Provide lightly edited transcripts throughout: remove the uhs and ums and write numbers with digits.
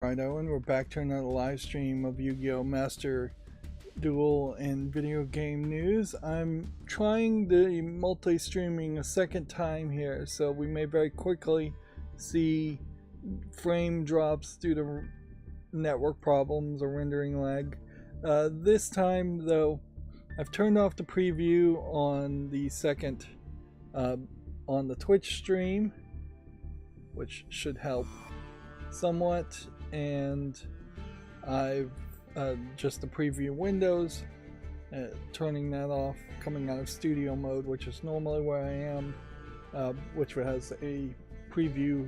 Rydo, and we're back to another live stream of Yu-Gi-Oh! Master Duel and video game news. I'm trying the multi-streaming a second time here, so we may very quickly see frame drops due to network problems or rendering lag. This time, though, I've turned off the preview on the second on the Twitch stream, which should help somewhat, and I've just the preview windows, turning that off, coming out of studio mode, which is normally where I am, which has a preview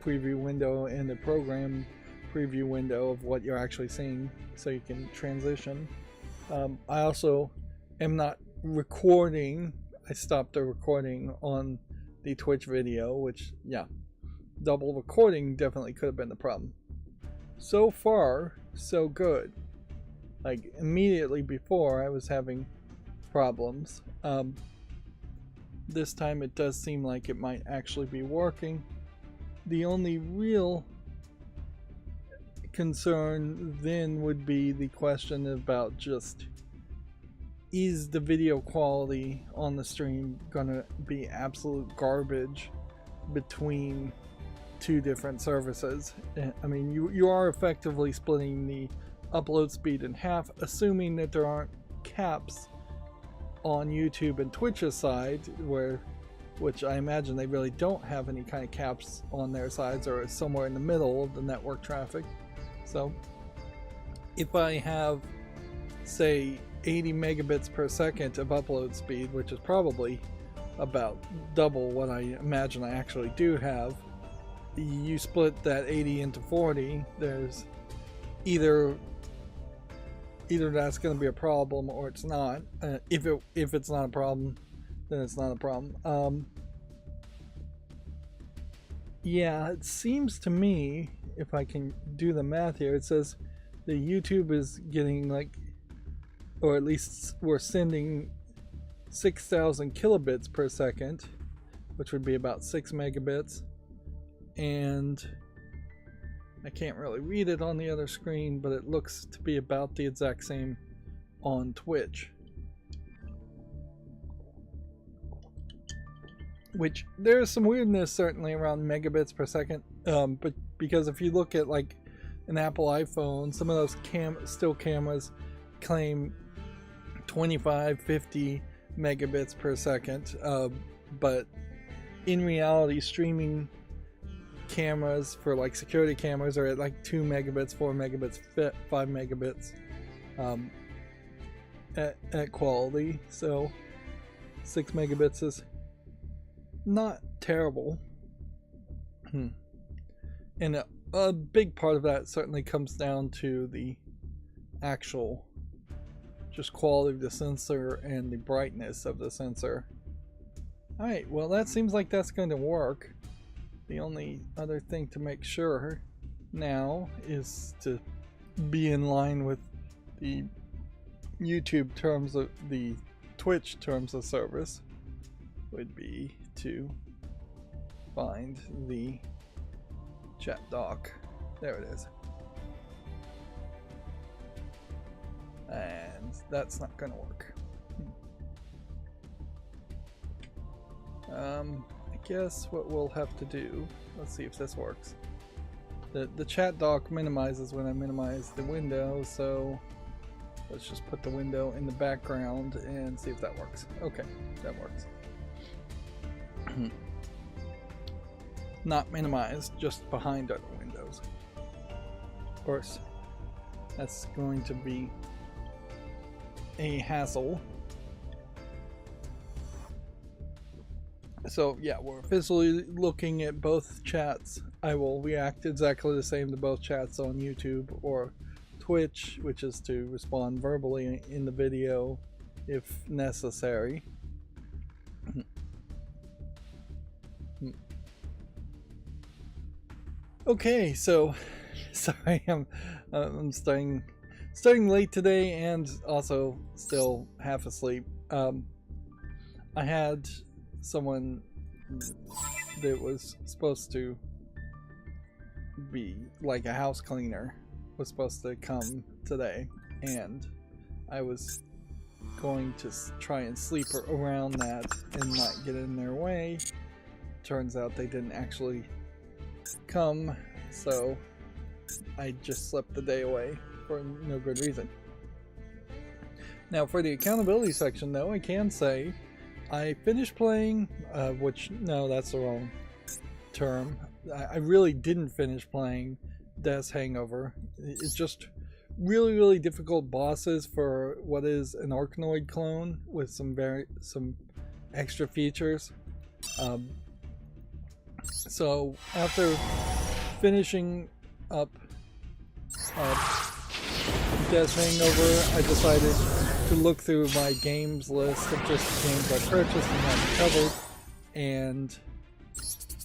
window and a program preview window of what you're actually seeing, so you can transition. I also am not recording. I stopped the recording on the Twitch video, which, yeah, double recording definitely could have been the problem. So far, so good. Like, immediately before, I was having problems. This time it does seem like it might actually be working. The only real concern then would be the question about just, is the video quality on the stream gonna be absolute garbage between two different services? I mean, you are effectively splitting the upload speed in half, assuming that there aren't caps on YouTube and Twitch's side, which I imagine they really don't have any kind of caps on their sides, or somewhere in the middle of the network traffic. So if I have, say, 80 megabits per second of upload speed, which is probably about double what I imagine I actually do have, you split that 80 into 40, there's either that's going to be a problem or it's not. If it's not a problem, then it's not a problem. Yeah, it seems to me, if I can do the math here, it says the YouTube is getting, like, or at least we're sending 6,000 kilobits per second, which would be about 6 megabits, and I can't really read it on the other screen, but it looks to be about the exact same on Twitch. Which, there's some weirdness certainly around megabits per second, but because if you look at like an Apple iPhone, some of those still cameras claim 25-50 megabits per second, but in reality streaming cameras for like security cameras are at like 2 megabits, 4 megabits, 5 megabits at quality. So 6 megabits is not terrible. And a big part of that certainly comes down to the actual just quality of the sensor and the brightness of the sensor. Alright, well, that seems like that's going to work. The only other thing to make sure now is to be in line with the YouTube terms of the Twitch terms of service, would be to find the chat doc. There it is. And that's not going to work. I guess what we'll have to do, let's see if this works. The chat doc minimizes when I minimize the window, so let's just put the window in the background and see if that works. Okay, that works. Not minimized, just behind other windows. Of course, that's going to be a hassle. So yeah, we're officially looking at both chats. I will react exactly the same to both chats on YouTube or Twitch, which is to respond verbally in the video if necessary. Okay, so sorry, I'm starting late today and also still half asleep. I had someone that was supposed to be like a house cleaner was supposed to come today, and I was going to try and sleep around that and not get in their way. Turns out they didn't actually come, so I just slept the day away for no good reason. Now for the accountability section though, I can say I finished playing, no, that's the wrong term. I really didn't finish playing Death's Hangover. It's just really difficult bosses for what is an Arkanoid clone with some extra features. So after finishing up Death's Hangover, I decided to look through my games list of just games I purchased and had covered, and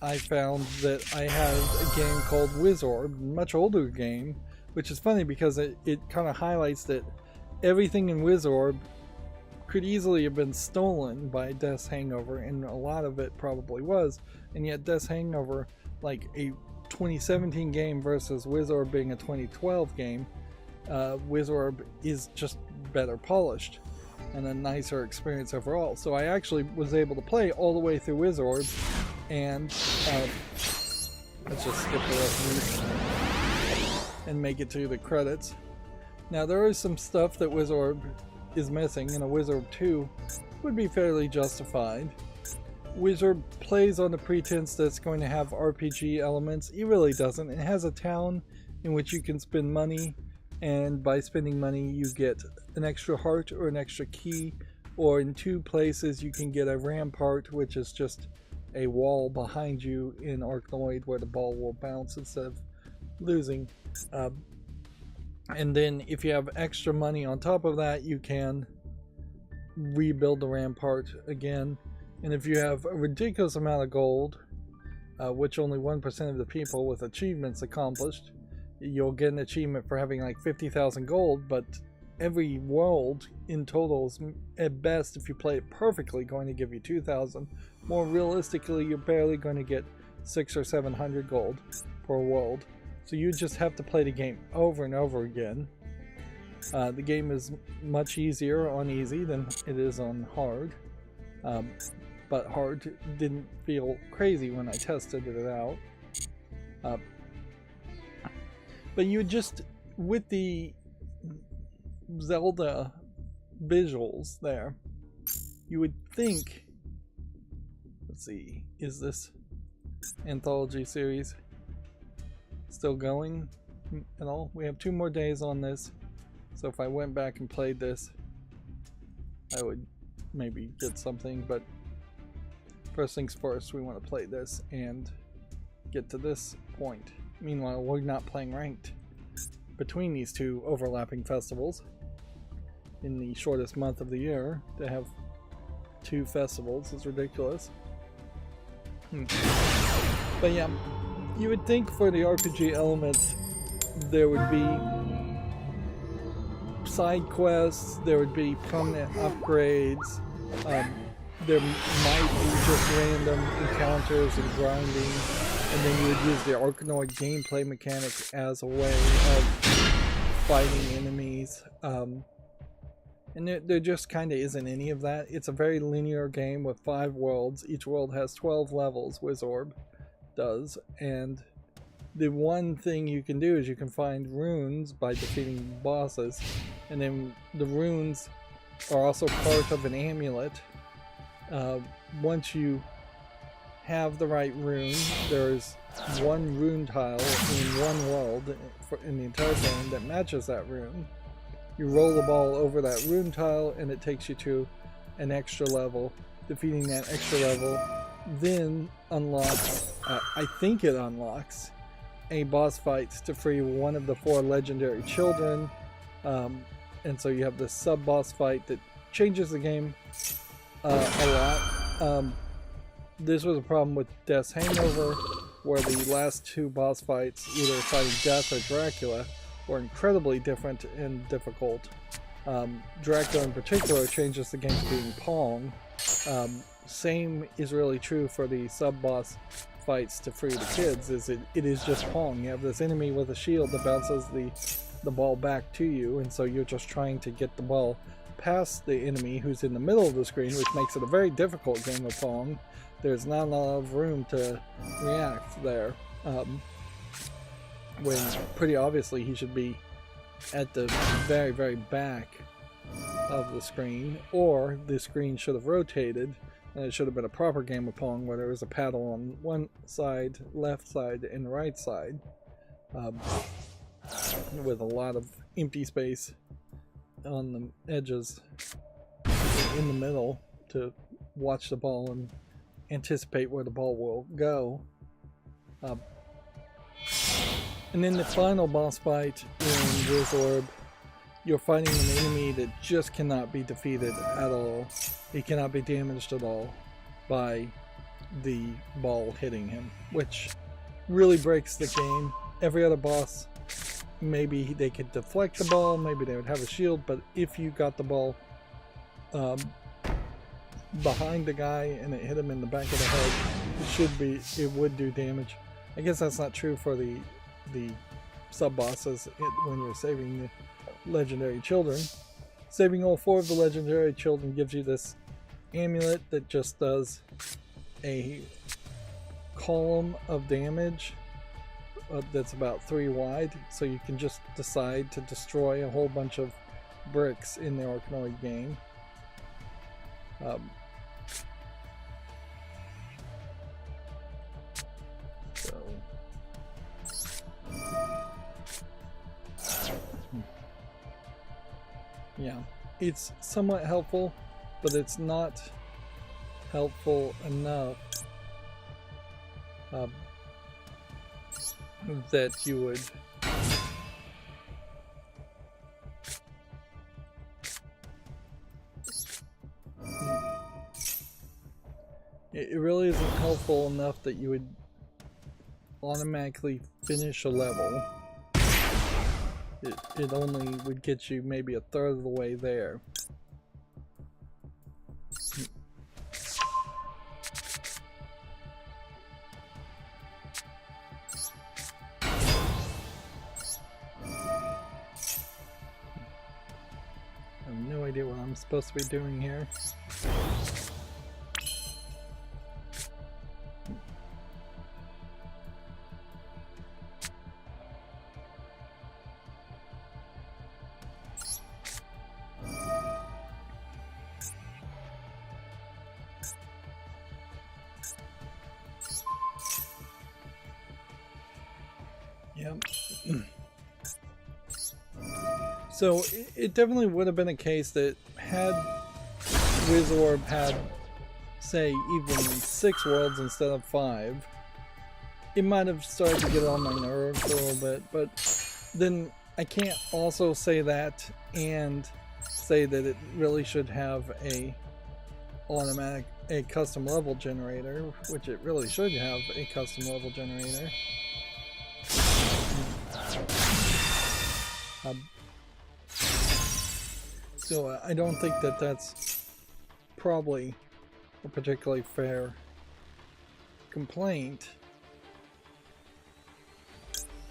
I found that I had a game called Wizorb, a much older game, which is funny because it kind of highlights that everything in Wizorb could easily have been stolen by Death's Hangover, and a lot of it probably was, and yet Death's Hangover, like a 2017 game versus Wizorb being a 2012 game, Wizorb is just better polished and a nicer experience overall. So I actually was able to play all the way through Wizorb, and let's just skip the rest of these and make it to the credits. Now there is some stuff that Wizorb is missing, and a Wizorb 2 would be fairly justified. Wizorb plays on the pretense that it's going to have RPG elements. It really doesn't. It has a town in which you can spend money, and by spending money you get an extra heart or an extra key, or in two places you can get a rampart, which is just a wall behind you in Arkanoid where the ball will bounce instead of losing. And then if you have extra money on top of that, you can rebuild the rampart again. And if you have a ridiculous amount of gold, which only 1% of the people with achievements accomplished, you'll get an achievement for having like 50,000 gold, but every world in total is at best, if you play it perfectly, going to give you 2,000. More realistically, you're barely going to get 600 or 700 gold per world. So you just have to play the game over and over again. The game is much easier on easy than it is on hard. But hard didn't feel crazy when I tested it out. But you just, with the Zelda visuals there, you would think, let's see, is this anthology series still going at all? We have 2 more days on this, so if I went back and played this, I would maybe get something, but first things first, we want to play this and get to this point. Meanwhile, we're not playing ranked between these 2 overlapping festivals in the shortest month of the year. To have 2 festivals is ridiculous. But yeah, you would think for the RPG elements there would be side quests, there would be permanent upgrades, there might be just random encounters and grinding, and then you would use the Arkanoid gameplay mechanics as a way of fighting enemies. And there just kind of isn't any of that. It's a very linear game with 5 worlds. Each world has 12 levels, Wizorb does, and the one thing you can do is you can find runes by defeating bosses, and then the runes are also part of an amulet. Once you have the right rune, there's 1 rune tile in 1 world in the entire game that matches that rune. You roll the ball over that rune tile and it takes you to an extra level. Defeating that extra level then unlocks, I think it unlocks, a boss fight to free one of the 4 legendary children. And so you have this sub-boss fight that changes the game a lot. This was a problem with Death's Hangover, where the last 2 boss fights, either fighting Death or Dracula, were incredibly different and difficult. Dracula in particular changes the game to being Pong. Same is really true for the sub-boss fights to free the kids is it is just Pong. You have this enemy with a shield that bounces the ball back to you, and so you're just trying to get the ball past the enemy who's in the middle of the screen, which makes it a very difficult game of Pong. There's not a lot of room to react there, when pretty obviously he should be at the very, very back of the screen, or the screen should have rotated and it should have been a proper game of Pong where there was a paddle on one side, left side, and right side, with a lot of empty space on the edges in the middle to watch the ball and anticipate where the ball will go. And then the final boss fight in Wizorb, you're fighting an enemy that just cannot be defeated at all. He cannot be damaged at all by the ball hitting him, which really breaks the game. Every other boss, maybe they could deflect the ball, maybe they would have a shield, but if you got the ball behind the guy and it hit him in the back of the head, it would do damage. I guess that's not true for the sub-bosses when you're saving the legendary children. Saving all 4 of the legendary children gives you this amulet that just does a column of damage that's about 3 wide, so you can just decide to destroy a whole bunch of bricks in the Arkanoid game. Yeah, it's somewhat helpful, but it's not helpful enough that you would it really isn't helpful enough that you would automatically finish a level. It only would get you maybe a third of the way there. I have no idea what I'm supposed to be doing here. Yep. So it definitely would have been a case that had Wizorb had, say, even 6 worlds instead of 5, it might have started to get on my nerves a little bit, but then I can't also say that and say that it really should have a custom level generator, which it really should have a custom level generator. So I don't think that that's probably a particularly fair complaint.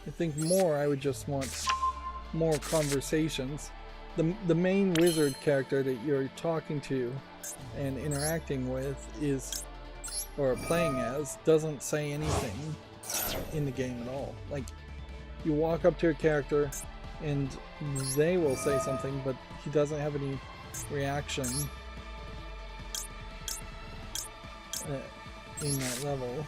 I think I would just want more conversations. The main wizard character that you're talking to and interacting with or playing as, doesn't say anything in the game at all. Like, you walk up to a character and they will say something, but he doesn't have any reaction in that level.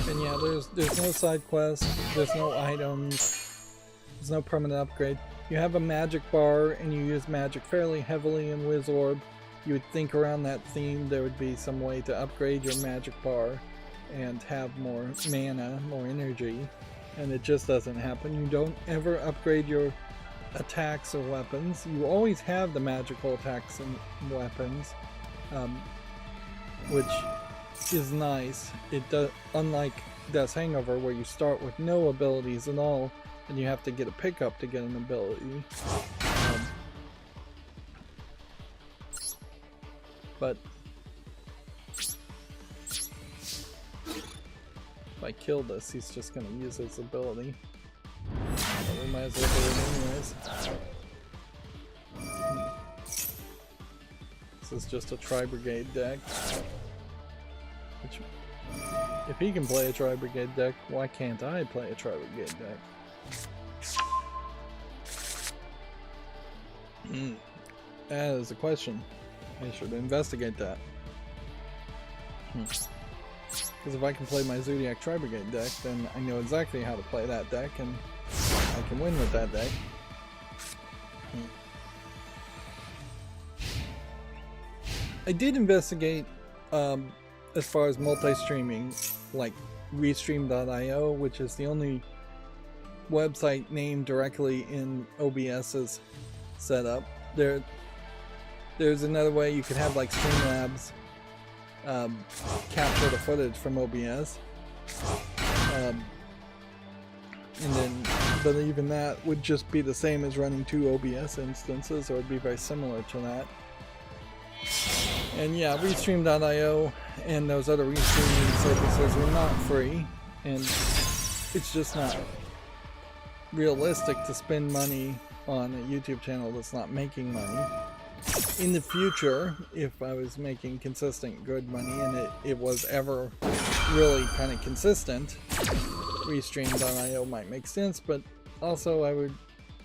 And yeah, there's no side quest, there's no items, there's no permanent upgrade. You have a magic bar and you use magic fairly heavily in Wizorb. You would think around that theme there would be some way to upgrade your magic bar and have more mana, more energy, and it just doesn't happen. You don't ever upgrade your attacks or weapons. You always have the magical attacks and weapons, which is nice. It does, unlike Death's Hangover, where you start with no abilities at all and you have to get a pickup to get an ability. But if I kill this, he's just gonna use his ability. But we might as well do it anyways. This is just a Tri-Brigade deck. Which, if he can play a Tri-Brigade deck, why can't I play a Tri-Brigade deck? That is a question. I should investigate that. Because if I can play my Zodiac Tri-Brigade deck, then I know exactly how to play that deck, and I can win with that deck. I did investigate as far as multi-streaming, like Restream.io, which is the only website named directly in OBS's setup. There's another way you could have like Streamlabs capture the footage from OBS, and then, but even that would just be the same as running 2 OBS instances, or it'd be very similar to that. And yeah, Restream.io and those other restreaming services are not free, and it's just not realistic to spend money on a YouTube channel that's not making money. In the future, if I was making consistent good money and it was ever really kind of consistent, Restream.io might make sense, but also I would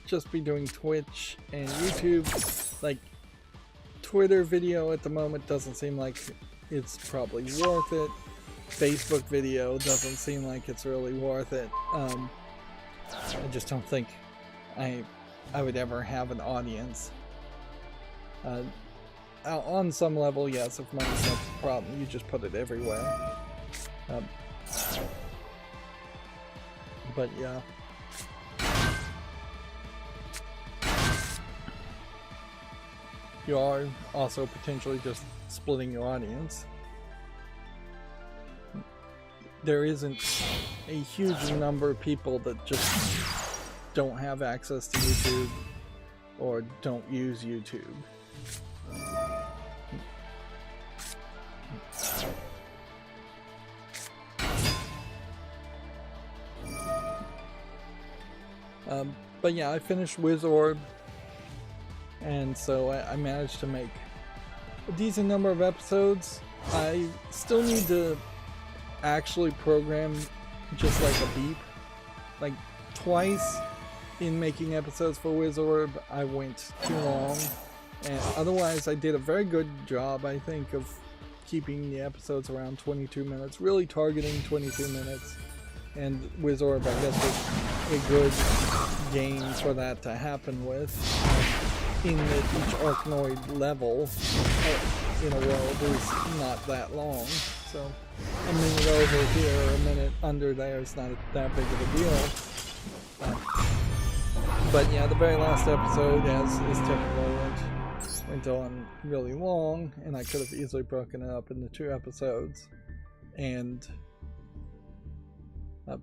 just be doing Twitch and YouTube. Like, Twitter video at the moment doesn't seem like it's probably worth it. Facebook video doesn't seem like it's really worth it. I just don't think I would ever have an audience. On some level, yes, if money's not the problem, you just put it everywhere. But yeah. You are also potentially just splitting your audience. There isn't a huge number of people that just don't have access to YouTube or don't use YouTube. But yeah, I finished Wizorb, and so I managed to make a decent number of episodes. I still need to actually program just like a beep. Like twice in making episodes for Wizorb, I went too long, and otherwise I did a very good job, I think, of keeping the episodes around 22 minutes, really targeting 22 minutes. And Wizorb, I guess, was a good game for that to happen with, in that each Arkanoid level in a world is not that long. So a minute over here or a minute under there is not that big of a deal. But yeah, the very last episode, as is typical, went on really long, and I could have easily broken it up into 2 episodes. And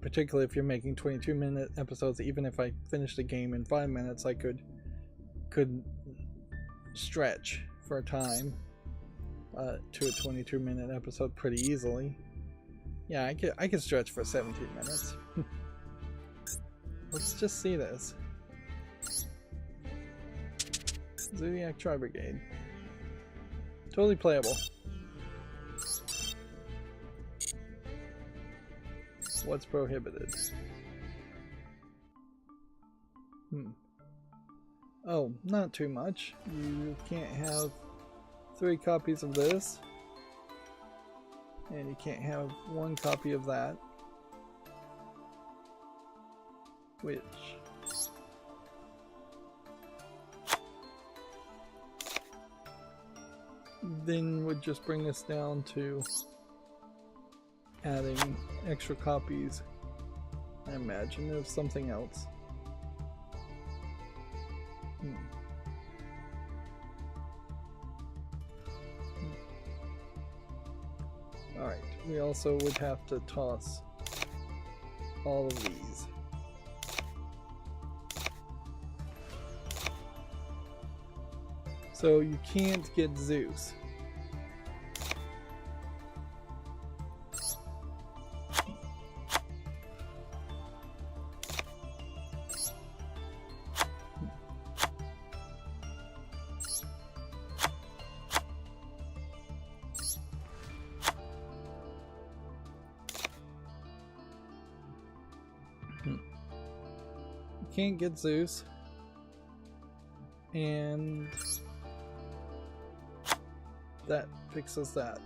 particularly if you're making 22-minute episodes, even if I finished the game in 5 minutes, I could stretch for a time to a 22-minute episode pretty easily. Yeah, I could stretch for 17 minutes. Let's just see this. Zodiac Tri-Brigade. Totally playable. What's prohibited? Oh, not too much. You can't have 3 copies of this, and you can't have 1 copy of that, which then would just bring us down to adding extra copies, I imagine, of something else. Alright, we also would have to toss all of these. So you can't get Zeus. Can't get Zeus, and that fixes that.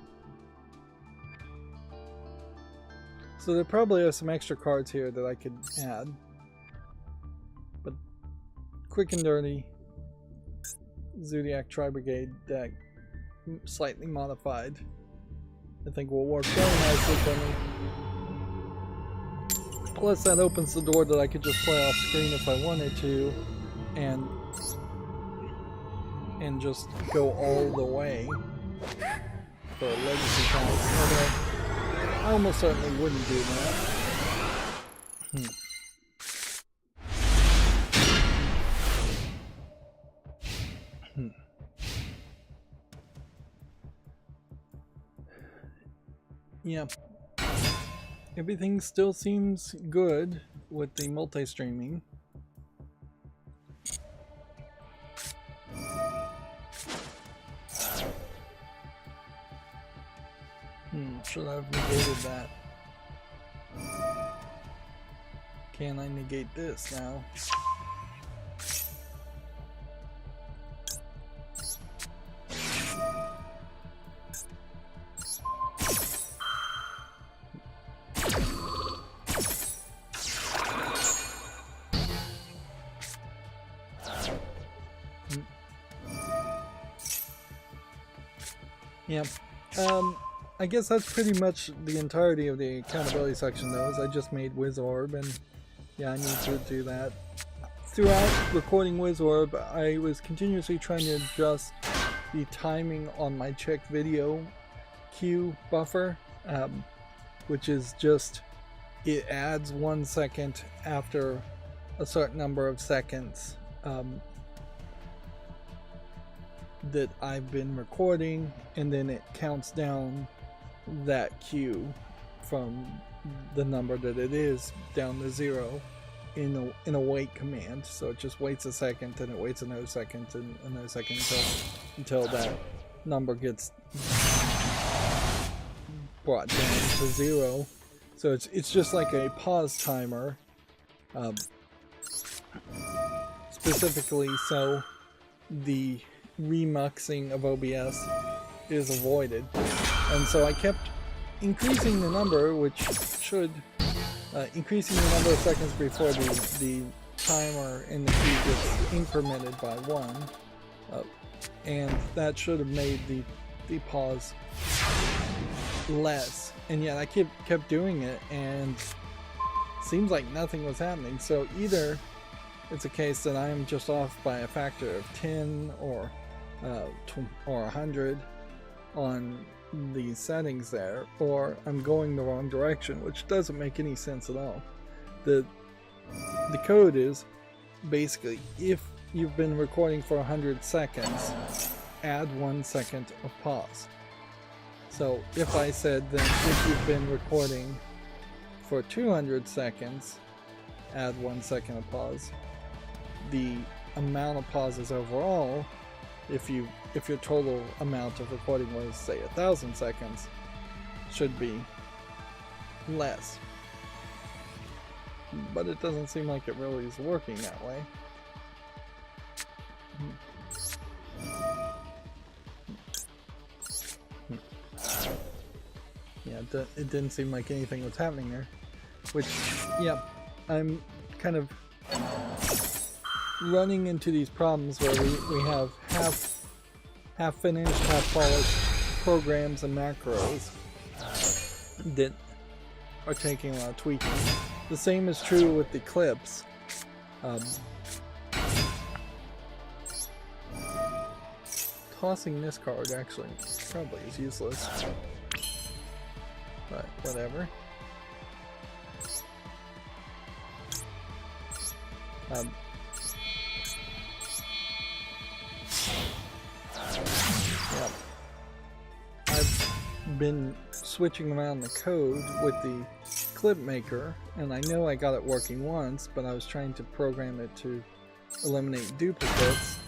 So there probably are some extra cards here that I could add, but quick and dirty Zodiac Tri-Brigade deck, slightly modified, I think will work very nicely for me. Plus that opens the door that I could just play off screen if I wanted to, and just go all the way for a legacy pack. Although I almost certainly wouldn't do that. Yeah. Everything still seems good with the multi-streaming. Should I have negated that? Can I negate this now? Yeah. I guess that's pretty much the entirety of the accountability section though, is I just made WizOrb, and yeah, I need to do that. Throughout recording WizOrb, I was continuously trying to adjust the timing on my check video queue buffer, which is just, it adds 1 second after a certain number of seconds that I've been recording, and then it counts down that queue from the number that it is down to 0 in a wait command. So it just waits a second, and it waits another second and another second until that number gets brought down to 0. So it's just like a pause timer, specifically so the remuxing of OBS is avoided. And so I kept increasing the number, which should increasing the number of seconds before the timer in the queue gets incremented by 1, and that should have made the pause less. And yet I kept doing it, and seems like nothing was happening. So either it's a case that I am just off by a factor of 10 or 100 on the settings there, or I'm going the wrong direction, which doesn't make any sense at all. The code is basically, if you've been recording for 100 seconds, add 1 second of pause. So if I said then if you've been recording for 200 seconds, add 1 second of pause, the amount of pauses overall, if your total amount of recording was, say, 1,000 seconds, should be less. But it doesn't seem like it really is working that way. Yeah, it didn't seem like anything was happening there. Which, yeah, I'm kind of running into these problems where we have half finished, half polished programs and macros that are taking a lot of tweaking. The same is true with the clips. Tossing this card actually probably is useless, but whatever. been switching around the code with the clip maker, and I know I got it working once, but I was trying to program it to eliminate duplicates,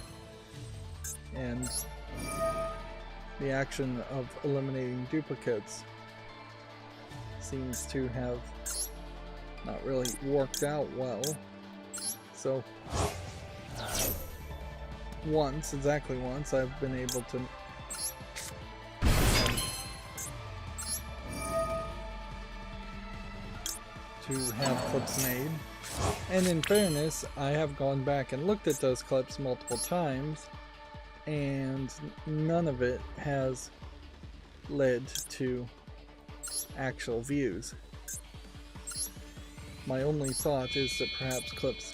and the action of eliminating duplicates seems to have not really worked out well. So exactly once, I've been able to have clips made. And in fairness, I have gone back and looked at those clips multiple times, and none of it has led to actual views. My only thought is that perhaps clips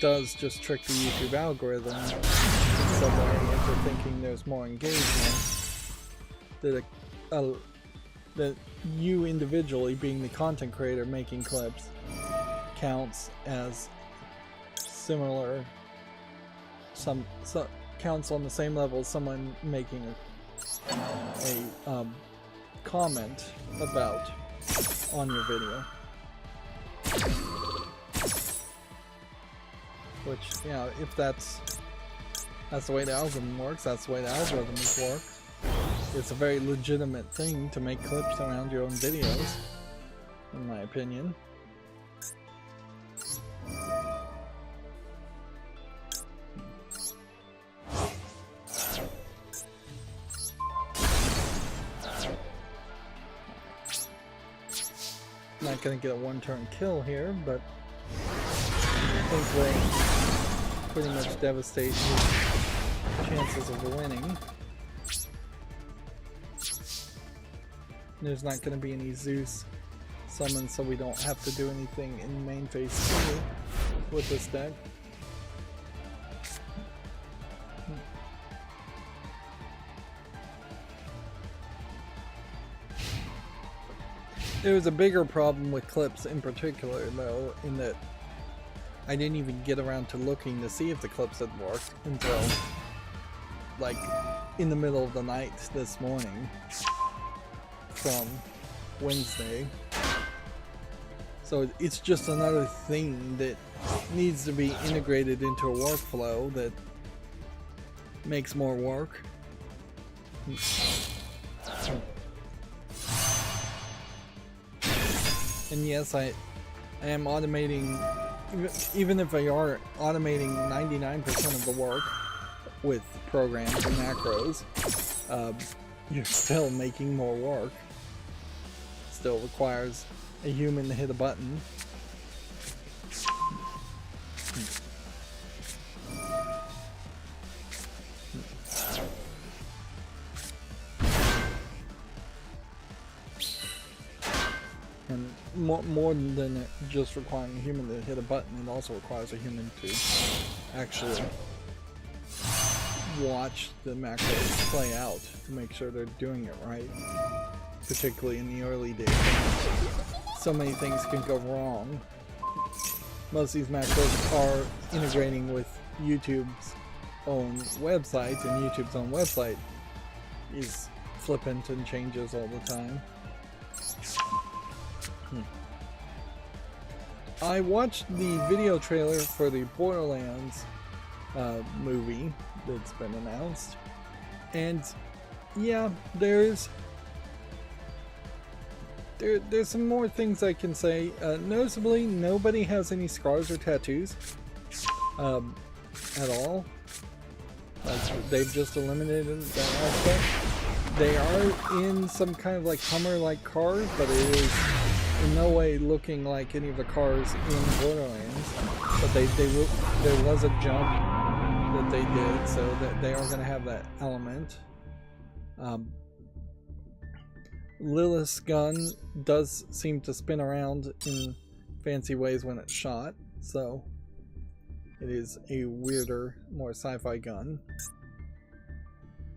does just trick the YouTube algorithm in some way into thinking there's more engagement, that you individually, being the content creator making clips, counts as similar, counts on the same level as someone making a comment about on your video. Which, you know, if that's the way the algorithm works, that's the way the algorithms work. It's a very legitimate thing to make clips around your own videos, in my opinion. Not gonna get a one-turn kill here, but I think they pretty much devastate his chances of winning. There's not going to be any Zeus summons, so we don't have to do anything in main phase 2 with this deck. There was a bigger problem with clips in particular, though, in that I didn't even get around to looking to see if the clips had worked until, like, in the middle of the night this morning from Wednesday. So it's just another thing that needs to be integrated into a workflow that makes more work. And yes, I am automating, even if I are automating 99% of the work with programs and macros, you're still making more work. Still requires a human to hit a button. And more than just requiring a human to hit a button, it also requires a human to actually watch the macros play out to make sure they're doing it right, particularly in the early days. So many things can go wrong. Most of these macros are integrating with YouTube's own website, and YouTube's own website is flippant and changes all the time. I watched the video trailer for the Borderlands movie that's been announced, and yeah, there's some more things I can say. Noticeably, nobody has any scars or tattoos at all. Like, they've just eliminated that aspect. They are in some kind of like Hummer-like cars, but it is in no way looking like any of the cars in Borderlands. But there was a jump that they did, so that they are going to have that element. Lilith's gun does seem to spin around in fancy ways when it's shot, so it is a weirder, more sci-fi gun.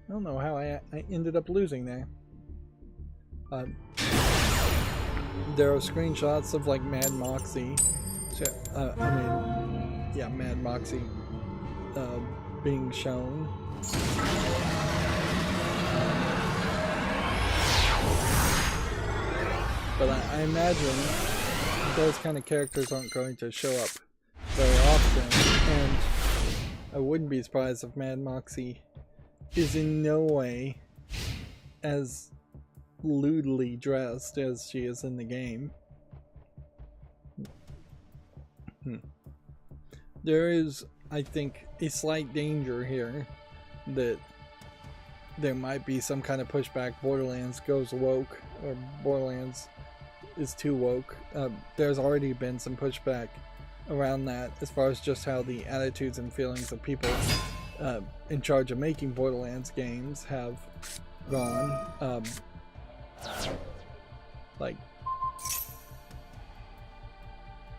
I don't know how I ended up losing there. There are screenshots of like Mad Moxie. Mad Moxie being shown. But I imagine those kind of characters aren't going to show up very often, and I wouldn't be surprised if Mad Moxie is in no way as lewdly dressed as she is in the game. There is, I think, a slight danger here that there might be some kind of pushback. Borderlands goes woke, or Borderlands is too woke. There's already been some pushback around that as far as just how the attitudes and feelings of people in charge of making Borderlands games have gone. Like,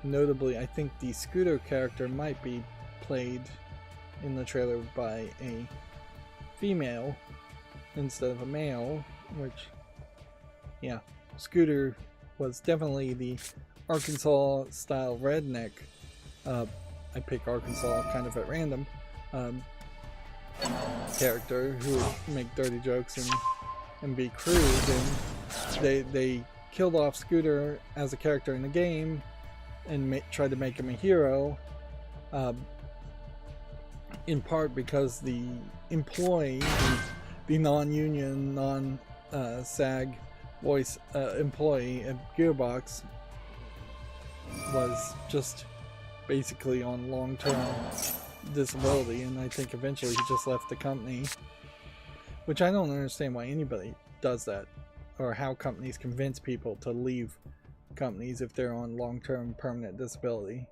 notably, I think the Scooter character might be played in the trailer by a female instead of a male, which, yeah, Scooter was definitely the Arkansas style redneck. I pick Arkansas kind of at random. Character who would make dirty jokes and be crude, and they killed off Scooter as a character in the game and tried to make him a hero, in part because the employee, the non-union, non-SAG voice employee at Gearbox was just basically on long-term disability, and I think eventually he just left the company, which I don't understand why anybody does that, or how companies convince people to leave companies if they're on long-term permanent disability.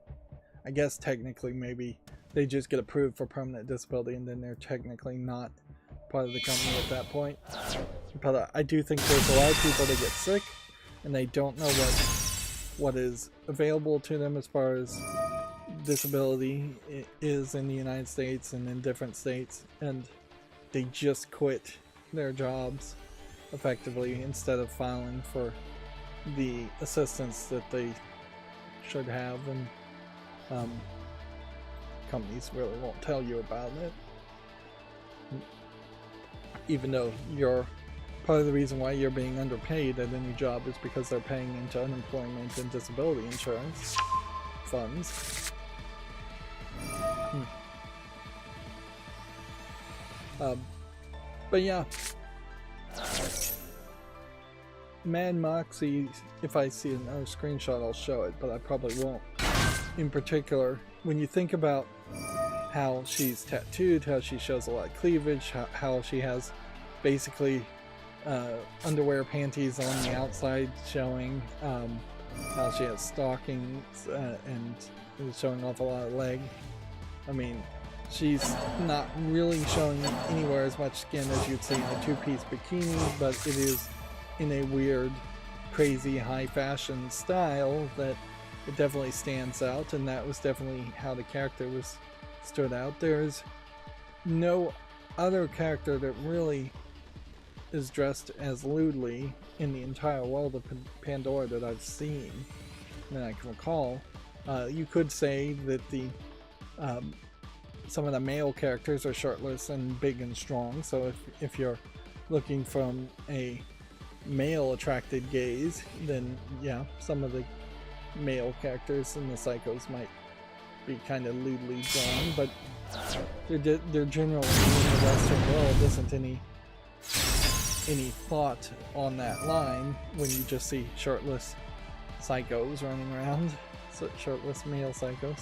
I guess technically maybe they just get approved for permanent disability and then they're technically not part of the company at that point. But I do think there's a lot of people that get sick and they don't know what is available to them as far as disability is in the United States and in different states, and they just quit their jobs effectively instead of filing for the assistance that they should have, and companies really won't tell you about it, even though you're part of the reason why you're being underpaid at any job is because they're paying into unemployment and disability insurance funds. But yeah, Mad Moxie, if I see another screenshot I'll show it, but I probably won't. In particular, when you think about how she's tattooed, how she shows a lot of cleavage, how she has basically underwear panties on the outside showing, how she has stockings and is showing off a lot of leg. I mean, she's not really showing anywhere as much skin as you'd see in a two-piece bikini, but it is in a weird, crazy, high fashion style that it definitely stands out, and that was definitely how the character stood out. There's no other character that really is dressed as lewdly in the entire world of Pandora that I've seen that I can recall. You could say that the some of the male characters are shirtless and big and strong, so if you're looking from a male attracted gaze, then yeah, some of the male characters in the psychos might be kind of lewdly drawn, but they're generally, in the Western world isn't any thought on that line when you just see shirtless psychos running around. So shirtless male psychos.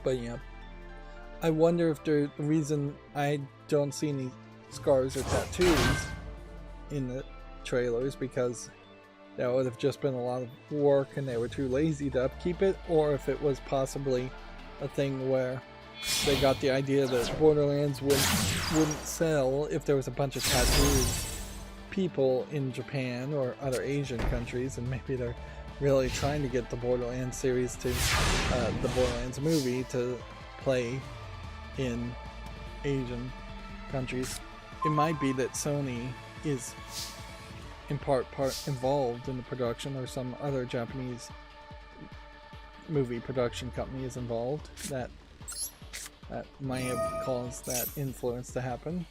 But yeah, I wonder if the reason I don't see any scars or tattoos in the trailers because that would have just been a lot of work and they were too lazy to upkeep it, or if it was possibly a thing where they got the idea that Borderlands wouldn't sell if there was a bunch of tattooed people in Japan or other Asian countries, and maybe they're really trying to get the Borderlands series to the Borderlands movie to play in Asian countries. It might be that Sony is in part involved in the production, or some other Japanese movie production company is involved that that might have caused that influence to happen.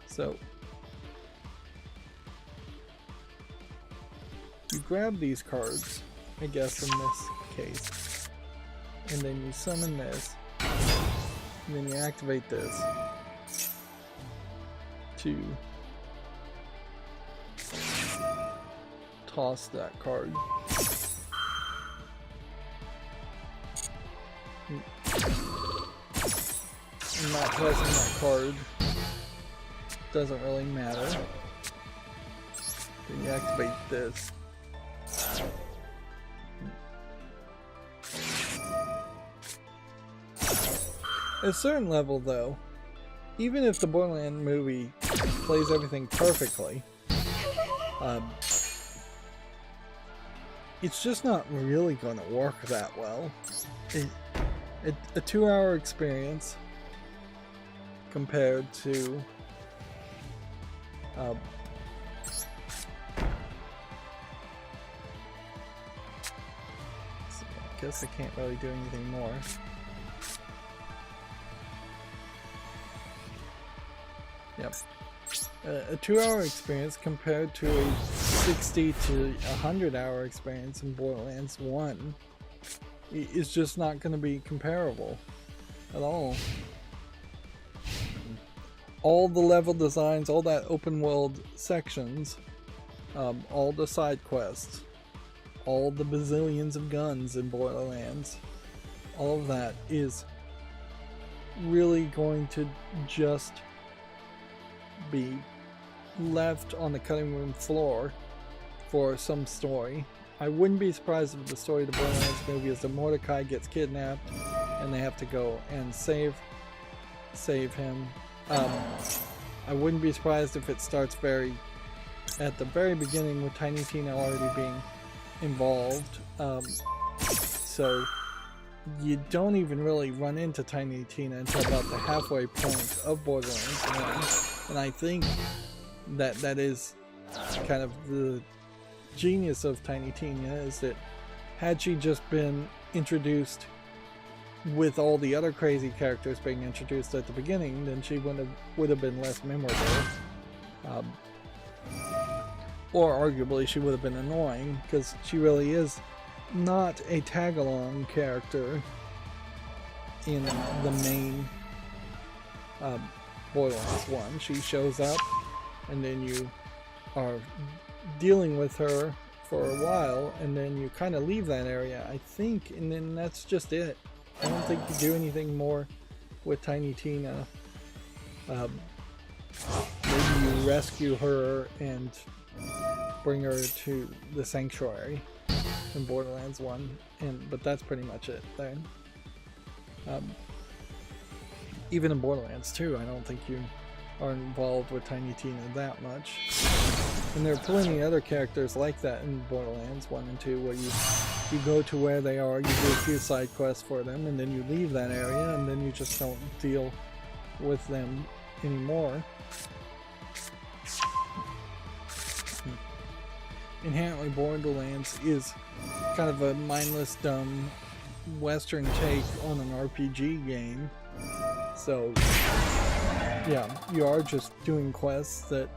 So you grab these cards, I guess in this case, and then you summon this, and then you activate this to toss that card. I'm not tossing that card. Doesn't really matter. Then you activate this. At a certain level though, even if the Borderlands movie plays everything perfectly, it's just not really going to work that well. A 2-hour experience compared to I guess I can't really do anything more. Yep. A 2-hour experience compared to a 60 to 100-hour experience in Borderlands 1 is just not going to be comparable at all. All the level designs, all that open world sections, all the side quests, all the bazillions of guns in Borderlands, all of that is really going to just be left on the cutting room floor for some story. I wouldn't be surprised if the story of the Borderlands movie is that Mordecai gets kidnapped and they have to go and save him. I wouldn't be surprised if it starts at the very beginning with Tiny Tina already being involved. So you don't even really run into Tiny Tina until about the halfway point of Borderlands 1. And I think that is kind of the genius of Tiny Tina, is that had she just been introduced with all the other crazy characters being introduced at the beginning, then she would have been less memorable. Or arguably she would have been annoying, because she really is not a tag-along character in the main Borderlands 1. She shows up and then you are dealing with her for a while and then you kind of leave that area, I think, and then that's just it. I don't think you do anything more with Tiny Tina. Maybe you rescue her and bring her to the Sanctuary in Borderlands 1, but that's pretty much it then. Even in Borderlands 2, I don't think you are involved with Tiny Tina that much. And there are plenty of other characters like that in Borderlands 1 and 2 where you go to where they are, you do a few side quests for them, and then you leave that area, and then you just don't deal with them anymore. Inherently, Borderlands is kind of a mindless, dumb Western take on an RPG game. So, yeah, you are just doing quests that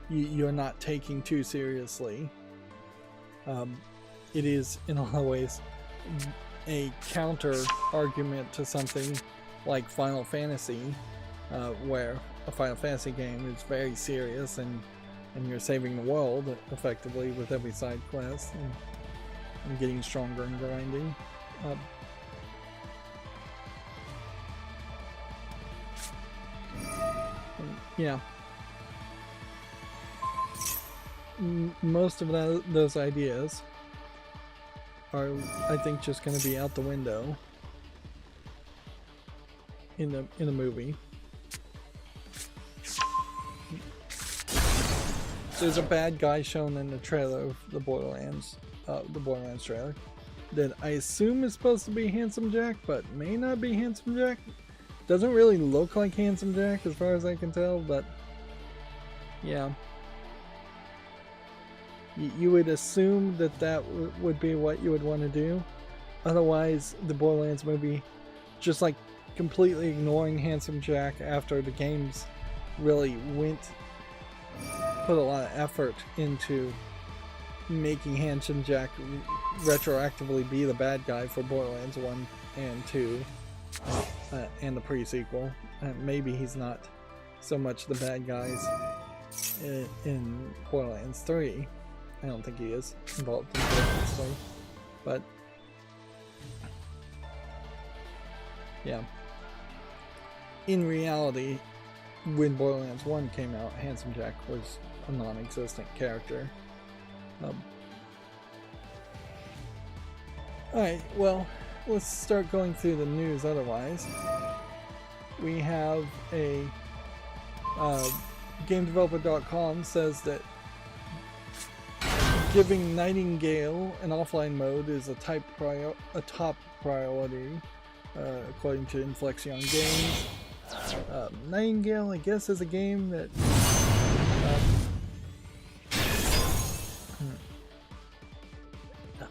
you're not taking too seriously. It is, in a lot of ways, a counter argument to something like Final Fantasy, where a Final Fantasy game is very serious and you're saving the world effectively with every side quest and getting stronger and grinding. Yeah. Most of those ideas are, I think, just going to be out the window in the movie. There's a bad guy shown in the trailer of the Borderlands trailer that I assume is supposed to be Handsome Jack, but may not be Handsome Jack. Doesn't really look like Handsome Jack as far as I can tell, but yeah. You would assume that that would be what you would want to do. Otherwise, the Borderlands movie, just like completely ignoring Handsome Jack after the games really put a lot of effort into making Handsome Jack retroactively be the bad guy for Borderlands 1 and 2 and the pre-sequel. Maybe he's not so much the bad guys in Borderlands 3. I don't think he is involved in Borderlands 3. But yeah. In reality, when Borderlands 1 came out, Handsome Jack was a non-existent character. Alright, well, let's start going through the news otherwise. We have a GameDeveloper.com says that giving Nightingale an offline mode is a top priority, according to Inflexion Games. Nightingale, I guess, is a game that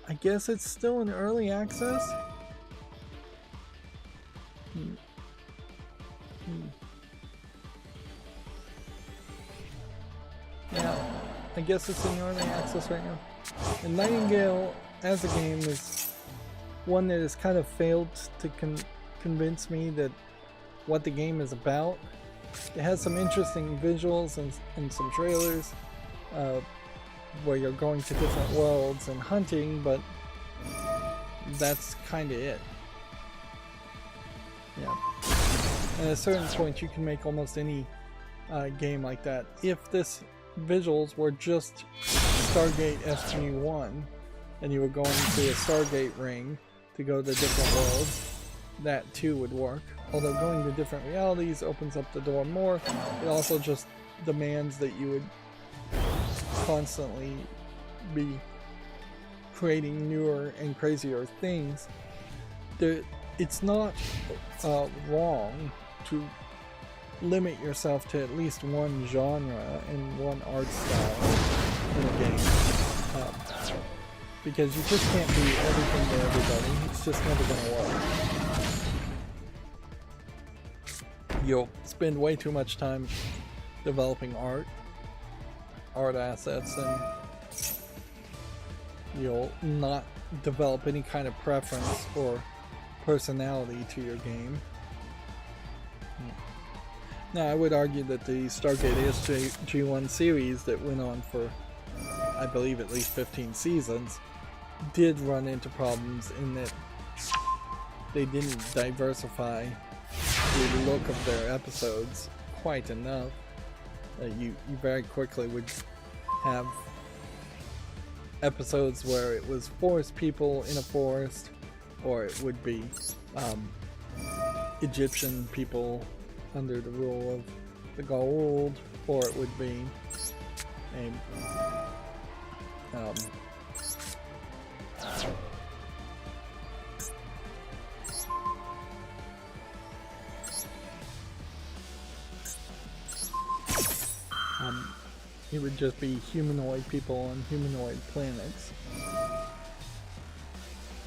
I guess it's still in early access. Yeah, I guess it's in early access right now. And Nightingale, as a game, is one that has kind of failed to convince me that what the game is about. It has some interesting visuals and some trailers where you're going to different worlds and hunting, but that's kind of it. Yeah. And at a certain point, you can make almost any game like that. If this visuals were just Stargate SG-1 and you were going to a Stargate ring to go to different worlds, that too would work. Although going to different realities opens up the door more, it also just demands that you would constantly be creating newer and crazier things. It's not wrong to limit yourself to at least one genre and one art style in a game. Because you just can't be everything to everybody. It's just never going to work. You'll spend way too much time developing art assets, and you'll not develop any kind of preference or personality to your game. Now, I would argue that the Stargate SG-1 series that went on for, I believe, at least 15 seasons did run into problems in that they didn't diversify the look of their episodes quite enough. You very quickly would have episodes where it was forest people in a forest, or it would be Egyptian people under the rule of the Dueled, or it would be it would just be humanoid people on humanoid planets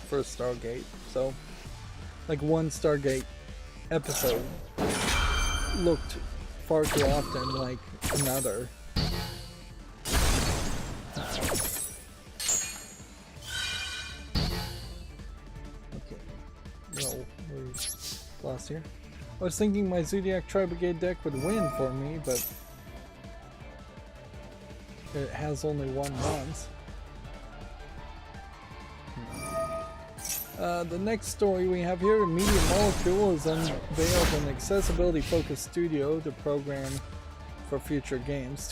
for Stargate. So, like, one Stargate episode looked far too often like another. Okay, well, we're lost here. I was thinking my Zodiac Tri-Brigade deck would win for me, but it has only one once. The next story we have here, Media Molecule has unveiled an accessibility-focused studio program for future games.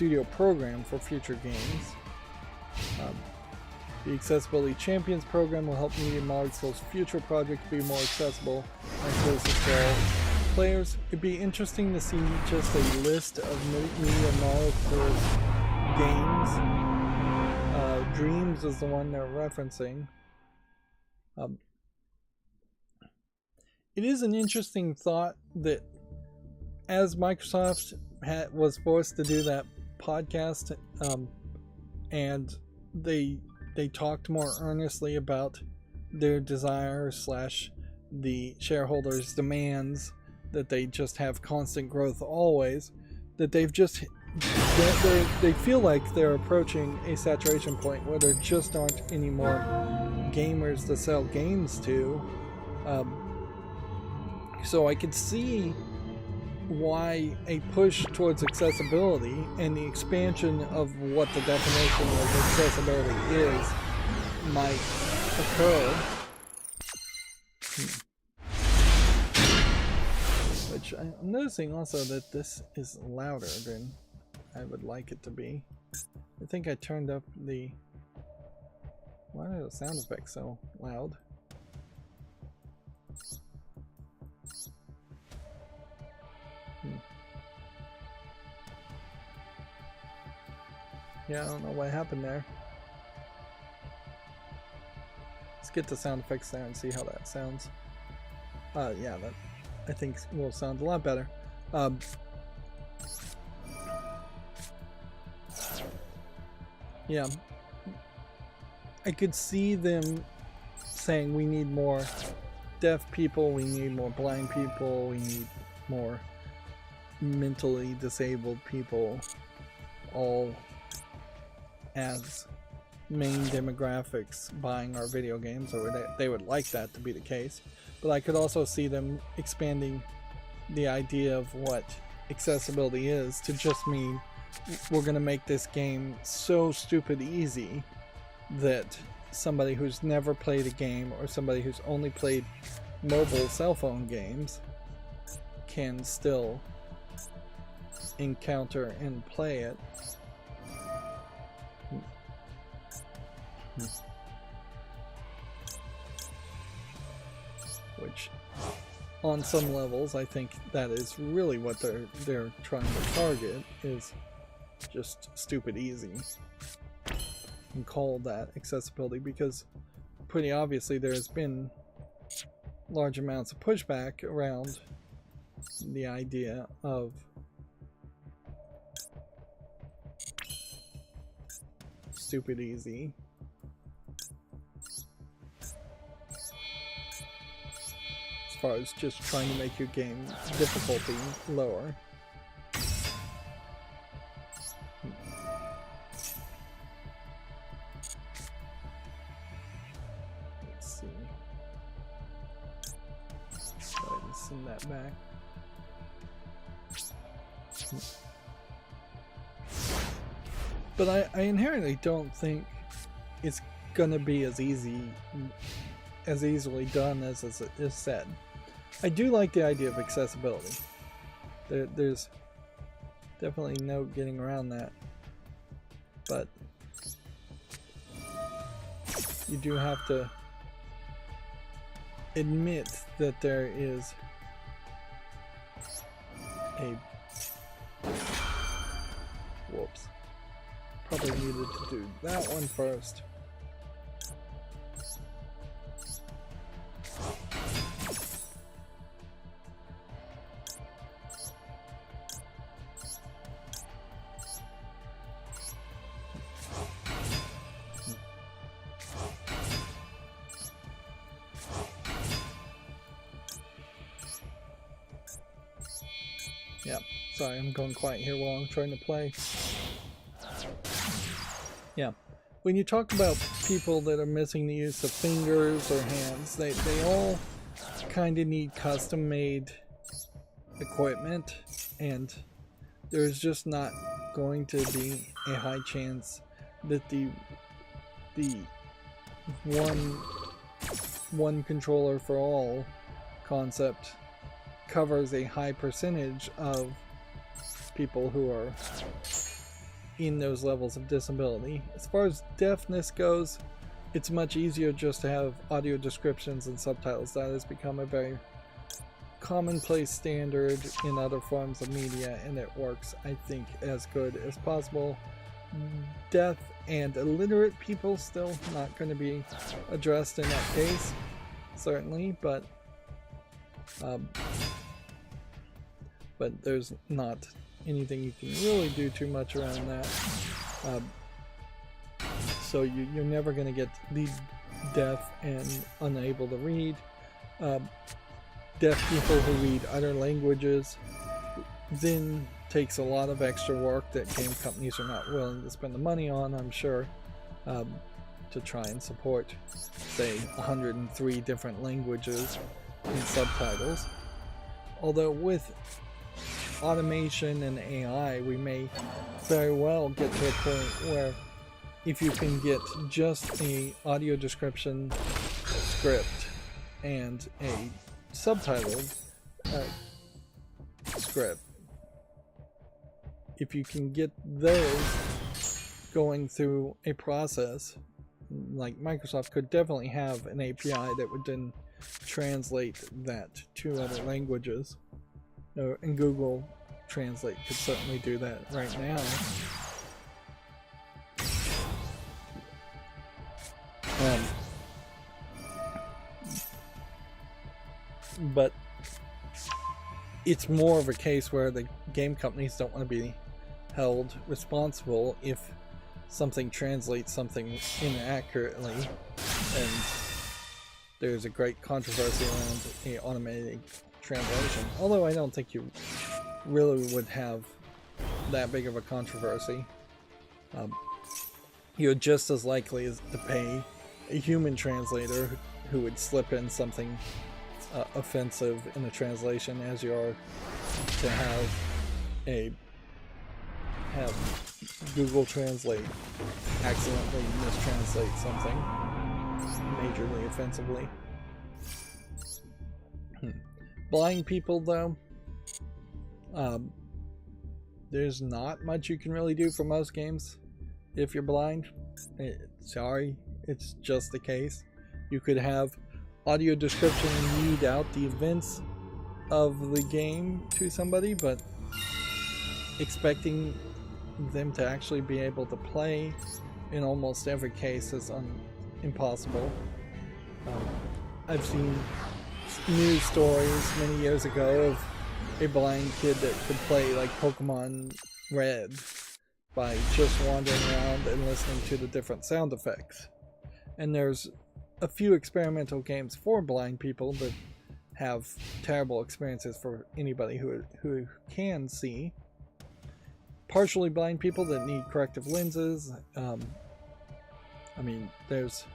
The Accessibility Champions program will help Media Molecule's future projects be more accessible and inclusive to all players. It'd be interesting to see just a list of Media Molecule's games. Dreams is the one they're referencing. It is an interesting thought that as Microsoft was forced to do that podcast and they talked more earnestly about their desire slash the shareholders' demands that they just have constant growth always, that they've just they feel like they're approaching a saturation point where there just aren't any more gamers to sell games to. So I could see why a push towards accessibility and the expansion of what the definition of accessibility is might occur. Which I'm noticing also that this is louder than I would like it to be. I think I turned up the... Why are the sound effects so loud? Yeah, I don't know what happened there. Let's get the sound effects there and see how that sounds. Yeah, that I think will sound a lot better. Yeah, I could see them saying we need more deaf people, we need more blind people, we need more mentally disabled people, all as main demographics buying our video games, or they would like that to be the case. But I could also see them expanding the idea of what accessibility is to just mean we're going to make this game so stupid easy that somebody who's never played a game or somebody who's only played mobile cell phone games can still encounter and play it. Which, on some levels, I think that is really what they're trying to target, is just stupid easy, and call that accessibility, because pretty obviously there's been large amounts of pushback around the idea of stupid easy. As far as just trying to make your game difficulty lower. Let's see. Go ahead and send that back. But I inherently don't think it's gonna be as easily done as is said. I do like the idea of accessibility. There's definitely no getting around that. But you do have to admit that there is a... Whoops. Probably needed to do that one first. Yeah, sorry, I'm going quiet here while I'm trying to play. Yeah, when you talk about people that are missing the use of fingers or hands, they all kind of need custom-made equipment, and there's just not going to be a high chance that the one controller for all concept covers a high percentage of people who are in those levels of disability. As far as deafness goes, it's much easier just to have audio descriptions and subtitles. That has become a very commonplace standard in other forms of media, and it works, I think, as good as possible. Deaf and illiterate people still not going to be addressed in that case, certainly, but there's not anything you can really do too much around that. you're never going to get the deaf and unable to read. Deaf people who read other languages then takes a lot of extra work that game companies are not willing to spend the money on, I'm sure, to try and support, say, 103 different languages in subtitles. Although with automation and AI, we may very well get to a point where if you can get just a audio description script and a subtitled script, if you can get those going through a process, like Microsoft could definitely have an API that would then translate that to other languages, and Google Translate could certainly do that right now. But it's more of a case where the game companies don't want to be held responsible if something translates something inaccurately, and there's a great controversy around a automated translation. Although I don't think you really would have that big of a controversy. You're just as likely as to pay a human translator who would slip in something offensive in the translation as you are to have Google Translate accidentally mistranslate something majorly offensively. Blind people, though, there's not much you can really do for most games if you're blind. Sorry, it's just the case. You could have audio description and read out the events of the game to somebody, but expecting them to actually be able to play in almost every case is impossible. I've seen news stories many years ago of a blind kid that could play like Pokemon Red by just wandering around and listening to the different sound effects. And there's a few experimental games for blind people that have terrible experiences for anybody who can see. Partially blind people that need corrective lenses. I mean, there's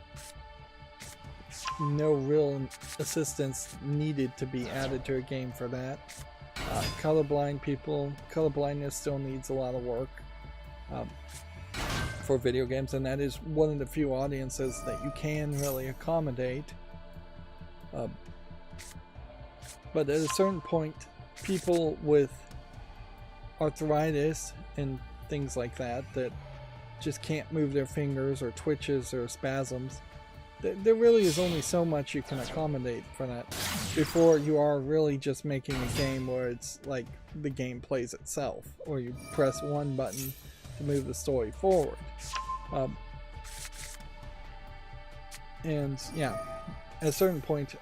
no real assistance needed to be added to a game for that. Colorblind people, colorblindness still needs a lot of work for video games, and that is one of the few audiences that you can really accommodate. But at a certain point, people with arthritis and things like that just can't move their fingers, or twitches or spasms, there really is only so much you can accommodate for that before you are really just making a game where it's like the game plays itself, or you press one button to move the story forward. And yeah, at a certain point,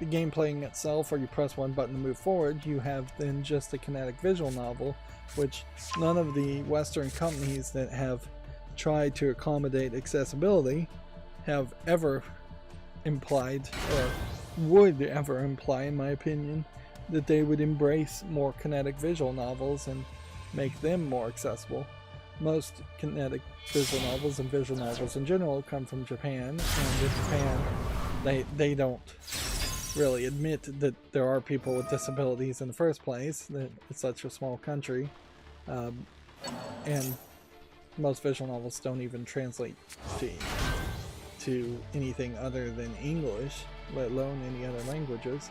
the game playing itself, or you press one button to move forward, you have then just a kinetic visual novel, which none of the Western companies that have tried to accommodate accessibility have ever implied, or would ever imply, in my opinion, that they would embrace more kinetic visual novels and make them more accessible. Most kinetic visual novels and visual novels in general come from Japan, and in Japan they don't really admit that there are people with disabilities in the first place, that it's such a small country, and most visual novels don't even translate to anything other than English, let alone any other languages.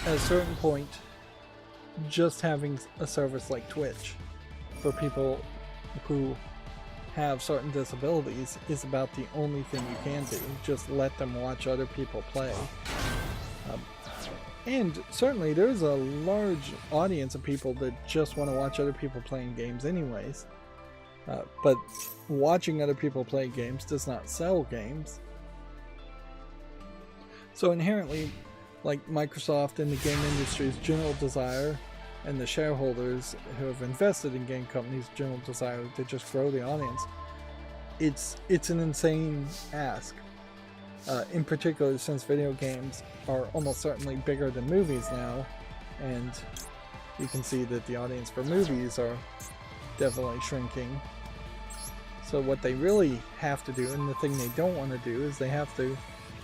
At a certain point, just having a service like Twitch for people who have certain disabilities is about the only thing you can do. Just let them watch other people play. And certainly there's a large audience of people that just want to watch other people playing games anyways. But watching other people play games does not sell games. So inherently, like Microsoft and the game industry's general desire and the shareholders who have invested in game companies' general desire to just grow the audience, it's an insane ask. In particular, since video games are almost certainly bigger than movies now, and you can see that the audience for movies are definitely shrinking. So what they really have to do, and the thing they don't want to do, is they have to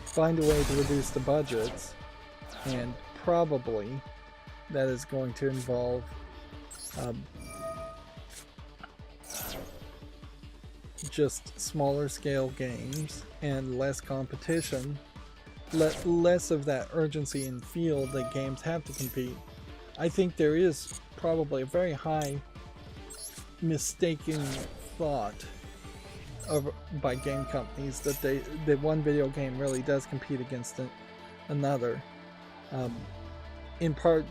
find a way to reduce the budgets, and probably that is going to involve just smaller scale games and less competition, less of that urgency and feel that games have to compete. I think there is probably a very high mistaken thought by game companies that one video game really does compete against another. In part,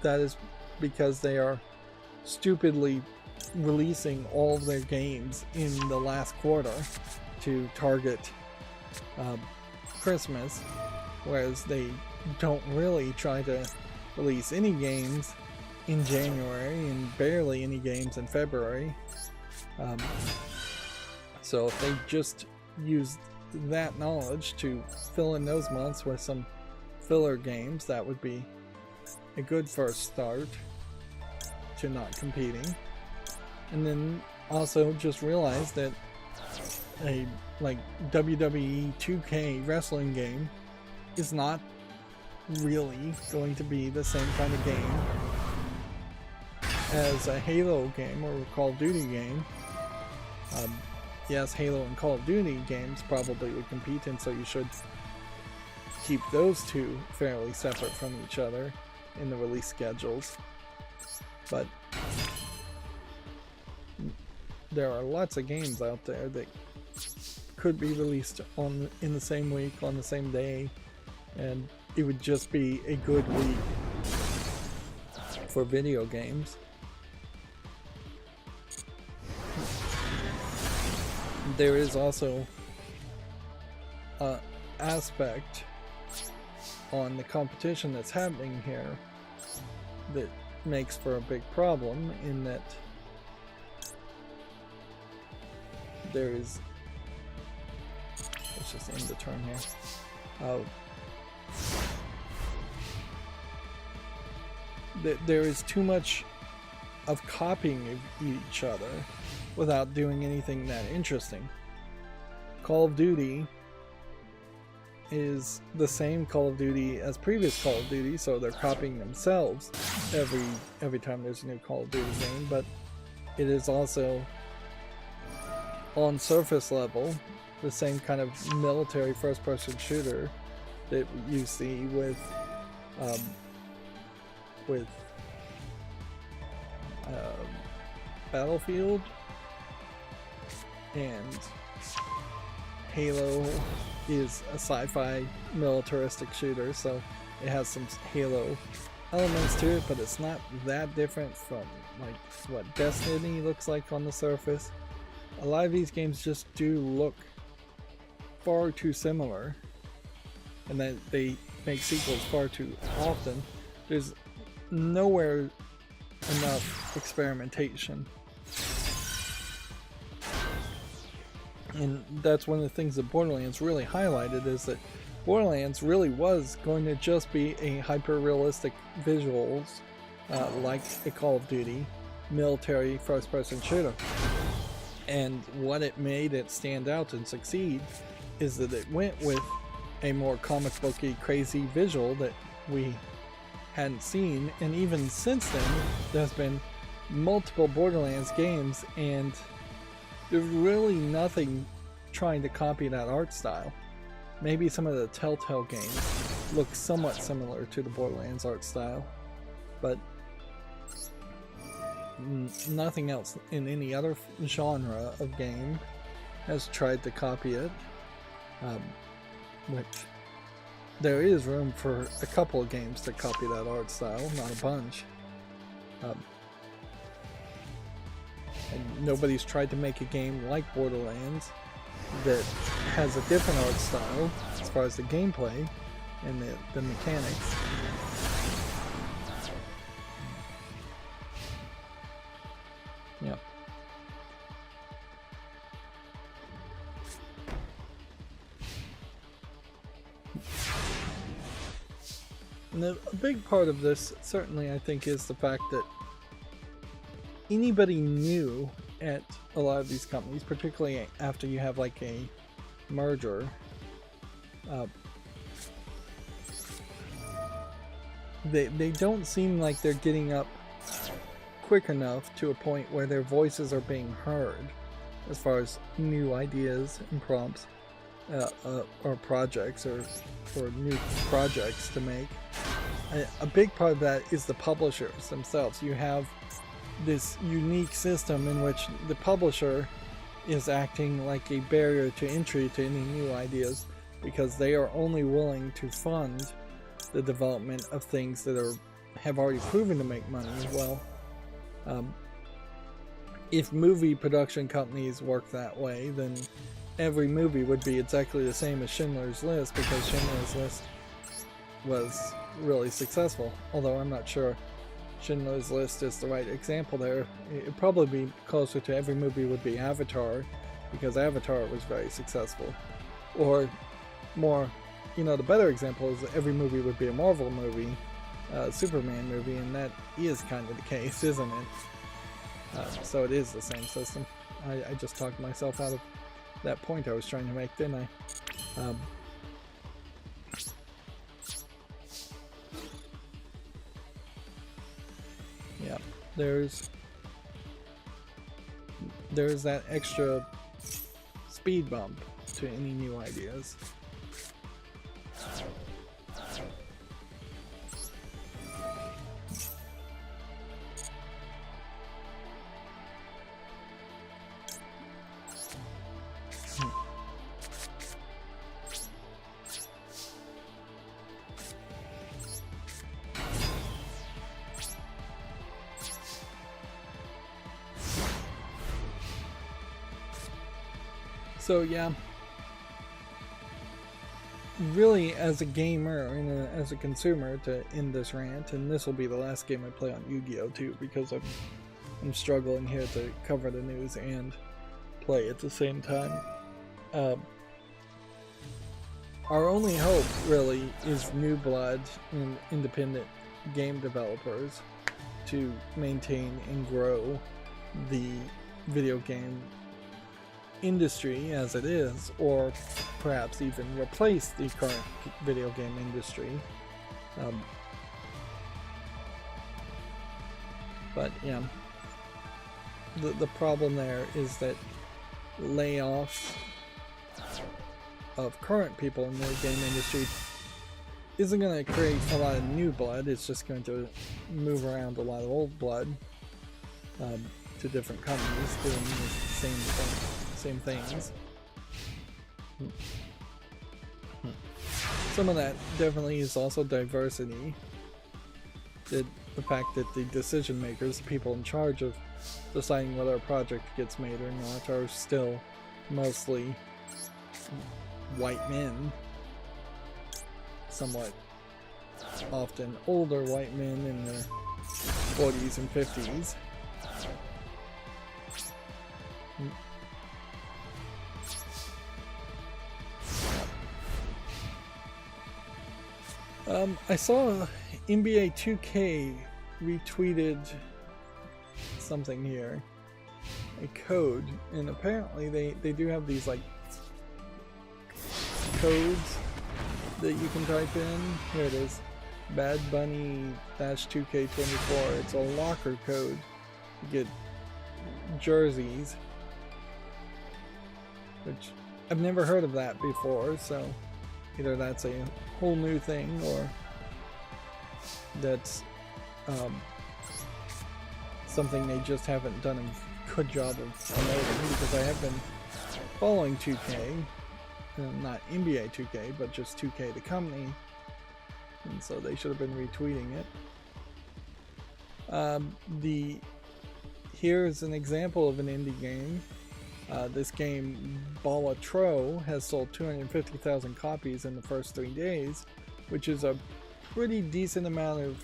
that is because they are stupidly releasing all of their games in the last quarter to target Christmas, whereas they don't really try to release any games in January and barely any games in February. So if they just used that knowledge to fill in those months with some filler games, that would be a good first start to not competing. And then also just realize that a WWE 2K wrestling game is not really going to be the same kind of game as a Halo game or a Call of Duty game. Yes, Halo and Call of Duty games probably would compete, and so you should keep those two fairly separate from each other in the release schedules. But there are lots of games out there that could be released in the same week, on the same day, and it would just be a good week for video games. There is also an aspect on the competition that's happening here that makes for a big problem, in that there is, let's just end the turn here, there is too much of copying each other without doing anything that interesting. Call of Duty is the same Call of Duty as previous Call of Duty, so they're copying themselves every time there's a new Call of Duty game, but it is also on surface level the same kind of military first-person shooter that you see with Battlefield, and Halo is a sci-fi militaristic shooter, so it has some Halo elements to it, but it's not that different from like what Destiny looks like on the surface. A lot of these games just do look far too similar, and that they make sequels far too often. There's nowhere enough experimentation. And that's one of the things that Borderlands really highlighted, is that Borderlands really was going to just be a hyper-realistic visuals, like a Call of Duty military first-person shooter. And what it made it stand out and succeed is that it went with a more comic booky, crazy visual that we hadn't seen. And even since then, there's been multiple Borderlands games, and there's really nothing trying to copy that art style. Maybe some of the Telltale games look somewhat similar to the Borderlands art style, but nothing else in any other genre of game has tried to copy it. Which there is room for a couple of games to copy that art style, not a bunch. And nobody's tried to make a game like Borderlands that has a different art style as far as the gameplay and the mechanics. And a big part of this, certainly, I think, is the fact that anybody new at a lot of these companies, particularly after you have like a merger, they don't seem like they're getting up quick enough to a point where their voices are being heard as far as new ideas and prompts or projects or new projects to make. A big part of that is the publishers themselves. You have this unique system in which the publisher is acting like a barrier to entry to any new ideas, because they are only willing to fund the development of things that have already proven to make money. Well, if movie production companies work that way, then every movie would be exactly the same as Schindler's List, because Schindler's List was really successful. Although I'm not sure Schindler's List is the right example there. It'd probably be closer to every movie would be Avatar, because Avatar was very successful. Or more, the better example is that every movie would be a Marvel movie, Superman movie, and that is kind of the case, isn't it? So it is the same system. I just talked myself out of that point I was trying to make, didn't I? Yeah, there's that extra speed bump to any new ideas. So yeah, really, as a gamer and as a consumer, to end this rant, and this will be the last game I play on Yu-Gi-Oh! Too, because I'm struggling here to cover the news and play at the same time. Our only hope, really, is new blood and independent game developers to maintain and grow the video game industry as it is, or perhaps even replace the current video game industry. But yeah, the problem there is that layoffs of current people in the game industry isn't going to create a lot of new blood. It's just going to move around a lot of old blood to different companies doing the same things. Some of that definitely is also diversity. The fact that the decision makers, the people in charge of deciding whether a project gets made or not, are still mostly white men. Somewhat often older white men in their 40s and 50s. I saw NBA 2K retweeted something here, a code, and apparently they do have these like codes that you can type in. Here it is, Bad Bunny-2K24. It's a locker code to get jerseys, which I've never heard of that before, so either that's a whole new thing, or that's something they just haven't done a good job of promoting, because I have been following 2K, not NBA 2K, but just 2K the company, and so they should have been retweeting it. Here's an example of an indie game. This game, Ballatro, has sold 250,000 copies in the first 3 days, which is a pretty decent amount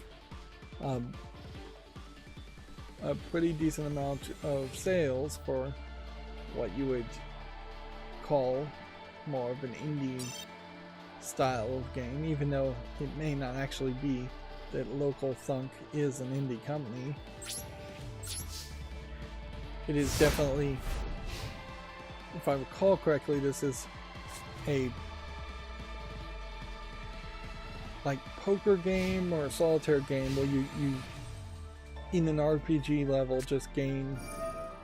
of sales for what you would call more of an indie style of game, even though it may not actually be that Local Thunk is an indie company. It is definitely, if I recall correctly, this is a like poker game or a solitaire game where you in an RPG level just gain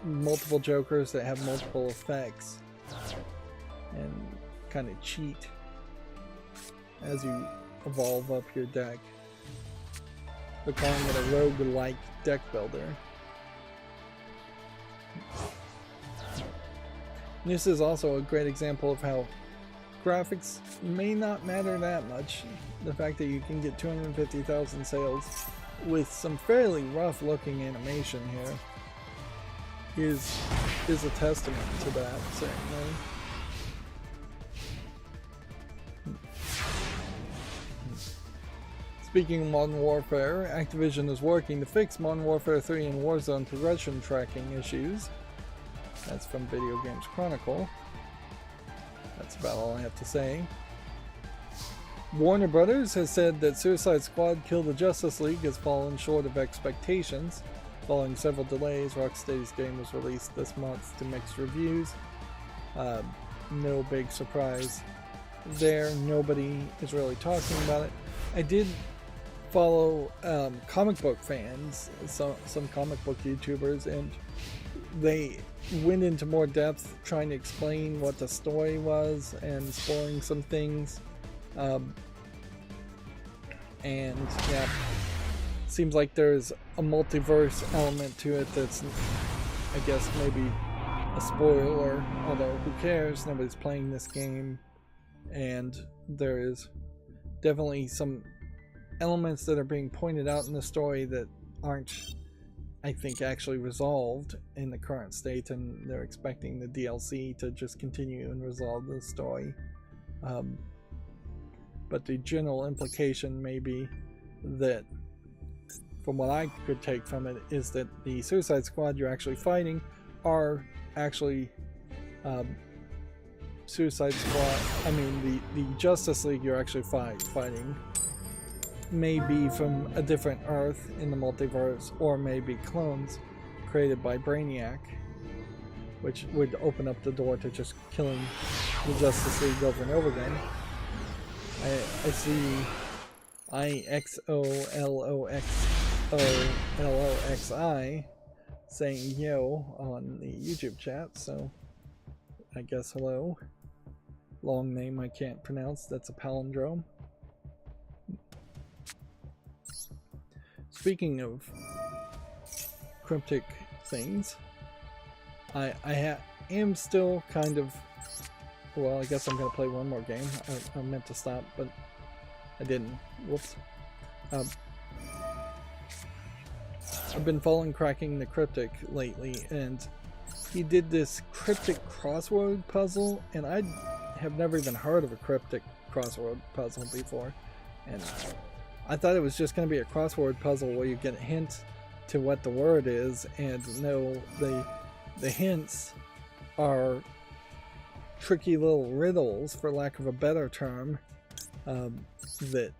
multiple jokers that have multiple effects and kind of cheat as you evolve up your deck. They're calling it a roguelike deck builder. This is also a great example of how graphics may not matter that much. The fact that you can get 250,000 sales with some fairly rough looking animation here is a testament to that, certainly. Speaking of Modern Warfare, Activision is working to fix Modern Warfare 3 and Warzone progression tracking issues. That's from Video Games Chronicle. That's about all I have to say. Warner Brothers has said that Suicide Squad Kill the Justice League has fallen short of expectations. Following several delays, Rocksteady's game was released this month to mixed reviews. No big surprise there. Nobody is really talking about it. I did follow comic book fans, some comic book YouTubers, and they went into more depth trying to explain what the story was and spoiling some things. And yeah, seems like there's a multiverse element to it that's, I guess, maybe a spoiler, although who cares, nobody's playing this game. And there is definitely some elements that are being pointed out in the story that aren't, I think, actually resolved in the current state, and they're expecting the DLC to just continue and resolve the story. But the general implication may be that, from what I could take from it, is that the Suicide Squad you're actually fighting are actually Suicide Squad, I mean the Justice League you're actually fighting may be from a different Earth in the multiverse, or maybe clones created by Brainiac, which would open up the door to just killing the Justice League over and over again. I see IXOLOXOLOXI saying yo on the YouTube chat, so I guess hello. Long name I can't pronounce, that's a palindrome. Speaking of cryptic things, I am still kind of, well, I guess I'm going to play one more game. I meant to stop, but I didn't. Whoops. I've been following Cracking the Cryptic lately, and he did this cryptic crossword puzzle, and I have never even heard of a cryptic crossword puzzle before. And I thought it was just going to be a crossword puzzle where you get a hint to what the word is, and no, the hints are tricky little riddles, for lack of a better term, that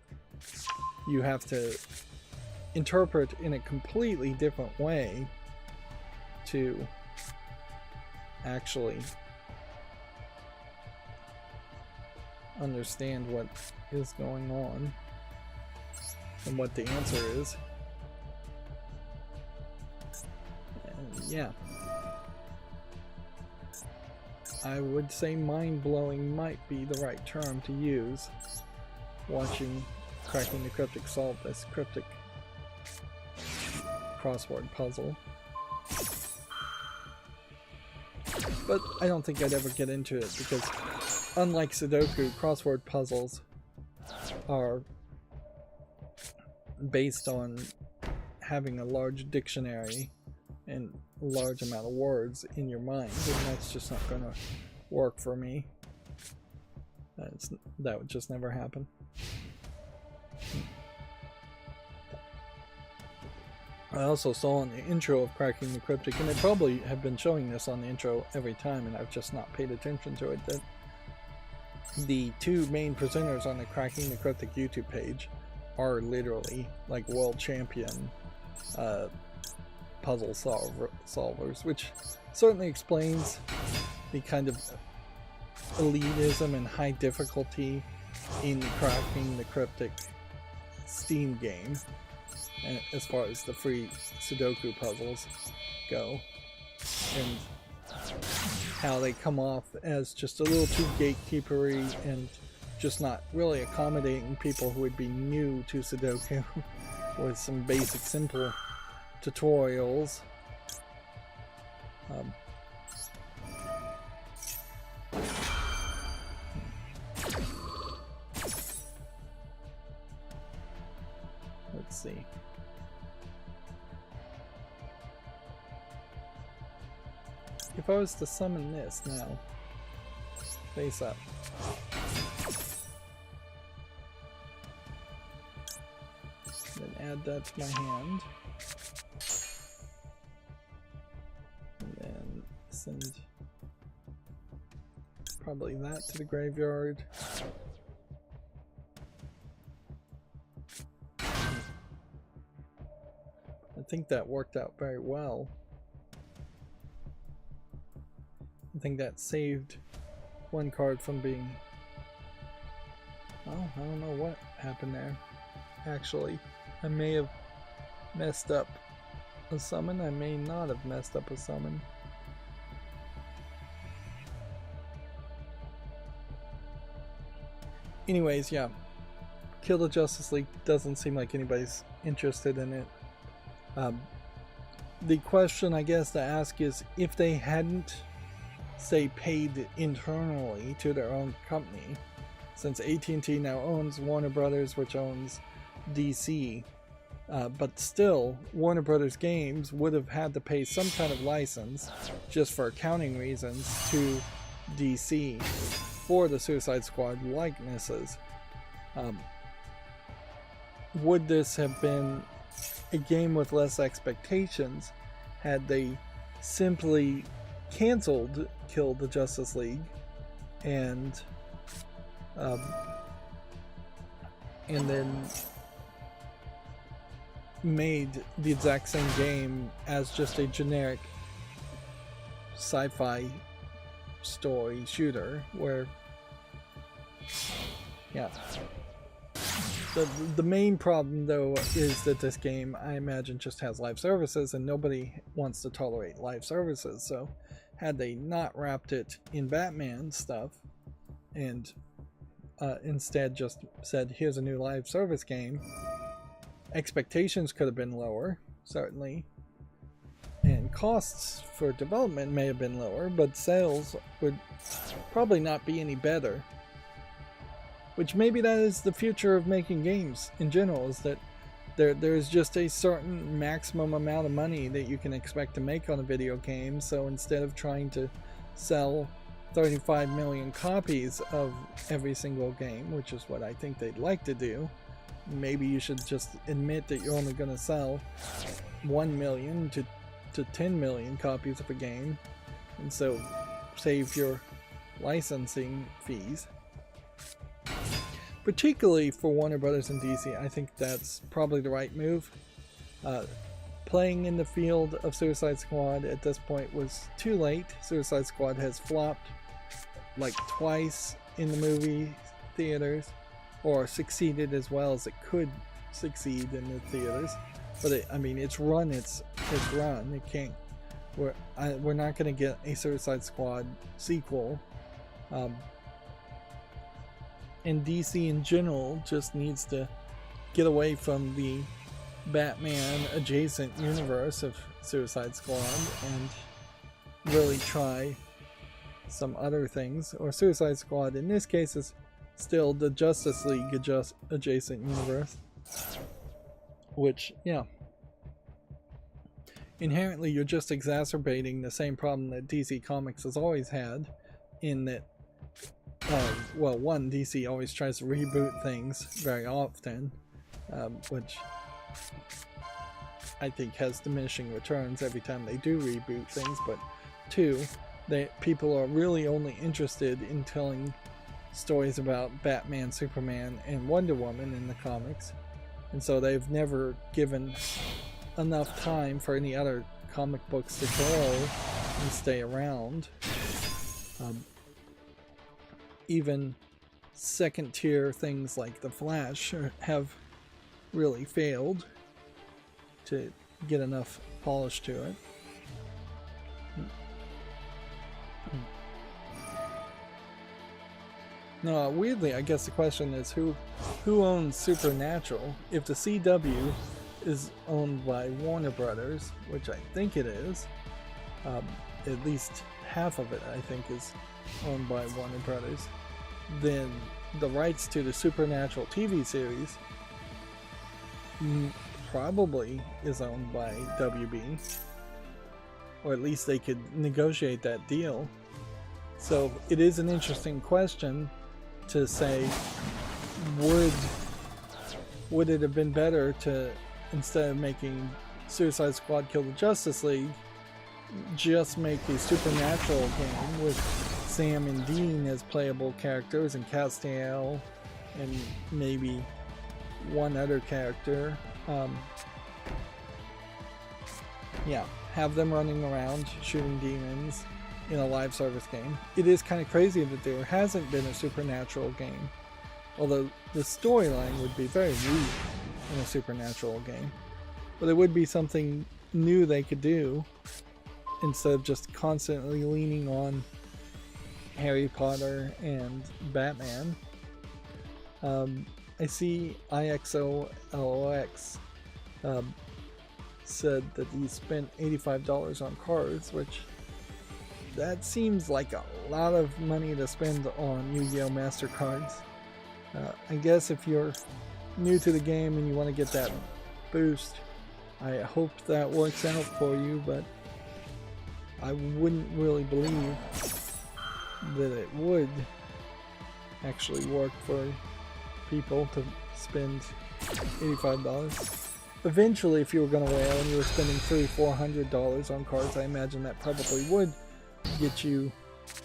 you have to interpret in a completely different way to actually understand what is going on and what the answer is. And yeah, I would say mind-blowing might be the right term to use, watching Cracking the Cryptic solve this cryptic crossword puzzle. But I don't think I'd ever get into it, because unlike Sudoku, crossword puzzles are based on having a large dictionary and a large amount of words in your mind, and that's just not going to work for me. That would just never happen. I also saw on the intro of Cracking the Cryptic, and they probably have been showing this on the intro every time and I've just not paid attention to it, that the two main presenters on the Cracking the Cryptic YouTube page are literally like world champion puzzle solvers, which certainly explains the kind of elitism and high difficulty in Cracking the Cryptic Steam game, and as far as the free Sudoku puzzles go, and how they come off as just a little too gatekeepery and just not really accommodating people who would be new to Sudoku with some basic simple tutorials. Let's see. If I was to summon this now, face up. Then add that to my hand. And then send probably that to the graveyard. I think that worked out very well. I think that saved one card from being... Oh, I don't know what happened there. Actually, I may have messed up a summon. I may not have messed up a summon. Anyways, yeah. Kill the Justice League doesn't seem like anybody's interested in it. The question I guess to ask is, if they hadn't, say, paid internally to their own company, since AT&T now owns Warner Brothers, which owns DC, but still Warner Brothers Games would have had to pay some kind of license just for accounting reasons to DC for the Suicide Squad likenesses. Would this have been a game with less expectations had they simply canceled Kill the Justice League and then made the exact same game as just a generic sci-fi story shooter where, yeah. The main problem, though, is that this game, I imagine, just has live services, and nobody wants to tolerate live services. So, had they not wrapped it in Batman stuff, and instead just said, here's a new live service game, expectations could have been lower, certainly, and costs for development may have been lower, but sales would probably not be any better. Which maybe that is the future of making games in general, is that there's just a certain maximum amount of money that you can expect to make on a video game. So instead of trying to sell 35 million copies of every single game, which is what I think they'd like to do, maybe you should just admit that you're only going to sell 1 million to 10 million copies of a game, and so save your licensing fees. Particularly for Warner Brothers and DC, I think that's probably the right move. Playing in the field of Suicide Squad at this point was too late. Suicide Squad has flopped like twice in the movie theaters, or succeeded as well as it could succeed in the theaters. But it's run its run. It can't. We're not going to get a Suicide Squad sequel. And DC in general just needs to get away from the Batman adjacent universe of Suicide Squad and really try some other things. Or Suicide Squad in this case is still the Justice League adjacent universe, which, yeah, inherently you're just exacerbating the same problem that DC Comics has always had, in that well, one, DC always tries to reboot things very often, which I think has diminishing returns every time they do reboot things, but two, people are really only interested in telling stories about Batman, Superman, and Wonder Woman in the comics, and so they've never given enough time for any other comic books to grow and stay around. Even second tier things like The Flash have really failed to get enough polish to it. No, weirdly, I guess the question is who owns Supernatural? If the CW is owned by Warner Brothers, which I think it is, at least half of it I think is owned by Warner Brothers, then the rights to the Supernatural TV series probably is owned by WB, or at least they could negotiate that deal. So it is an interesting question to say, would it have been better to, instead of making Suicide Squad Kill the Justice League, just make a Supernatural game with Sam and Dean as playable characters, and Castiel and maybe one other character. Yeah, have them running around shooting demons in a live service game. It is kind of crazy that there hasn't been a Supernatural game, although the storyline would be very weak in a Supernatural game. But it would be something new they could do instead of just constantly leaning on Harry Potter and Batman. I see IXOLOX said that he spent $85 on cards, which that seems like a lot of money to spend on Yu-Gi-Oh! Master Cards. I guess if you're new to the game and you want to get that boost, I hope that works out for you, but I wouldn't really believe that it would actually work for people to spend $85. Eventually, if you were going to whale and you were spending $300-400 on cards, I imagine that probably would get you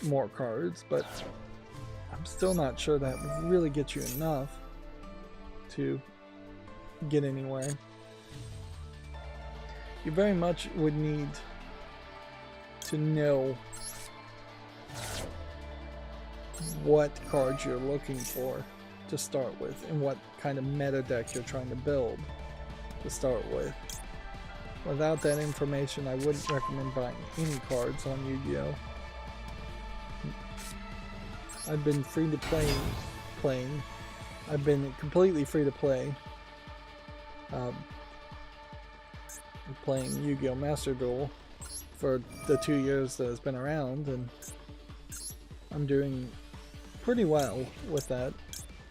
more cards, but I'm still not sure that would really get you enough to get anywhere. You very much would need to know what cards you're looking for to start with and what kind of meta deck you're trying to build to start with. Without that information, I wouldn't recommend buying any cards on Yu-Gi-Oh! I've been free to play playing. I've been completely free to play playing Yu-Gi-Oh! Master Duel for the 2 years that it's been around, and I'm doing pretty well with that.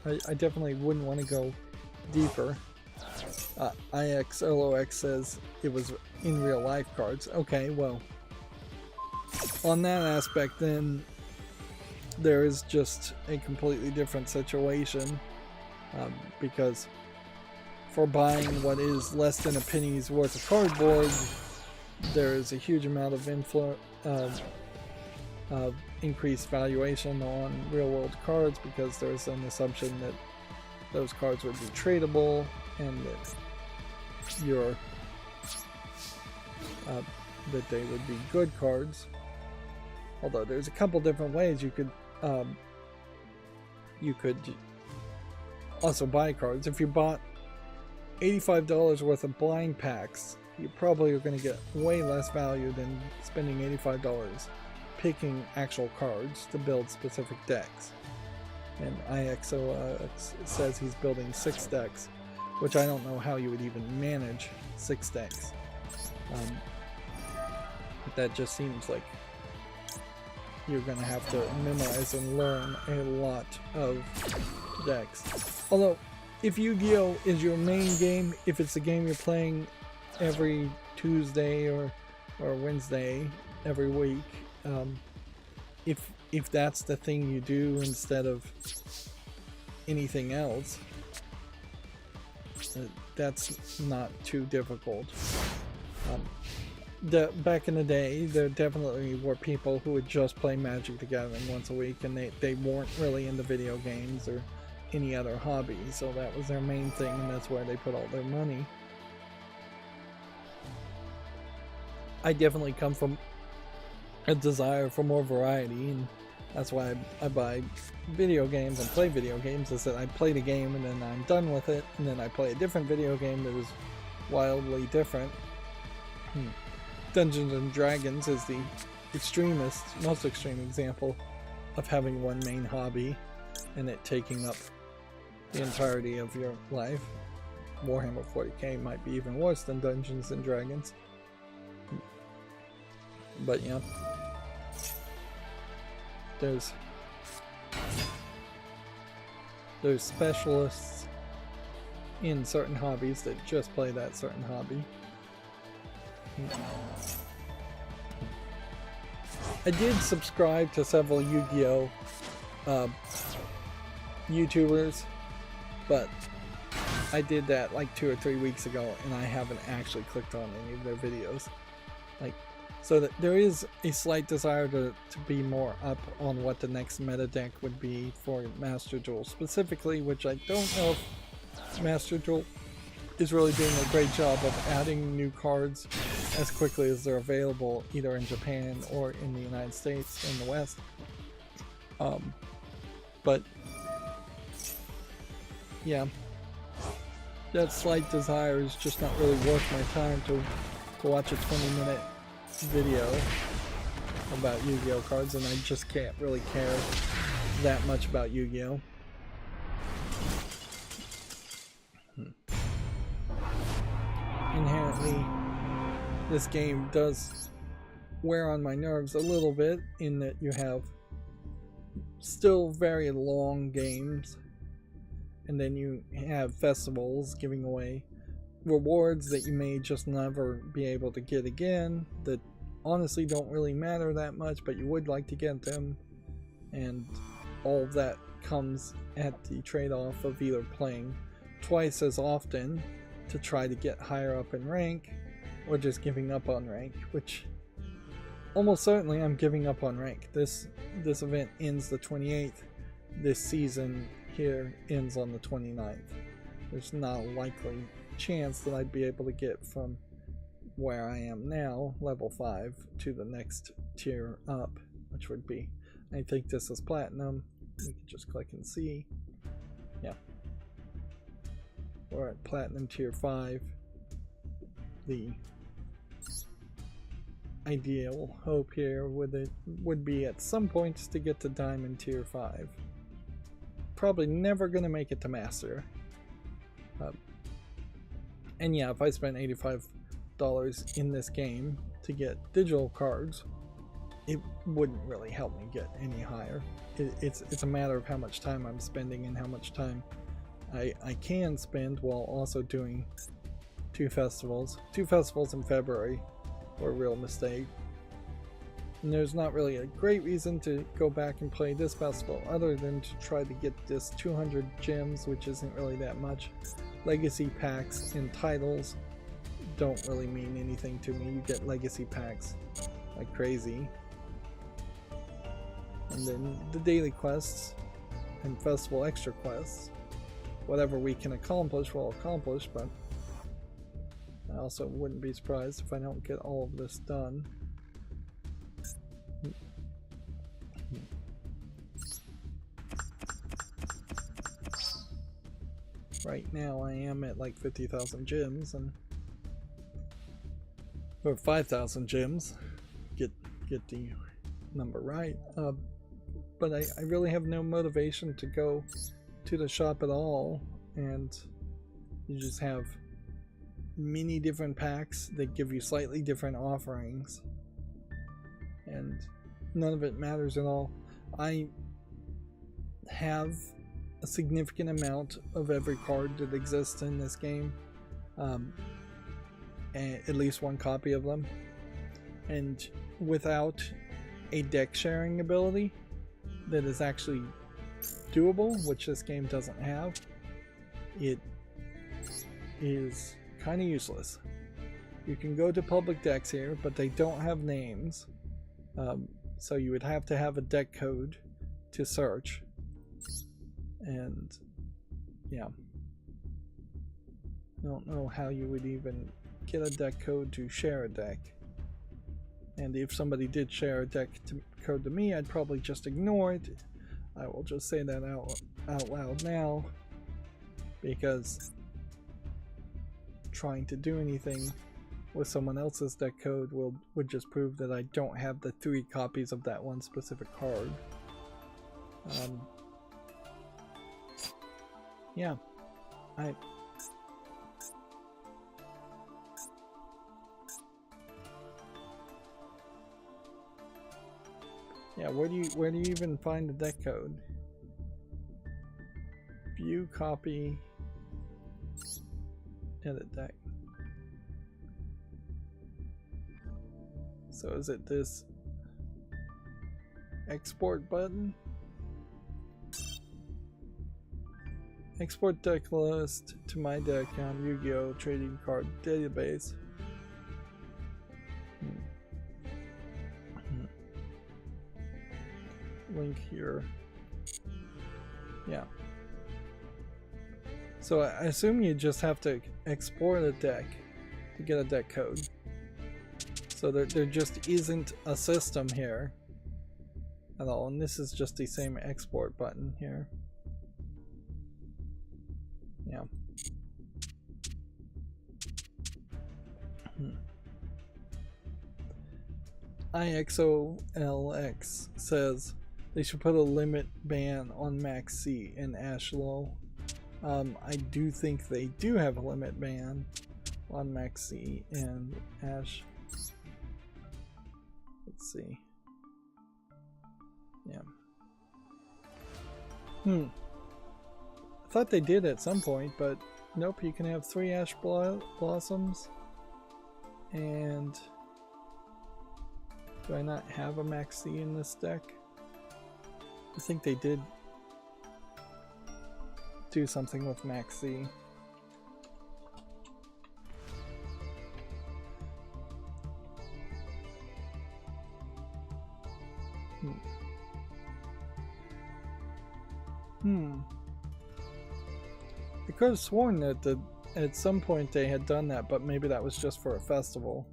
I definitely wouldn't want to go deeper. IXLOX says it was in real life cards. Okay, well, on that aspect, then there is just a completely different situation, because for buying what is less than a penny's worth of cardboard, there is a huge amount of increased valuation on real-world cards, because there's an assumption that those cards would be tradable and that that they would be good cards. Although there's a couple different ways you could also buy cards. If you bought $85 worth of blind packs, you probably are going to get way less value than spending $85 picking actual cards to build specific decks. And IXO says he's building 6 decks, which I don't know how you would even manage 6 decks. But that just seems like you're going to have to memorize and learn a lot of decks. Although, if Yu-Gi-Oh! Is your main game, if it's a game you're playing every Tuesday or Wednesday every week, if that's the thing you do instead of anything else, that's not too difficult. back in the day, there definitely were people who would just play Magic the Gathering once a week, and they weren't really into video games or any other hobby, so that was their main thing, and that's where they put all their money. I definitely come from a desire for more variety, and that's why I buy video games and play video games, is that I play the game and then I'm done with it, and then I play a different video game that is wildly different. Dungeons and Dragons is the most extreme example of having one main hobby and it taking up the entirety of your life. Warhammer 40k might be even worse than Dungeons and Dragons. But yeah, there's specialists in certain hobbies that just play that certain hobby. I did subscribe to several Yu-Gi-Oh! YouTubers, but I did that like 2 or 3 weeks ago, and I haven't actually clicked on any of their videos. So that there is a slight desire to be more up on what the next meta deck would be for Master Duel specifically, which I don't know if Master Duel is really doing a great job of adding new cards as quickly as they're available, either in Japan or in the United States in the West. But yeah, that slight desire is just not really worth my time to watch a 20-minute video about Yu-Gi-Oh cards, and I just can't really care that much about Yu-Gi-Oh. Inherently, this game does wear on my nerves a little bit, in that you have still very long games, and then you have festivals giving away rewards that you may just never be able to get again, that honestly don't really matter that much, but you would like to get them, and all of that comes at the trade-off of either playing twice as often to try to get higher up in rank, or just giving up on rank, which almost certainly I'm giving up on rank. This event ends the 28th. This season here ends on the 29th. There's not a likely chance that I'd be able to get from where I am now, level 5, to the next tier up, which would be, I think this is platinum. We can just click and see. Yeah, we're at platinum tier 5. The ideal hope here would be at some points to get to diamond tier 5. Probably never gonna make it to master. And yeah, if I spent $85 in this game to get digital cards, it wouldn't really help me get any higher. It's a matter of how much time I'm spending and how much time I can spend while also doing 2 festivals. 2 festivals in February were a real mistake. And there's not really a great reason to go back and play this festival other than to try to get this 200 gems, which isn't really that much. Legacy packs and titles don't really mean anything to me. You get legacy packs like crazy. And then the daily quests and festival extra quests. Whatever we can accomplish, we'll accomplish, but I also wouldn't be surprised if I don't get all of this done. Right now I am at like 50,000 gems, and or 5,000 gems. Get the number right. But I really have no motivation to go to the shop at all, and you just have many different packs that give you slightly different offerings, and none of it matters at all. I have a significant amount of every card that exists in this game, at least one copy of them, and without a deck sharing ability that is actually doable, which this game doesn't have, it is kind of useless. You can go to public decks here, but they don't have names. So you would have to have a deck code to search. And yeah. I don't know how you would even get a deck code to share a deck. And if somebody did share a deck code to me, I'd probably just ignore it. I will just say that out loud now, because trying to do anything with someone else's deck code would just prove that I don't have the 3 copies of that one specific card. Yeah, yeah, where do you even find the deck code? View, copy, edit deck. So is it this export button? Export deck list to my deck on Yu-Gi-Oh! Trading Card Database. Link here. Yeah. So I assume you just have to export a deck to get a deck code. So there just isn't a system here at all, and this is just the same export button here. Yeah. IXOLX says they should put a limit ban on Max C and Ash Low. I do think they do have a limit ban on Max C and Ash. Let's see. Yeah. I thought they did at some point, but nope, you can have 3 Ash Blossoms. And do I not have a Max C in this deck? I think they did do something with Max C. I could have sworn that at some point they had done that, but maybe that was just for a festival.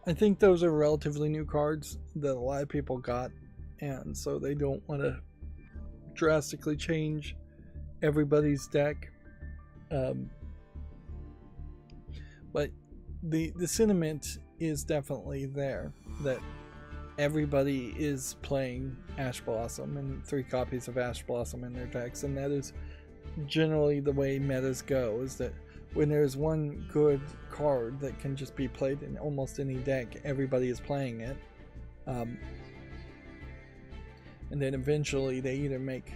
I think those are relatively new cards that a lot of people got, and so they don't want to drastically change everybody's deck. But the sentiment is definitely there that everybody is playing Ash Blossom and 3 copies of Ash Blossom in their decks, and that is generally the way metas go, is that when there's one good card that can just be played in almost any deck, everybody is playing it. And then eventually they either make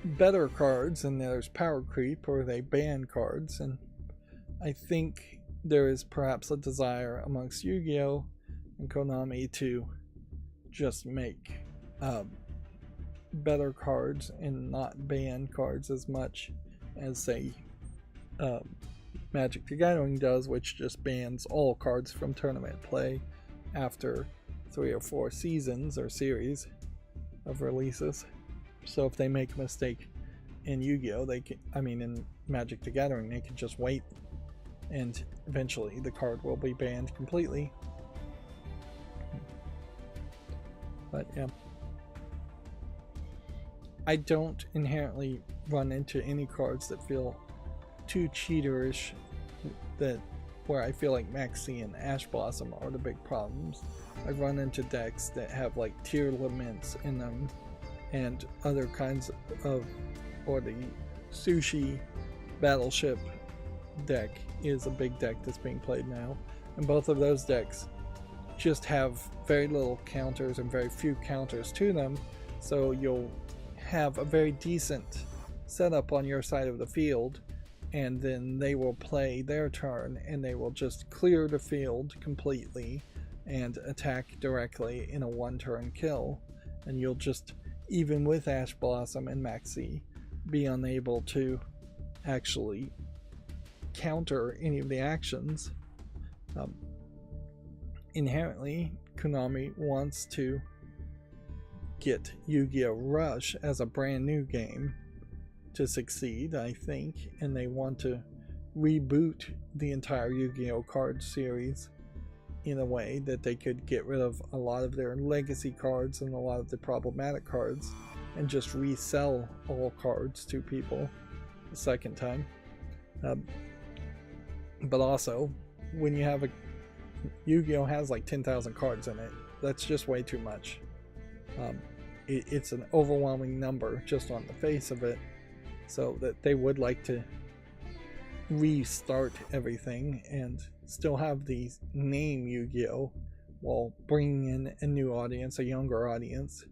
better cards and there's power creep, or they ban cards. And I think there is perhaps a desire amongst Yu-Gi-Oh! And Konami to just make better cards and not ban cards as much as, say, Magic the Gathering does, which just bans all cards from tournament play after 3 or 4 seasons or series of releases. So if they make a mistake in Yu-Gi-Oh, in Magic the Gathering, they can just wait, and eventually the card will be banned completely. But yeah, I don't inherently run into any cards that feel too cheaterish, where I feel like Max C and Ash Blossom are the big problems. I run into decks that have like tier laments in them and other kinds of, or the Sushi Battleship deck is a big deck that's being played now, and both of those decks just have very little counters and very few counters to them, so you'll have a very decent setup on your side of the field, and then they will play their turn and they will just clear the field completely and attack directly in a 1-turn kill, and you'll just, even with Ash Blossom and Maxi, be unable to actually counter any of the actions. Inherently, Konami wants to get Yu-Gi-Oh! Rush as a brand new game to succeed, I think, and they want to reboot the entire Yu-Gi-Oh! Card series in a way that they could get rid of a lot of their legacy cards and a lot of the problematic cards and just resell all cards to people the second time. But also, when you have Yu-Gi-Oh! Has like 10,000 cards in it, that's just way too much. It's an overwhelming number just on the face of it, so that they would like to restart everything and still have the name Yu-Gi-Oh! While bringing in a new audience, a younger audience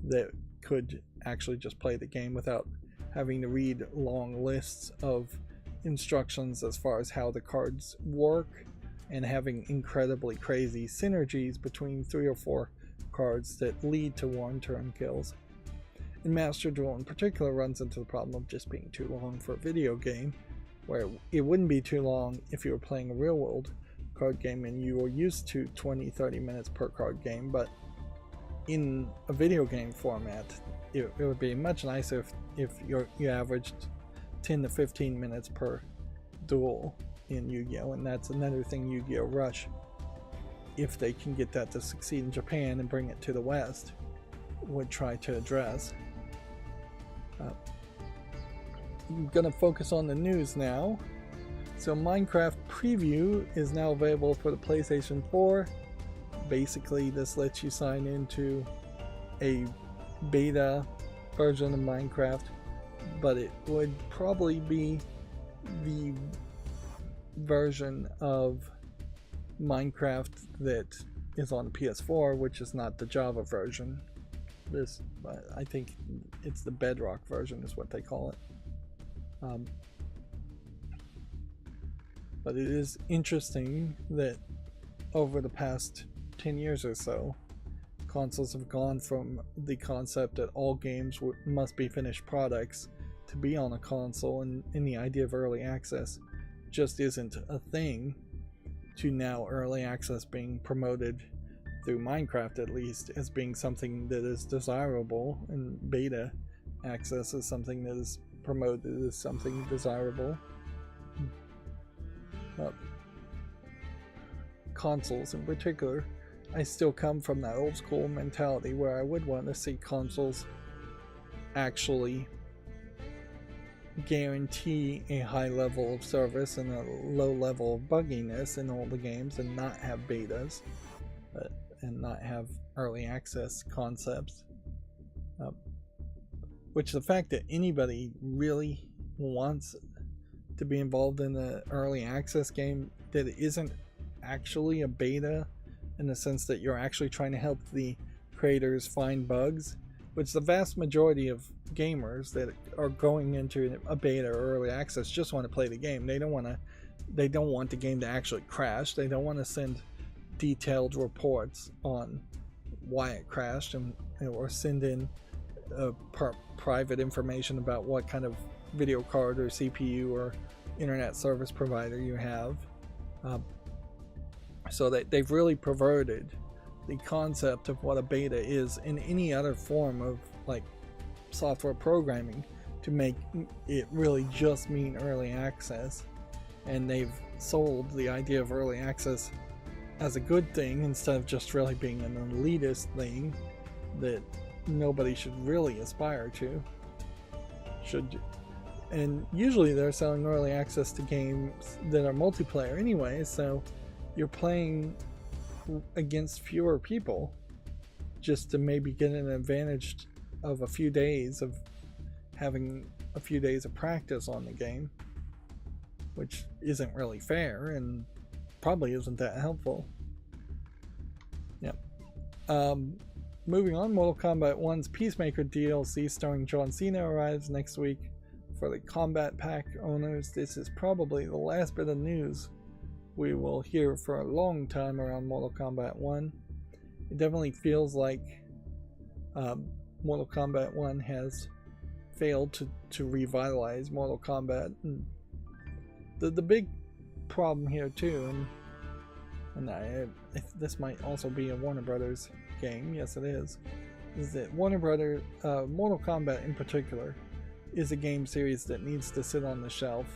that could actually just play the game without having to read long lists of instructions as far as how the cards work, and having incredibly crazy synergies between 3 or 4 cards that lead to 1-turn kills. And Master Duel in particular runs into the problem of just being too long for a video game, where it wouldn't be too long if you were playing a real world card game and you were used to 20-30 minutes per card game, but in a video game format it would be much nicer if you averaged 10 to 15 minutes per duel in Yu-Gi-Oh! And that's another thing Yu-Gi-Oh! Rush, if they can get that to succeed in Japan and bring it to the West, would try to address. I'm gonna focus on the news now. So Minecraft Preview is now available for the PlayStation 4. Basically, this lets you sign into a beta version of Minecraft, but it would probably be the version of Minecraft that is on PS4, which is not the Java version. This, I think it's the Bedrock version is what they call it. But it is interesting that over the past 10 years or so, consoles have gone from the concept that all games must be finished products to be on a console, and the idea of early access just isn't a thing, to now early access being promoted through Minecraft at least as being something that is desirable, and beta access is something that is promoted as something desirable. Consoles in particular, I still come from that old school mentality where I would want to see consoles actually guarantee a high level of service and a low level of bugginess in all the games, and not have betas, and not have early access concepts. Which the fact that anybody really wants to be involved in an early access game that isn't actually a beta, in the sense that you're actually trying to help the creators find bugs, which the vast majority of gamers that are going into a beta or early access just want to play the game. They don't want the game to actually crash. They don't want to send detailed reports on why it crashed, or send in private information about what kind of video card or CPU or internet service provider you have. So that they've really perverted the concept of what a beta is in any other form of like software programming to make it really just mean early access. And they've sold the idea of early access as a good thing instead of just really being an elitist thing that nobody should really aspire to. And usually they're selling early access to games that are multiplayer anyway, so you're playing against fewer people just to maybe get an advantage of a few days of having a few days of practice on the game, which isn't really fair and probably isn't that helpful. Moving on, Mortal Kombat 1's Peacemaker DLC starring John Cena arrives next week for the Combat Pack owners. This is probably the last bit of news we will hear for a long time around Mortal Kombat 1. It definitely feels like Mortal Kombat 1 has failed to revitalize Mortal Kombat, and The big problem here too, and this might also be a Warner Brothers game. Yes, it is that Warner Brothers, Mortal Kombat in particular, is a game series that needs to sit on the shelf,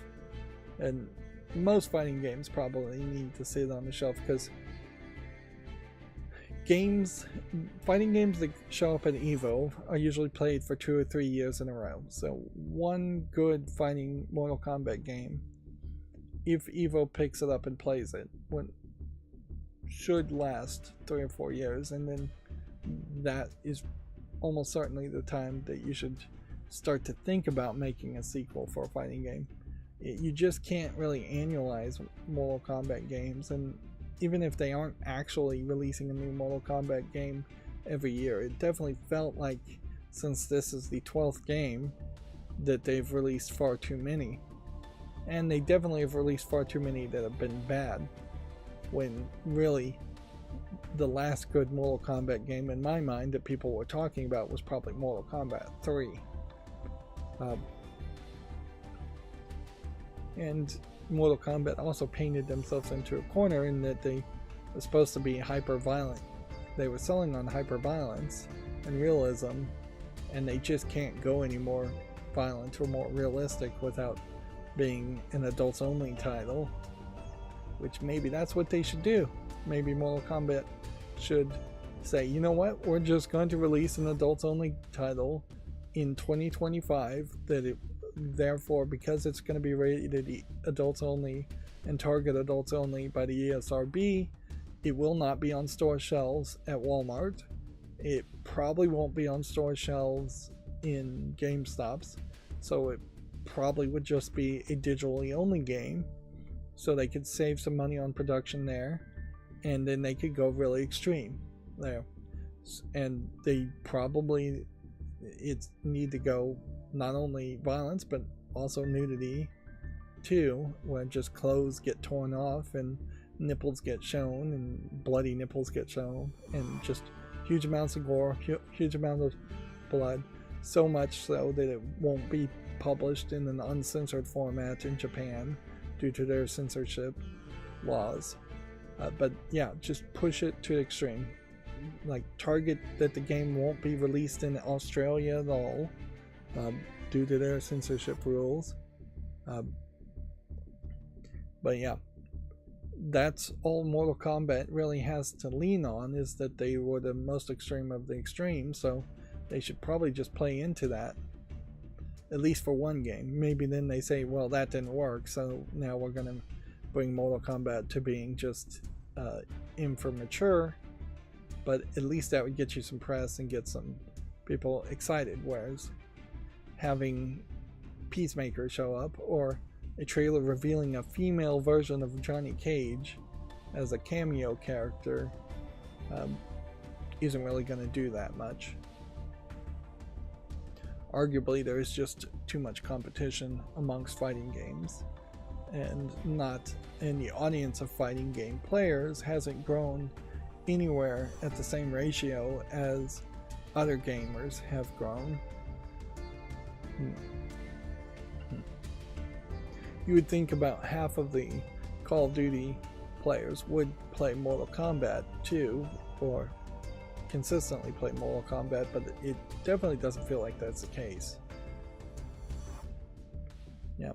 and most fighting games probably need to sit on the shelf because fighting games that show up at EVO are usually played for 2 or 3 years in a row. So one good fighting Mortal Kombat game, if EVO picks it up and plays it, should last 3 or 4 years, and then that is almost certainly the time that you should start to think about making a sequel for a fighting game. You just can't really annualize Mortal Kombat games, and even if they aren't actually releasing a new Mortal Kombat game every year, it definitely felt like, since this is the 12th game, that they've released far too many. And they definitely have released far too many that have been bad, when really the last good Mortal Kombat game in my mind that people were talking about was probably Mortal Kombat 3. And Mortal Kombat also painted themselves into a corner in that they were supposed to be hyper-violent. They were selling on hyper-violence and realism, and they just can't go any more violent or more realistic without being an adults-only title, which maybe that's what they should do. Maybe Mortal Kombat should say, you know what, we're just going to release an adults-only title in 2025 therefore, because it's going to be rated adults only and target adults only by the ESRB, it will not be on store shelves at Walmart. It probably won't be on store shelves in GameStops, so it probably would just be a digitally only game, so they could save some money on production there, and then they could go really extreme there. And they probably need to go not only violence but also nudity too, where just clothes get torn off and nipples get shown and bloody nipples get shown, and just huge amounts of gore, huge amount of blood, so much so that it won't be published in an uncensored format in Japan due to their censorship laws. But yeah, just push it to extreme. Like, target that the game won't be released in Australia at all due to their censorship rules. But yeah, that's all Mortal Kombat really has to lean on, is that they were the most extreme of the extreme, so they should probably just play into that, at least for one game. Maybe then they say, well, that didn't work, so now we're going to bring Mortal Kombat to being just in for mature, but at least that would get you some press and get some people excited, whereas having Peacemaker show up, or a trailer revealing a female version of Johnny Cage as a cameo character, isn't really going to do that much. Arguably, there is just too much competition amongst fighting games, and the audience of fighting game players hasn't grown anywhere at the same ratio as other gamers have grown. You would think about half of the Call of Duty players would play Mortal Kombat 2, or consistently play Mortal Kombat, but it definitely doesn't feel like that's the case. Yeah.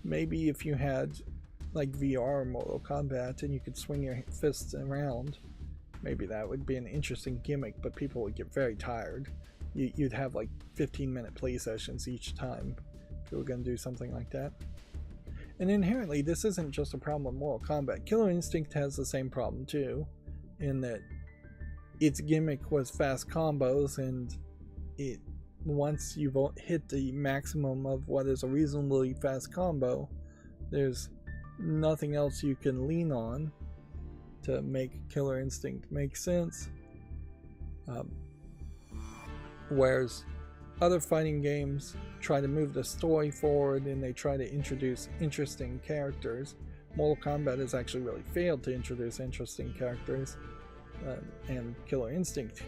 Maybe if you had like VR Mortal Kombat and you could swing your fists around, maybe that would be an interesting gimmick, but people would get very tired. You'd have like 15-minute play sessions each time if you were going to do something like that. And inherently, this isn't just a problem with Mortal Kombat. Killer Instinct has the same problem too, in that its gimmick was fast combos, and once you've hit the maximum of what is a reasonably fast combo, there's nothing else you can lean on to make Killer Instinct make sense. Whereas other fighting games try to move the story forward and they try to introduce interesting characters. Mortal Kombat has actually really failed to introduce interesting characters, and Killer Instinct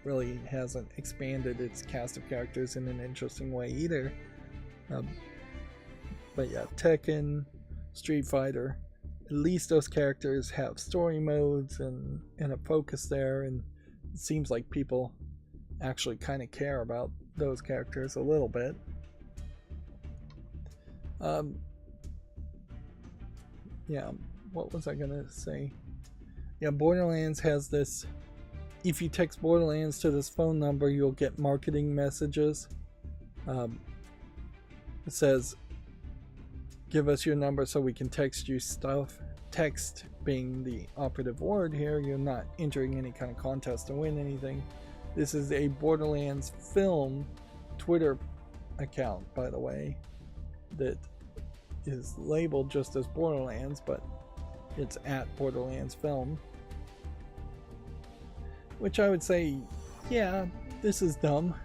really hasn't expanded its cast of characters in an interesting way either. But yeah, Tekken, Street Fighter, at least those characters have story modes and a focus there, and it seems like people actually kind of care about those characters a little bit. Yeah, what was I gonna say? Yeah, Borderlands has this. If you text Borderlands to this phone number, you'll get marketing messages. It says, give us your number so we can text you stuff. Text being the operative word here, you're not entering any kind of contest to win anything. This is a Borderlands film Twitter account, by the way, that is labeled just as Borderlands, but it's at Borderlands Film. Which I would say, yeah, this is dumb.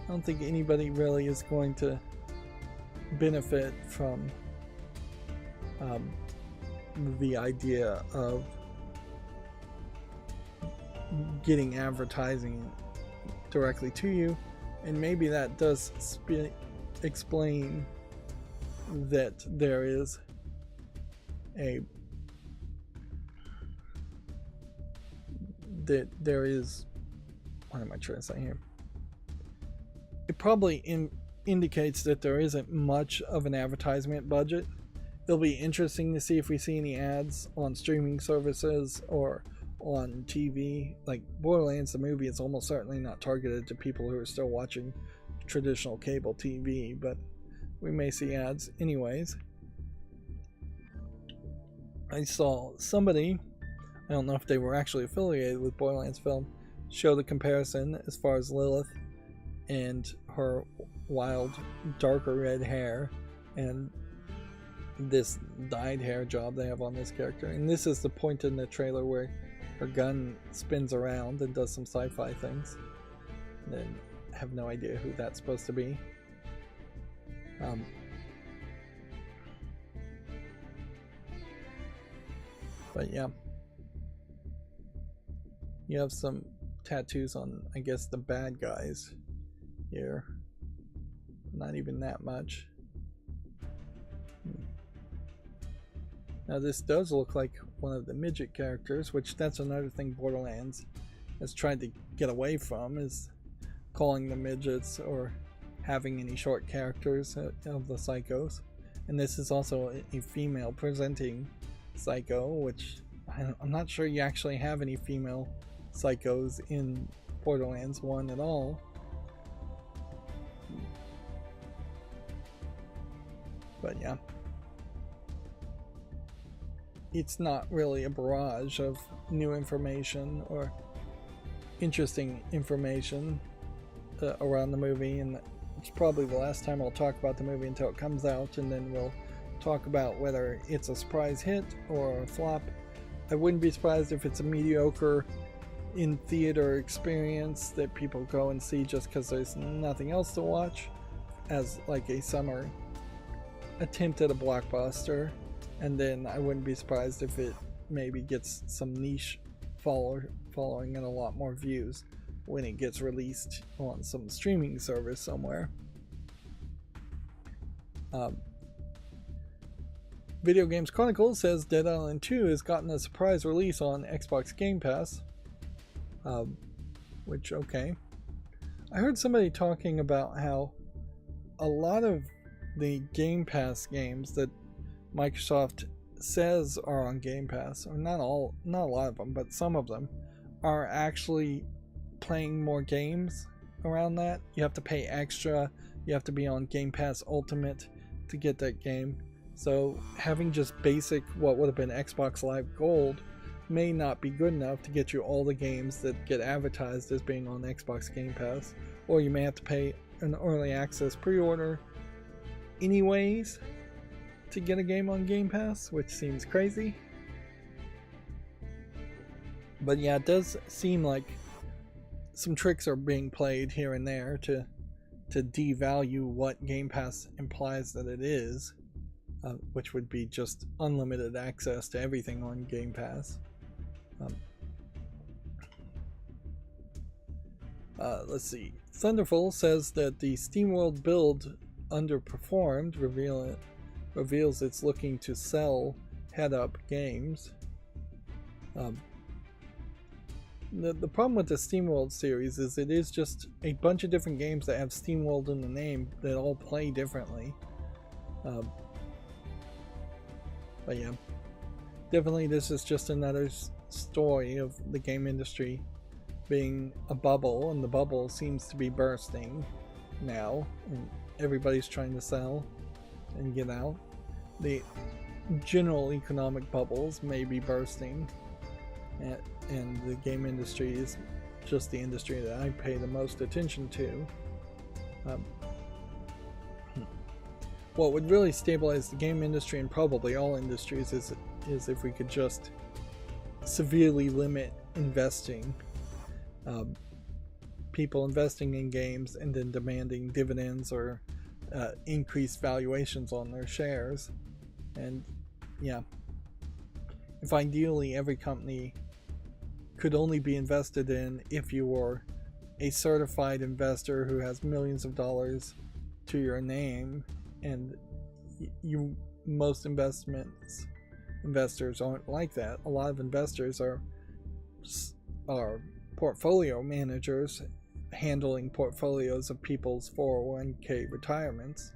I don't think anybody really is going to benefit from the idea of getting advertising directly to you, and maybe that does explain that there is what am I trying to say here? It probably indicates that there isn't much of an advertisement budget. It'll be interesting to see if we see any ads on streaming services or on TV. Like Borderlands, the movie, is almost certainly not targeted to people who are still watching traditional cable TV, but we may see ads anyways. I saw somebody, I don't know if they were actually affiliated with Borderlands Film, show the comparison as far as Lilith and her wild darker red hair and this dyed hair job they have on this character. And this is the point in the trailer where her gun spins around and does some sci-fi things. And then I have no idea who that's supposed to be. But yeah, you have some tattoos on, I guess, the bad guys here. Not even that much. Now this does look like one of the midget characters, which that's another thing Borderlands has tried to get away from, is calling them midgets or having any short characters of the psychos. And this is also a female presenting psycho, which I'm not sure you actually have any female psychos in Borderlands 1 at all. But yeah, it's not really a barrage of new information or interesting information around the movie, and it's probably the last time I'll talk about the movie until it comes out, and then we'll talk about whether it's a surprise hit or a flop. I wouldn't be surprised if it's a mediocre in theater experience that people go and see just because there's nothing else to watch, as like a summer attempt at a blockbuster. And then I wouldn't be surprised if it maybe gets some niche following and a lot more views when it gets released on some streaming service somewhere. Video Games Chronicle says Dead Island 2 has gotten a surprise release on Xbox Game Pass. Which, okay. I heard somebody talking about how a lot of the Game Pass games that Microsoft says are on Game Pass, or not a lot of them, but some of them, are actually playing more games around that. You have to pay extra, you have to be on Game Pass Ultimate to get that game. So having just basic, what would have been Xbox Live Gold, may not be good enough to get you all the games that get advertised as being on Xbox Game Pass, or you may have to pay an early access pre-order anyways to get a game on Game Pass, which seems crazy. But yeah, it does seem like some tricks are being played here and there to devalue what Game Pass implies that it is, which would be just unlimited access to everything on Game Pass. Let's see. Thunderful says that the SteamWorld build underperformed, reveals it's looking to sell head-up games. The problem with the SteamWorld series is it is just a bunch of different games that have SteamWorld in the name that all play differently. But yeah, definitely this is just another story of the game industry being a bubble, and the bubble seems to be bursting now, and everybody's trying to sell and get out. The general economic bubbles may be bursting, and the game industry is just the industry that I pay the most attention to. What would really stabilize the game industry, and probably all industries, is if we could just severely limit investing. People investing in games and then demanding dividends or increased valuations on their shares. And yeah, if ideally every company could only be invested in if you were a certified investor who has millions of dollars to your name, and most investors aren't like that. A lot of investors are portfolio managers handling portfolios of people's 401k retirements.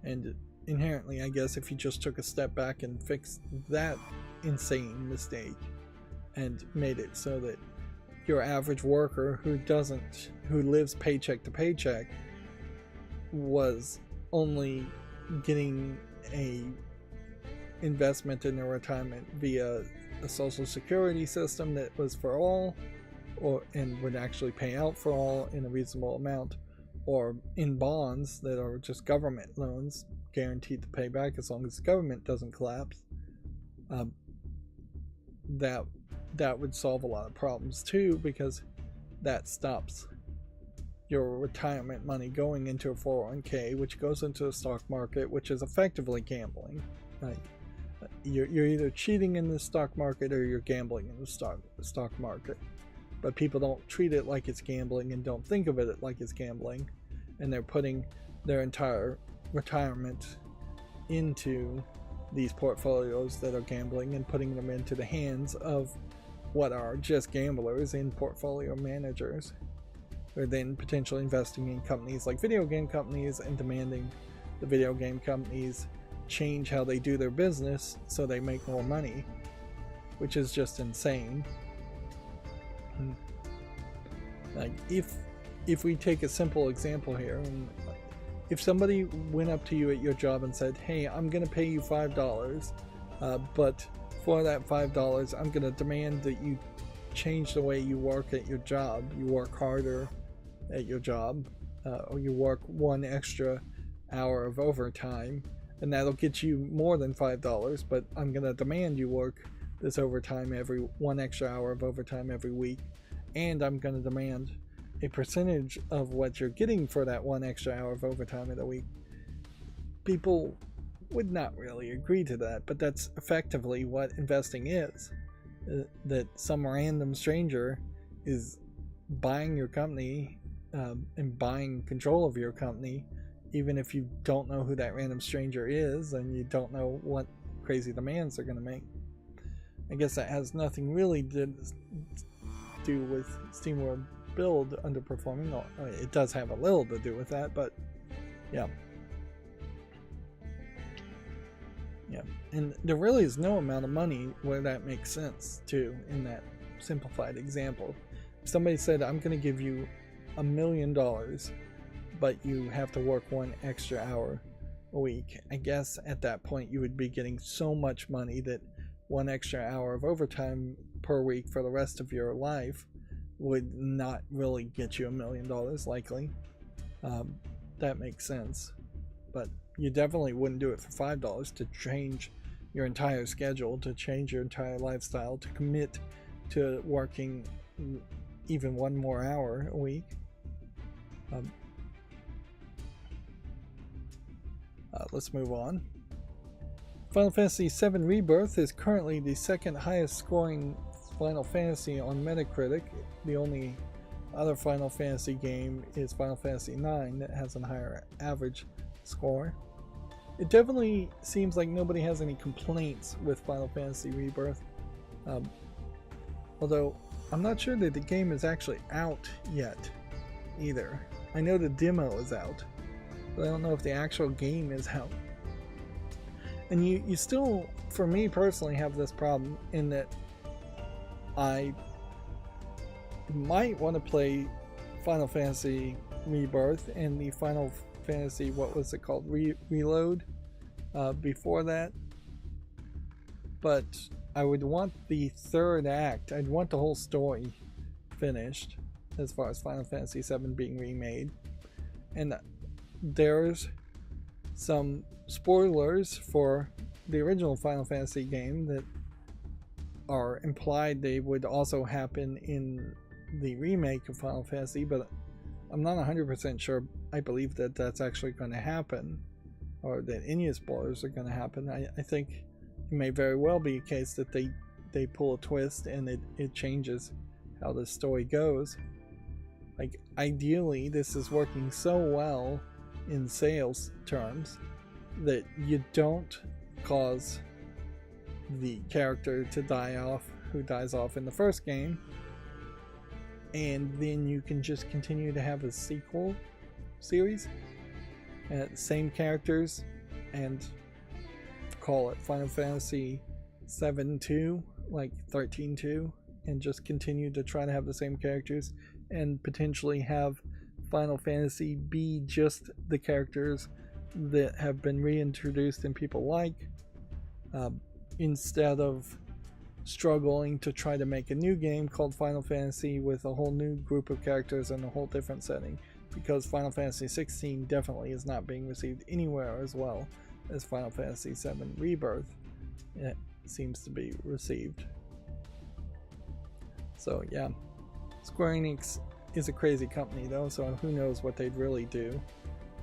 And inherently, I guess, if you just took a step back and fixed that insane mistake and made it so that your average worker who lives paycheck to paycheck was only getting a investment in their retirement via a social security system that was for all, and would actually pay out for all in a reasonable amount, or in bonds that are just government loans guaranteed to pay back as long as the government doesn't collapse, that would solve a lot of problems too, because that stops your retirement money going into a 401k, which goes into the stock market, which is effectively gambling. You're either cheating in the stock market or you're gambling in the stock market. But people don't treat it like it's gambling and don't think of it like it's gambling, and they're putting their entire retirement into these portfolios that are gambling and putting them into the hands of what are just gamblers and portfolio managers. They're then potentially investing in companies like video game companies and demanding the video game companies change how they do their business so they make more money, which is just insane. Like, if we take a simple example here, and if somebody went up to you at your job and said, hey, I'm gonna pay you $5, but for that $5 I'm gonna demand that you change the way you work at your job. You work harder at your job, or you work one extra hour of overtime, and that'll get you more than $5, but I'm gonna demand you work this overtime, one extra hour of overtime every week, and I'm gonna demand a percentage of what you're getting for that one extra hour of overtime in a week. People would not really agree to that, but that's effectively what investing is. That some random stranger is buying your company and buying control of your company, even if you don't know who that random stranger is and you don't know what crazy demands they're going to make. I guess that has nothing really to do with SteamWorld Build underperforming. It does have a little to do with that, but yeah. And there really is no amount of money where that makes sense too, in that simplified example. If somebody said, I'm going to give you $1 million, but you have to work one extra hour a week, I guess at that point you would be getting so much money that one extra hour of overtime per week for the rest of your life would not really get you $1 million likely. That makes sense, but you definitely wouldn't do it for $5 to change your entire schedule, to change your entire lifestyle, to commit to working even one more hour a week. Let's move on. Final Fantasy VII Rebirth is currently the second highest scoring Final Fantasy on Metacritic. The only other Final Fantasy game is Final Fantasy IX that has a higher average score. It definitely seems like nobody has any complaints with Final Fantasy Rebirth. Although, I'm not sure that the game is actually out yet, either. I know the demo is out, but I don't know if the actual game is out. And you still, for me personally, have this problem in that I might want to play Final Fantasy Rebirth and the Final Fantasy, what was it called, Reload, before that. But I would want the third act, I'd want the whole story finished as far as Final Fantasy VII being remade. And there's some spoilers for the original Final Fantasy game that are implied they would also happen in the remake of Final Fantasy, but I'm not 100% sure I believe that that's actually going to happen, or that any spoilers are going to happen. I think it may very well be a case that they pull a twist and it changes how the story goes. Like, ideally, this is working so well in sales terms that you don't cause the character to die off who dies off in the first game, and then you can just continue to have a sequel series, same characters, and call it Final Fantasy 7-2, like 13-2, and just continue to try to have the same characters, and potentially have Final Fantasy be just the characters that have been reintroduced and people like, instead of struggling to try to make a new game called Final Fantasy with a whole new group of characters and a whole different setting, because Final Fantasy 16 definitely is not being received anywhere as well as Final Fantasy 7 Rebirth it seems to be received. So yeah, Square Enix is a crazy company though, so who knows what they'd really do.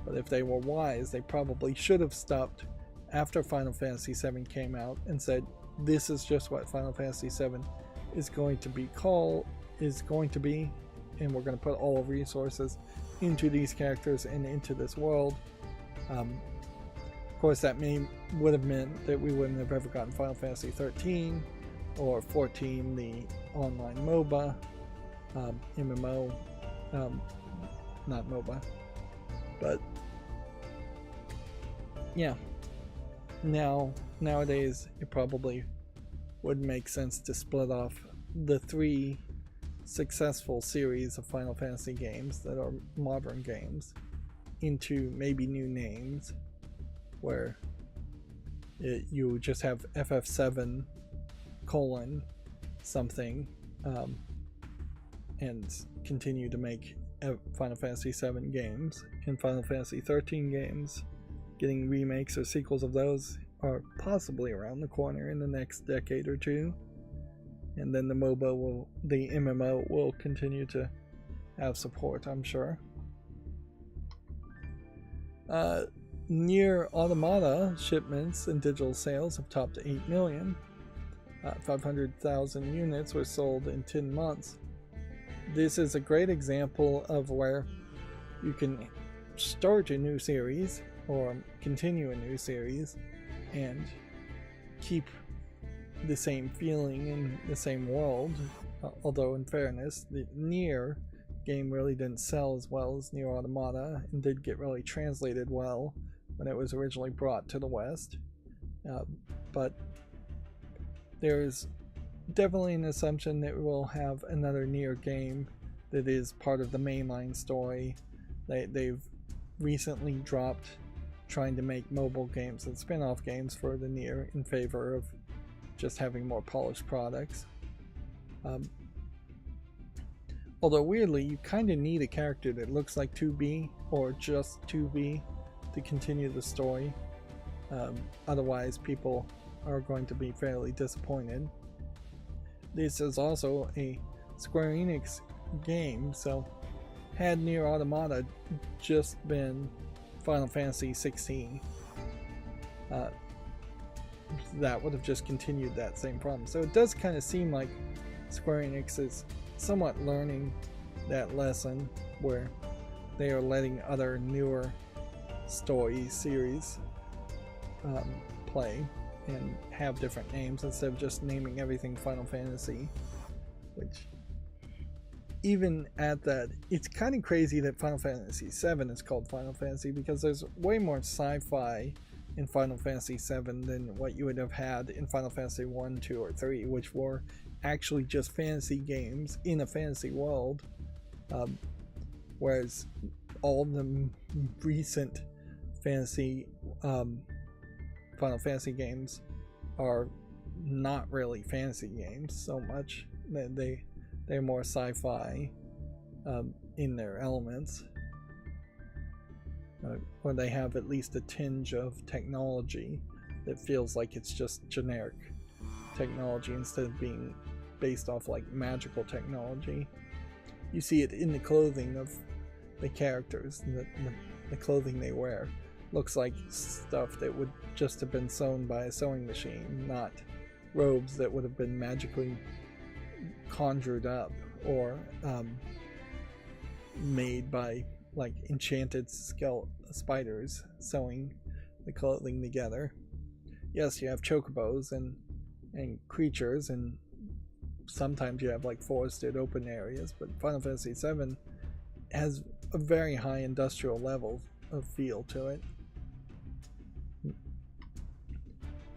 But if they were wise, they probably should have stopped after Final Fantasy VII came out and said, this is just what Final Fantasy VII is going to be, and we're going to put all resources into these characters and into this world. Of course, that would have meant that we wouldn't have ever gotten Final Fantasy 13 or 14, the online MOBA, MMO, not MOBA, but yeah. Nowadays, it probably would make sense to split off the 3 successful series of Final Fantasy games that are modern games into maybe new names, where you just have FF7 : something, and continue to make Final Fantasy 7 games and Final Fantasy 13 games. Getting remakes or sequels of those are possibly around the corner in the next decade or two, and then the MMO will continue to have support, I'm sure. Nier Automata shipments and digital sales have topped 8 million. 500,000 units were sold in 10 months. This is a great example of where you can start a new series or continue a new series and keep the same feeling in the same world, although in fairness, the Nier game really didn't sell as well as Nier Automata and did get really translated well when it was originally brought to the West, but there's definitely an assumption that we'll have another Nier game that is part of the mainline story. They've recently dropped trying to make mobile games and spin-off games for the Nier in favor of just having more polished products. Although weirdly, you kind of need a character that looks like 2B or just 2B to continue the story. Otherwise, people are going to be fairly disappointed. This is also a Square Enix game, so had Nier Automata just been Final Fantasy 16, that would have just continued that same problem. So it does kind of seem like Square Enix is somewhat learning that lesson, where they are letting other newer story series play and have different names instead of just naming everything Final Fantasy, which even at that, it's kind of crazy that Final Fantasy VII is called Final Fantasy, because there's way more sci-fi in Final Fantasy VII than what you would have had in Final Fantasy 1, 2, or 3, which were actually just fantasy games in a fantasy world, whereas all the recent fantasy Final Fantasy games are not really fantasy games so much. They're more sci-fi in their elements, or they have at least a tinge of technology that feels like it's just generic technology instead of being based off like magical technology. You see it in the clothing of the characters. The clothing they wear looks like stuff that would just have been sewn by a sewing machine, not robes that would have been magically conjured up or made by like enchanted spiders sewing the clothing together. Yes, you have chocobos and creatures, and sometimes you have like forested open areas, but Final Fantasy VII has a very high industrial level of feel to it.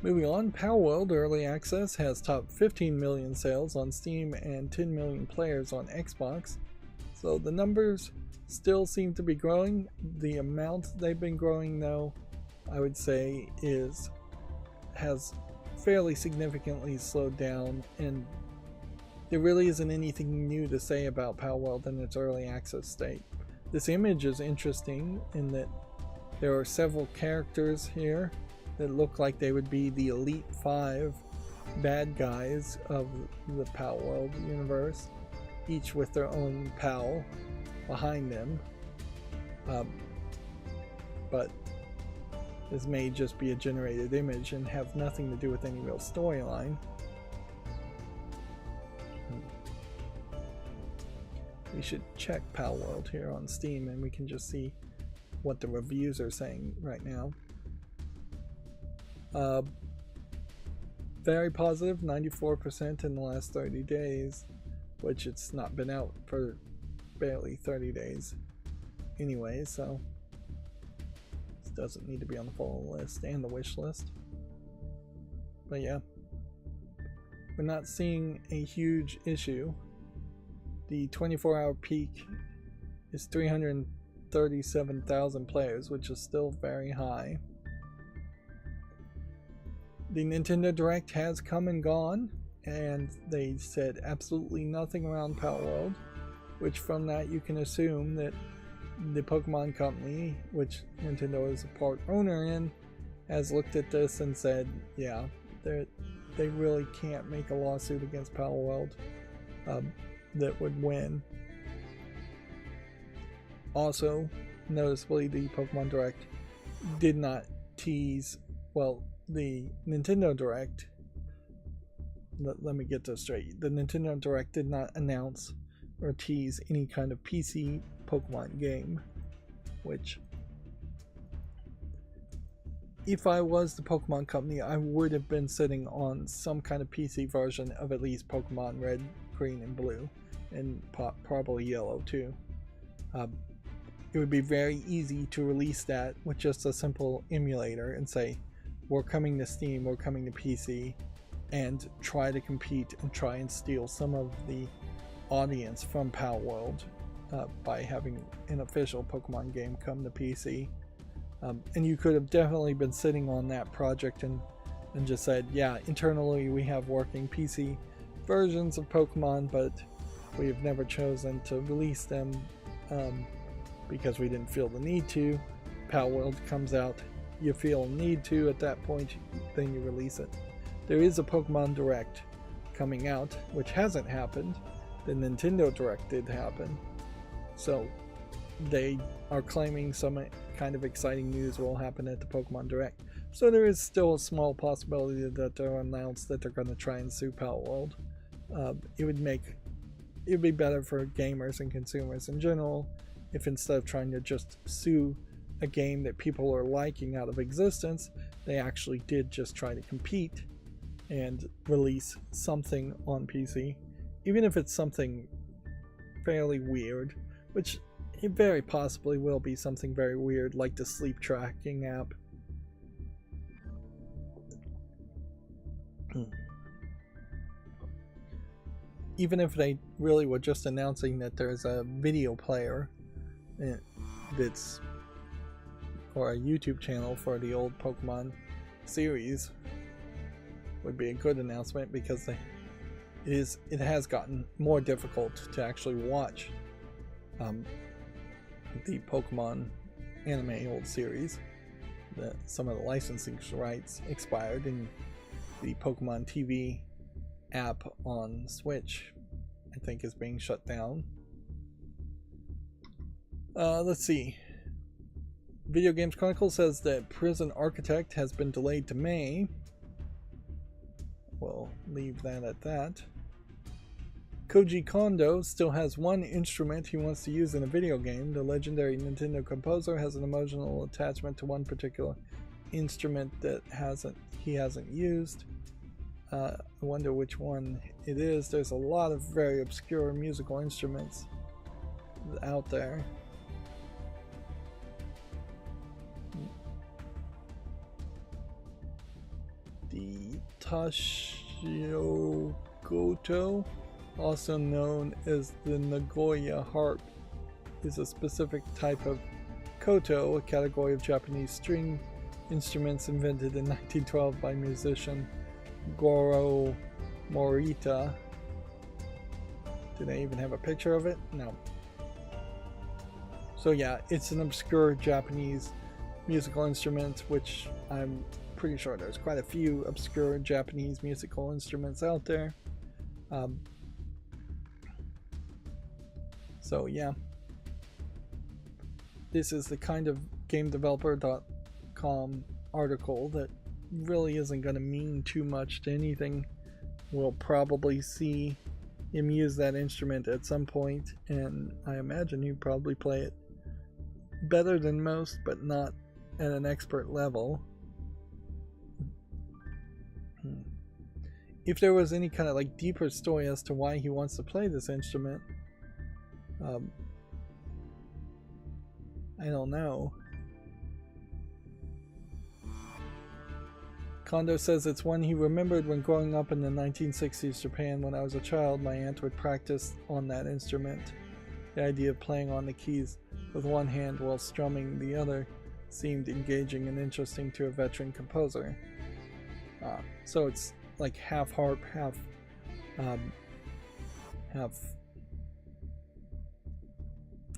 Moving on, Palworld Early Access has topped 15 million sales on Steam and 10 million players on Xbox. So the numbers still seem to be growing. The amount they've been growing, though, I would say has fairly significantly slowed down, and there really isn't anything new to say about Palworld in its early access state. This image is interesting in that there are several characters here that look like they would be the Elite 5 bad guys of the Palworld universe, each with their own pal behind them. But this may just be a generated image and have nothing to do with any real storyline. We should check Palworld here on Steam and we can just see what the reviews are saying right now. Very positive, 94% in the last 30 days, which it's not been out for barely 30 days anyway, so this doesn't need to be on the follow list and the wish list. But yeah, we're not seeing a huge issue. The 24-hour peak is 337,000 players, which is still very high. The Nintendo Direct has come and gone, and they said absolutely nothing around Palworld, which from that you can assume that the Pokemon Company, which Nintendo is a part owner in, has looked at this and said, yeah, they really can't make a lawsuit against Palworld that would win. Also, noticeably, the Pokemon Direct did not tease, well, the Nintendo Direct, let me get this straight, the Nintendo Direct did not announce or tease any kind of PC Pokemon game, which, if I was the Pokemon Company, I would have been sitting on some kind of PC version of at least Pokemon Red, Green, and Blue, and probably Yellow too. It would be very easy to release that with just a simple emulator and say, we're coming to Steam, we're coming to PC, and try to compete and try and steal some of the audience from Palworld by having an official Pokemon game come to PC. And you could have definitely been sitting on that project and just said, yeah, internally we have working PC versions of Pokemon, but we have never chosen to release them because we didn't feel the need to. Palworld comes out, you feel a need to at that point, then you release it. There is a Pokemon Direct coming out, which hasn't happened. The Nintendo Direct did happen. So they are claiming some kind of exciting news will happen at the Pokemon Direct. So there is still a small possibility that they'll announce that they're going to try and sue Palworld. It would be better for gamers and consumers in general if instead of trying to just sue a game that people are liking out of existence. They actually did just try to compete and release something on PC, even if it's something fairly weird, which it very possibly will be something very weird, like the sleep tracking app. Even if they really were just announcing that there's a video player that's, or a YouTube channel for the old Pokemon series, would be a good announcement, because it has gotten more difficult to actually watch the Pokemon anime old series. Some of the licensing rights expired, and the Pokemon TV app on Switch, I think, is being shut down. Let's see. Video Games Chronicle says that Prison Architect has been delayed to May. We'll leave that at that. Koji Kondo still has one instrument he wants to use in a video game. The legendary Nintendo composer has an emotional attachment to one particular instrument that he hasn't used. I wonder which one it is. There's a lot of very obscure musical instruments out there. The Tashiokoto, also known as the Nagoya harp, is a specific type of koto, a category of Japanese string instruments invented in 1912 by musician Goro Morita. Do they even have a picture of it? No. So yeah, it's an obscure Japanese musical instrument, which I'm pretty sure there's quite a few obscure Japanese musical instruments out there. So yeah, this is the kind of GameDeveloper.com article that really isn't going to mean too much to anything. We'll probably see him use that instrument at some point, and I imagine he'd probably play it better than most, but not at an expert level. If there was any kind of like deeper story as to why he wants to play this instrument, I don't know. Kondo says it's one he remembered when growing up in the 1960s Japan. When I was a child, my aunt would practice on that instrument. The idea of playing on the keys with one hand while strumming the other seemed engaging and interesting to a veteran composer. So it's like half harp, half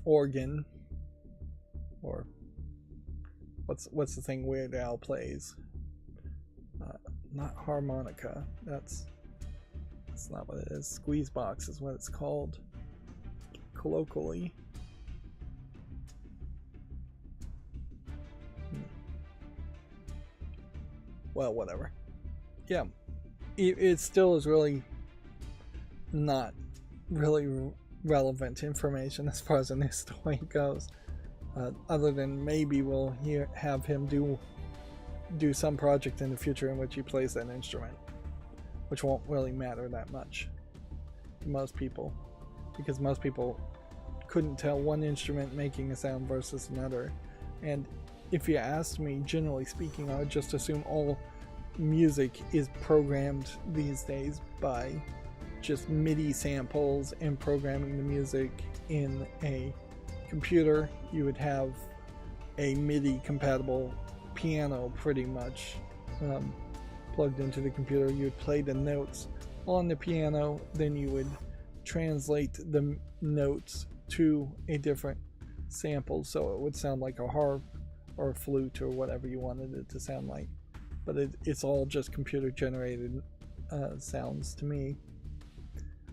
organ, or what's the thing Weird Al plays? Not harmonica. That's not what it is. Squeeze box is what it's called colloquially. Well, whatever. Yeah, it still is really not really relevant information as far as the news story goes, other than maybe we'll have him do some project in the future in which he plays that instrument, which won't really matter that much to most people, because most people couldn't tell one instrument making a sound versus another. And if you asked me, generally speaking, I would just assume all music is programmed these days by just MIDI samples and programming the music in a computer. You would have a MIDI compatible piano pretty much plugged into the computer. You would play the notes on the piano, then you would translate the notes to a different sample so it would sound like a harp or a flute or whatever you wanted it to sound like. But it's all just computer generated sounds to me.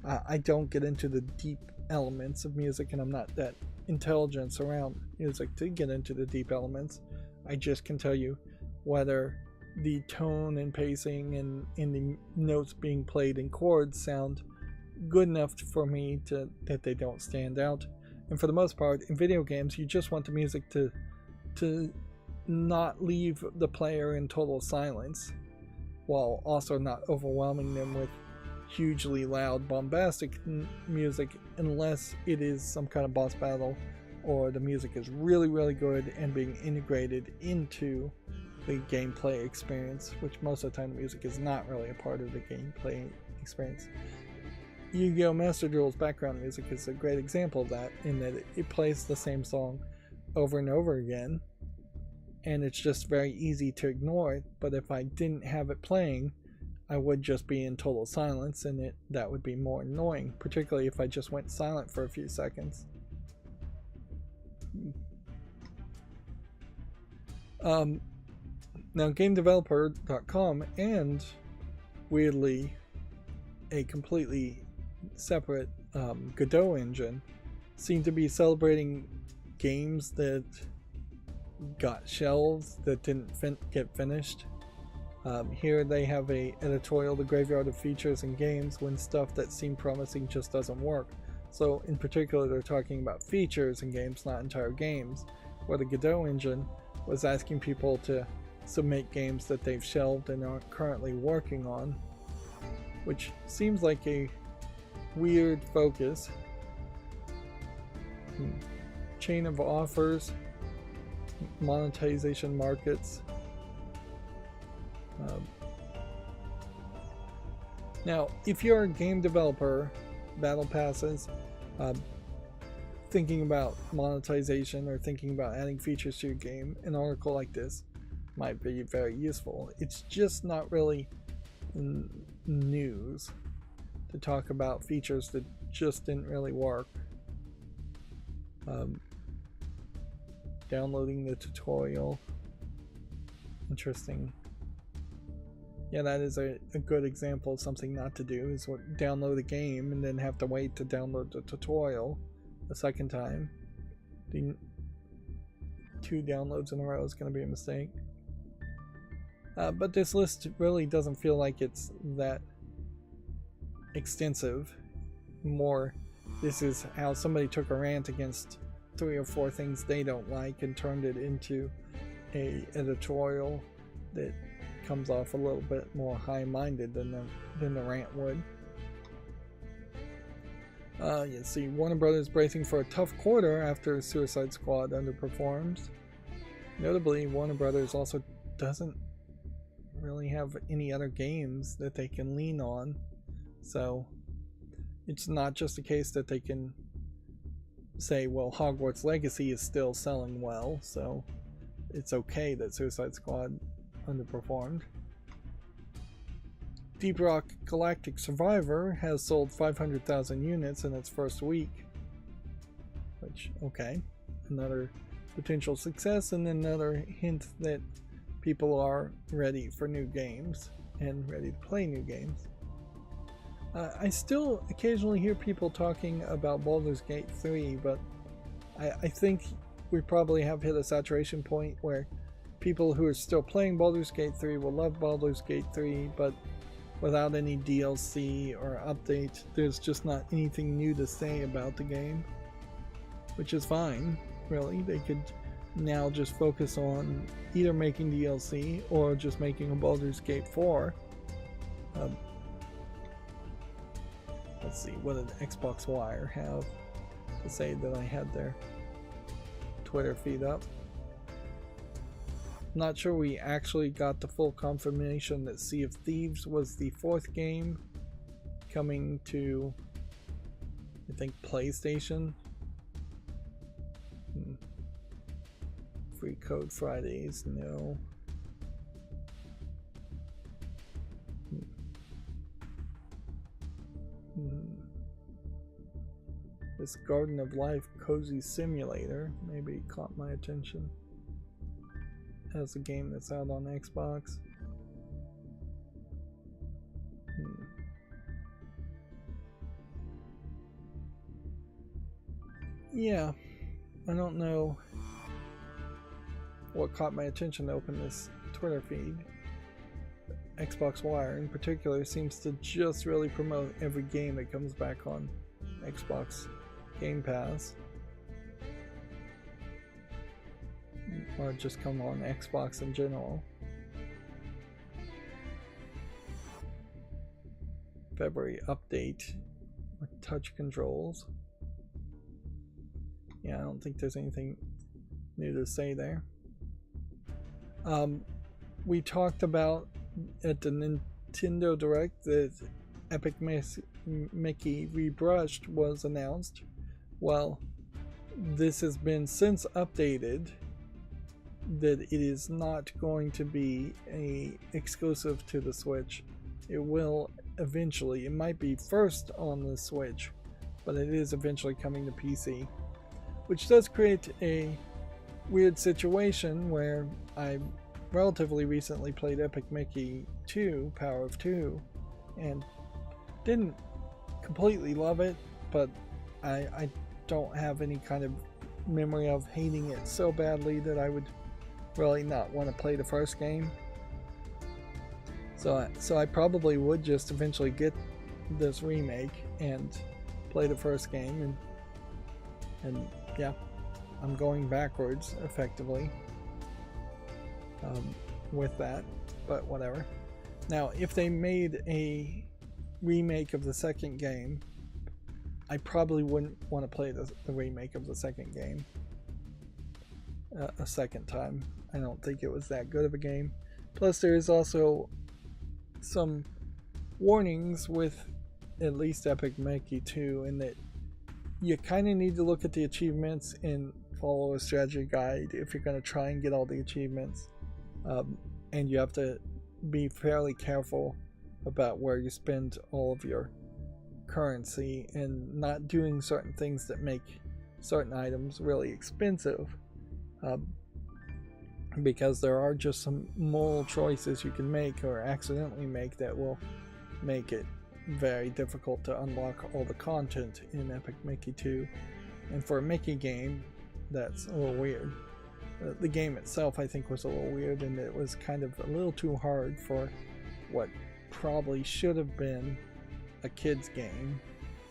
I don't get into the deep elements of music, and I'm not that intelligent around music to get into the deep elements. I just can tell you whether the tone and pacing and the notes being played in chords sound good enough for me that they don't stand out. And for the most part, in video games, you just want the music to to not leave the player in total silence, while also not overwhelming them with hugely loud, bombastic music, unless it is some kind of boss battle or the music is really, really good and being integrated into the gameplay experience, which most of the time the music is not really a part of the gameplay experience. Yu-Gi-Oh! Master Duel's background music is a great example of that, in that it plays the same song over and over again, and it's just very easy to ignore it. But if I didn't have it playing, I would just be in total silence, and that would be more annoying, particularly if I just went silent for a few seconds. Now, GameDeveloper.com and, weirdly, a completely separate Godot engine seem to be celebrating games that got shelved, that didn't get finished. Here they have a editorial, the graveyard of features and games when stuff that seemed promising just doesn't work. So in particular they're talking about features in games, not entire games, where the Godot engine was asking people to submit games that they've shelved and aren't currently working on, which seems like a weird focus. Chain of offers, monetization markets. Now, if you're a game developer, battle passes, thinking about monetization or thinking about adding features to your game, an article like this might be very useful. It's just not really news to talk about features that just didn't really work. Downloading the tutorial. Interesting. Yeah, that is a good example of something not to do, is download a game and then have to wait to download the tutorial a second time. The 2 downloads in a row is going to be a mistake. But this list really doesn't feel like it's that extensive. More, this is how somebody took a rant against 3 or 4 things they don't like and turned it into a editorial that comes off a little bit more high-minded than the rant would. You see, Warner Brothers bracing for a tough quarter after Suicide Squad underperforms. Notably, Warner Brothers also doesn't really have any other games that they can lean on, so it's not just a case that they can say, well, Hogwarts Legacy is still selling well, so it's okay that Suicide Squad underperformed. Deep Rock Galactic Survivor has sold 500,000 units in its first week, which, okay, another potential success and another hint that people are ready for new games and ready to play new games. I still occasionally hear people talking about Baldur's Gate 3, but I think we probably have hit a saturation point where people who are still playing Baldur's Gate 3 will love Baldur's Gate 3, but without any DLC or update, there's just not anything new to say about the game, which is fine, really. They could now just focus on either making DLC or just making a Baldur's Gate 4. Let's see, what did Xbox Wire have to say that I had their Twitter feed up? Not sure we actually got the full confirmation that Sea of Thieves was the 4th game coming to, I think, PlayStation. Free Code Fridays, no. This Garden of Life Cozy Simulator maybe caught my attention as a game that's out on Xbox. Yeah, I don't know what caught my attention to open this Twitter feed. Xbox Wire in particular seems to just really promote every game that comes back on Xbox Game Pass. or just come on Xbox in general. February update with touch controls. Yeah, I don't think there's anything new to say there. We talked about at the Nintendo Direct that Epic Mickey Rebrushed was announced. Well, this has been since updated that it is not going to be a exclusive to the Switch. It will eventually. It might be first on the Switch, but it is eventually coming to PC, which does create a weird situation where I relatively recently played Epic Mickey 2, Power of 2, and didn't completely love it, but I don't have any kind of memory of hating it so badly that I would really not want to play the first game. So I probably would just eventually get this remake and play the first game, and yeah, I'm going backwards effectively with that, but whatever. Now, if they made a remake of the second game, I probably wouldn't want to play the remake of the second game a second time. I don't think it was that good of a game. Plus, there is also some warnings with at least Epic Mickey 2 in that you kind of need to look at the achievements and follow a strategy guide if you're going to try and get all the achievements. And you have to be fairly careful about where you spend all of your currency and not doing certain things that make certain items really expensive, because there are just some moral choices you can make or accidentally make that will make it very difficult to unlock all the content in Epic Mickey 2. And for a Mickey game, that's a little weird. The game itself, I think, was a little weird, and it was kind of a little too hard for what probably should have been a kid's game,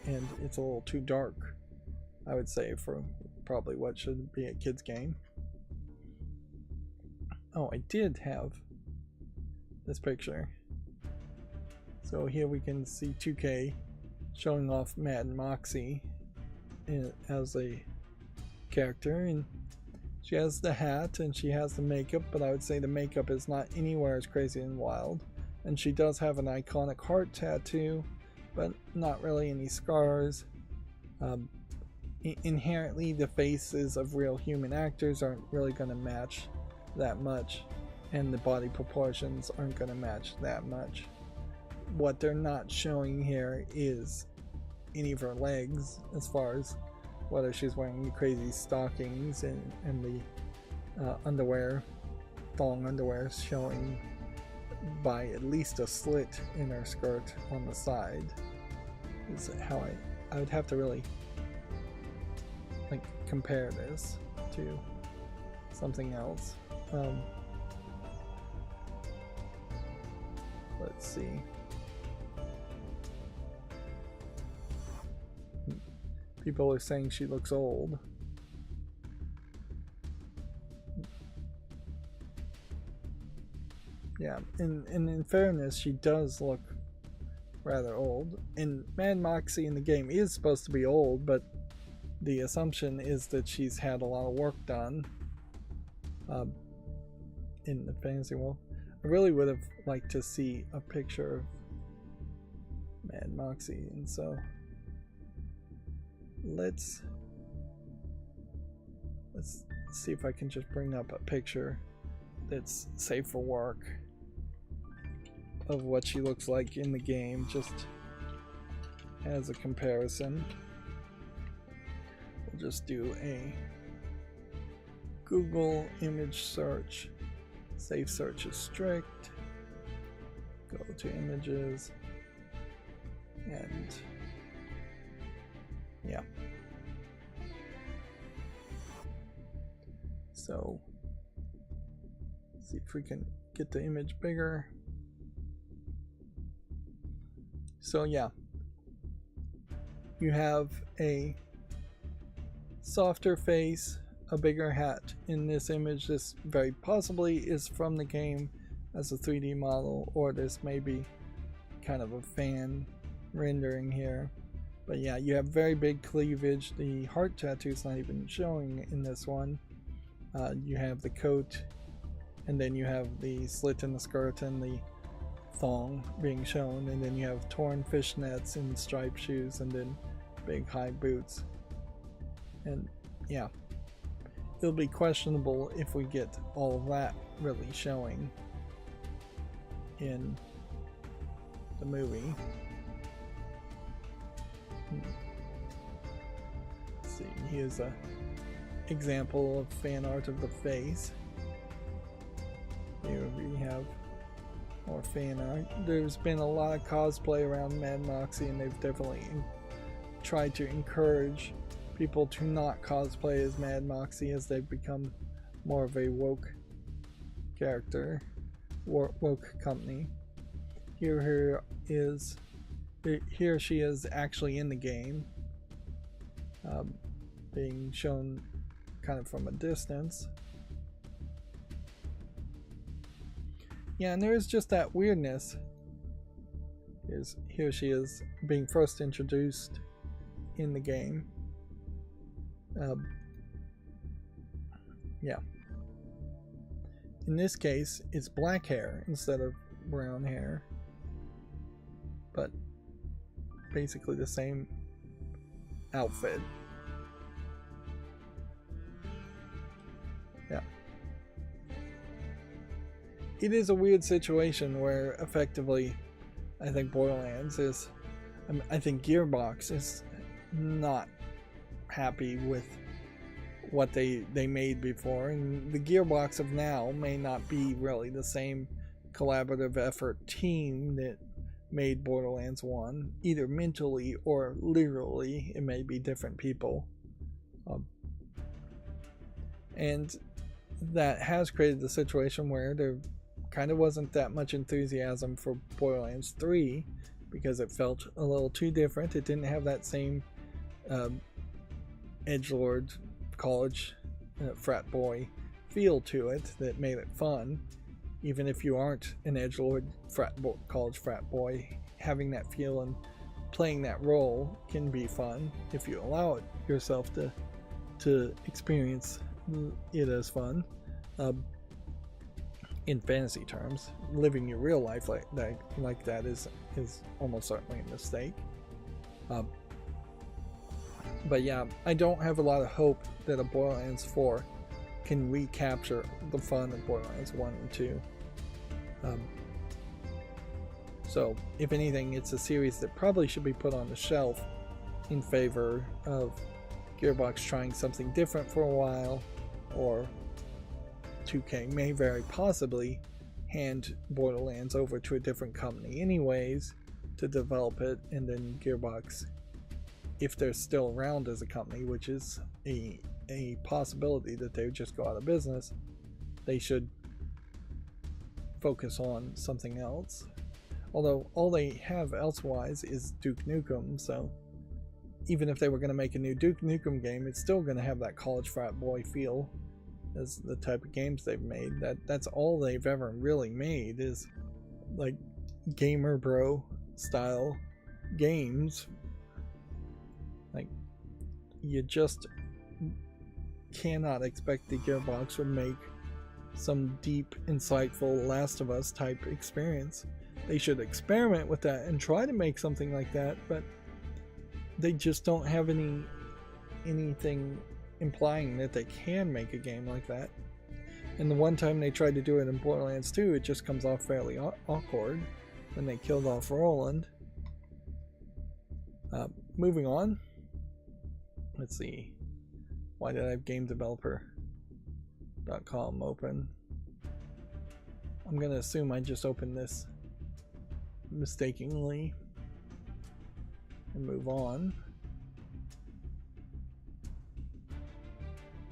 and it's a little too dark, I would say, for probably what should be a kid's game. Oh, I did have this picture. So here we can see 2K showing off Mad Moxie as a character, and she has the hat and she has the makeup, but I would say the makeup is not anywhere as crazy and wild. And she does have an iconic heart tattoo, but not really any scars. Inherently, the faces of real human actors aren't really going to match that much, and the body proportions aren't going to match that much. What they're not showing here is any of her legs, as far as whether she's wearing the crazy stockings and the underwear, thong underwear, showing by at least a slit in her skirt on the side. Is how I would have to really compare this to something else. Let's see. People are saying she looks old. Yeah, and in fairness, she does look rather old. And Mad Moxie in the game is supposed to be old, but the assumption is that she's had a lot of work done in the fantasy world. I really would have liked to see a picture of Mad Moxie, and so let's see if I can just bring up a picture that's safe for work of what she looks like in the game, just as a comparison. We'll just do a Google image search. Safe search is strict. Go to images, and yeah. So see if we can get the image bigger. So yeah, you have a softer face, a bigger hat in this image. This very possibly is from the game as a 3D model, or this may be kind of a fan rendering here. But yeah, you have very big cleavage. The heart tattoo is not even showing in this one. You have the coat, and then you have the slit in the skirt and the thong being shown, and then you have torn fishnets and striped shoes, and then big high boots. And yeah, it'll be questionable if we get all of that really showing in the movie. Let's see, here's a example of fan art of the face. Here we have more fan art. There's been a lot of cosplay around Mad Moxie, and they've definitely tried to encourage people to not cosplay as Mad Moxie as they've become more of a woke character, woke company. Here she is actually in the game, being shown kind of from a distance. Yeah, and there's just that weirdness. Here she is being first introduced in the game. Yeah. In this case, it's black hair instead of brown hair, but basically the same outfit. Yeah. It is a weird situation where effectively I think Borderlands is, I think Gearbox is not happy with what they made before, and the Gearbox of now may not be really the same collaborative effort team that made Borderlands 1, either mentally or literally. It may be different people, and that has created the situation where there kind of wasn't that much enthusiasm for Borderlands 3 because it felt a little too different. It didn't have that same edgelord college frat boy feel to it that made it fun. Even if you aren't an edgelord college frat boy, having that feel and playing that role can be fun if you allow it yourself to experience it as fun. In fantasy terms, living your real life like that is almost certainly a mistake. But yeah, I don't have a lot of hope that a Borderlands 4 can recapture the fun of Borderlands 1 and 2. So, if anything, it's a series that probably should be put on the shelf in favor of Gearbox trying something different for a while, or 2K may very possibly hand Borderlands over to a different company anyways to develop it, and then Gearbox, if they're still around as a company, which is a possibility that they would just go out of business, they should focus on something else. Although all they have elsewise is Duke Nukem, so even if they were going to make a new Duke Nukem game, it's still going to have that college frat boy feel as the type of games they've made. That's all they've ever really made, is like gamer bro style games. Like, you just cannot expect the Gearbox would make some deep, insightful Last of Us type experience. They should experiment with that and try to make something like that, but they just don't have anything implying that they can make a game like that. And the one time they tried to do it in Borderlands 2, it just comes off fairly awkward when they killed off Roland. Moving on. Let's see. Why did I have GameDeveloper.com open? I'm gonna assume I just opened this mistakenly and move on.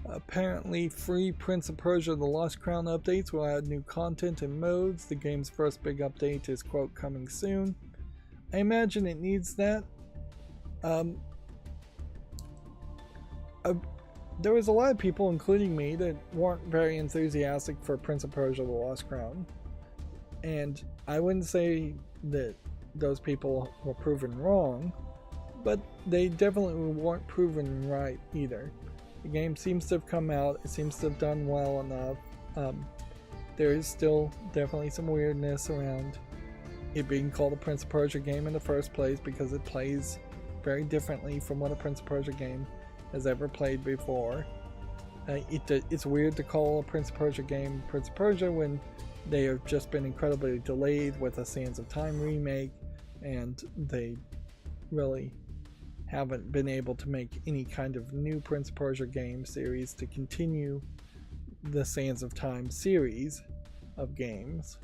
Apparently, free Prince of Persia: The Lost Crown updates will add new content and modes. The game's first big update is, quote, coming soon. I imagine it there was a lot of people, including me, that weren't very enthusiastic for Prince of Persia: The Lost Crown. And I wouldn't say that those people were proven wrong, but they definitely weren't proven right either. The game seems to have come out, it seems to have done well enough. There is still definitely some weirdness around it being called a Prince of Persia game in the first place, because it plays very differently from what a Prince of Persia game has ever played before. It's weird to call a Prince of Persia game Prince of Persia when they have just been incredibly delayed with a Sands of Time remake, and they really haven't been able to make any kind of new Prince of Persia game series to continue the Sands of Time series of games,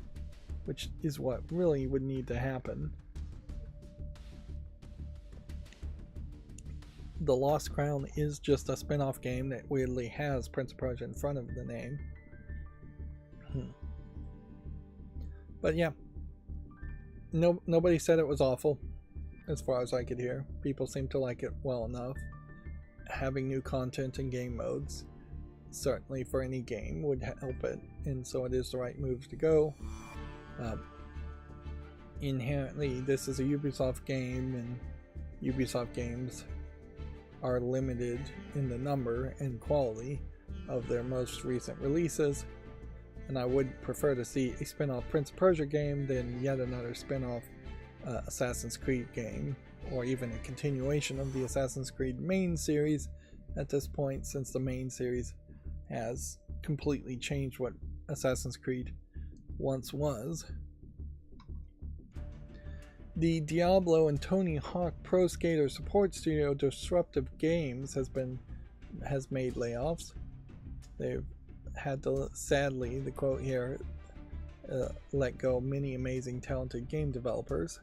which is what really would need to happen. The Lost Crown is just a spin-off game that weirdly has Prince of Persia in front of the name. But yeah, nobody said it was awful, as far as I could hear. People seem to like it well enough. Having new content and game modes, certainly for any game, would help it, and so it is the right move to go. Inherently, this is a Ubisoft game, and Ubisoft games are limited in the number and quality of their most recent releases, and I would prefer to see a spin-off Prince of Persia game than yet another spin-off Assassin's Creed game, or even a continuation of the Assassin's Creed main series at this point, since the main series has completely changed what Assassin's Creed once was. The Diablo and Tony Hawk Pro Skater support studio Disruptive Games has made layoffs. They've had to, sadly, the quote here, let go many amazing talented game developers,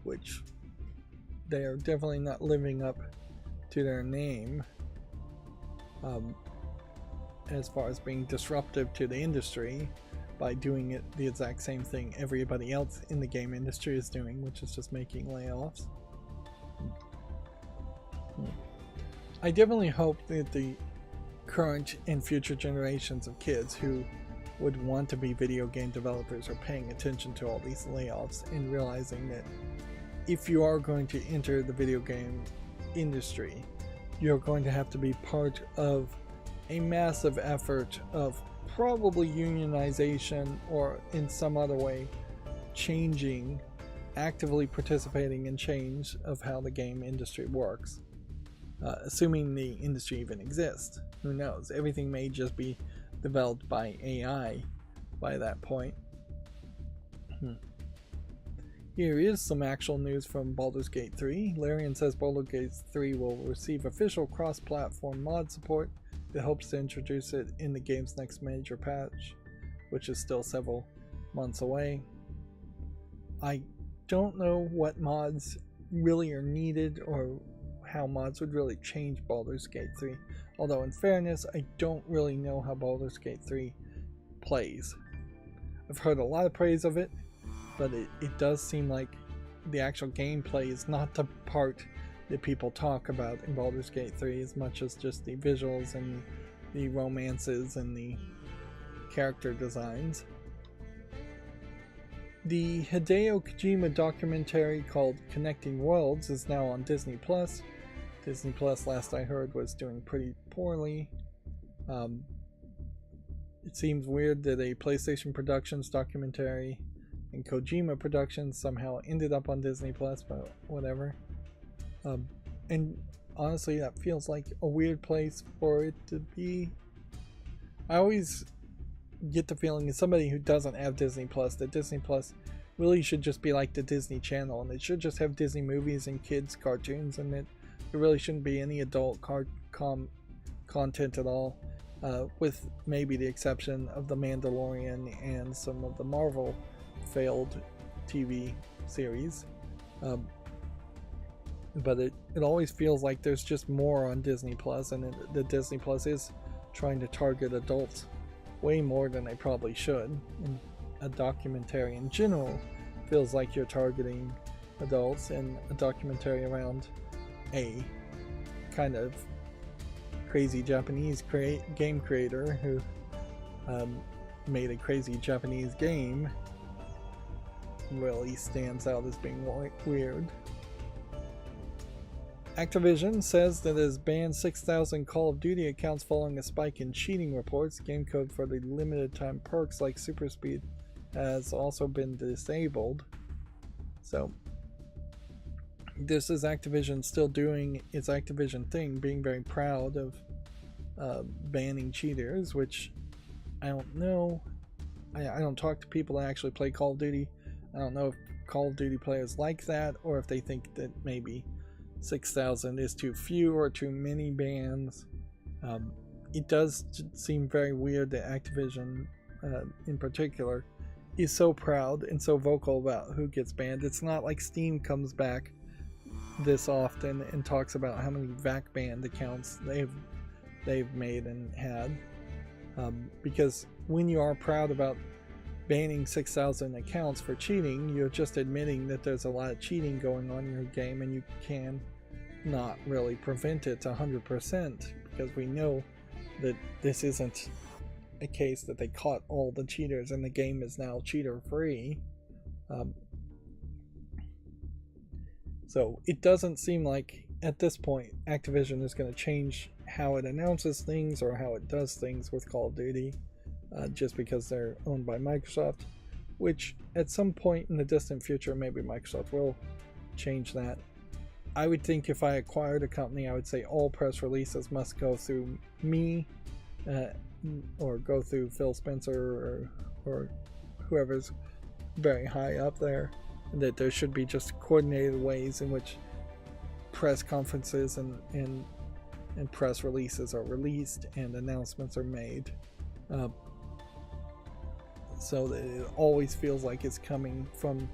which they are definitely not living up to their name as far as being disruptive to the industry by doing it the exact same thing everybody else in the game industry is doing, which is just making layoffs. I definitely hope that the current and future generations of kids who would want to be video game developers are paying attention to all these layoffs and realizing that if you are going to enter the video game industry, you're going to have to be part of a massive effort of probably unionization or in some other way changing, actively participating in change of how the game industry works. Assuming the industry even exists. Who knows? Everything may just be developed by AI by that point. Here is some actual news from Baldur's Gate 3. Larian says Baldur's Gate 3 will receive official cross-platform mod support. It hopes to introduce it in the game's next major patch, which is still several months away. I don't know what mods really are needed or how mods would really change Baldur's Gate 3. Although in fairness, I don't really know how Baldur's Gate 3 plays. I've heard a lot of praise of it, but it does seem like the actual gameplay is not the part that people talk about in Baldur's Gate 3 as much as just the visuals and the romances and the character designs. The Hideo Kojima documentary called Connecting Worlds is now on Disney+. Disney+, last I heard, was doing pretty poorly. It seems weird that a PlayStation Productions documentary and Kojima Productions somehow ended up on Disney+, but whatever. And honestly, that feels like a weird place for it to be. I always get the feeling, as somebody who doesn't have Disney+, that Disney+ really should just be like the Disney Channel, and it should just have Disney movies and kids cartoons, and it really shouldn't be any adult content at all, with maybe the exception of The Mandalorian and some of the Marvel failed TV series. But it always feels like there's just more on Disney+, and the Disney+ is trying to target adults way more than they probably should. And a documentary in general feels like you're targeting adults, and a documentary around a kind of crazy Japanese game creator who made a crazy Japanese game really stands out as being weird. Activision says that it has banned 6,000 Call of Duty accounts following a spike in cheating reports. Game code for the limited time perks like Super Speed has also been disabled. So this is Activision still doing its Activision thing, being very proud of banning cheaters, which I don't know. I don't talk to people that actually play Call of Duty. I don't know if Call of Duty players like that, or if they think that maybe 6,000 is too few or too many bans. It does seem very weird that Activision in particular is so proud and so vocal about who gets banned. It's not like Steam comes back this often and talks about how many VAC banned accounts they've made and had, because when you are proud about banning 6,000 accounts for cheating, you're just admitting that there's a lot of cheating going on in your game, and you can not really prevent it 100%, because we know that this isn't a case that they caught all the cheaters and the game is now cheater free. So it doesn't seem like at this point Activision is going to change how it announces things or how it does things with Call of Duty, just because they're owned by Microsoft, which at some point in the distant future maybe Microsoft will change that. I would think if I acquired a company, I would say all press releases must go through me, or go through Phil Spencer or whoever's very high up there, and that there should be just coordinated ways in which press conferences and press releases are released and announcements are made, so that it always feels like it's coming from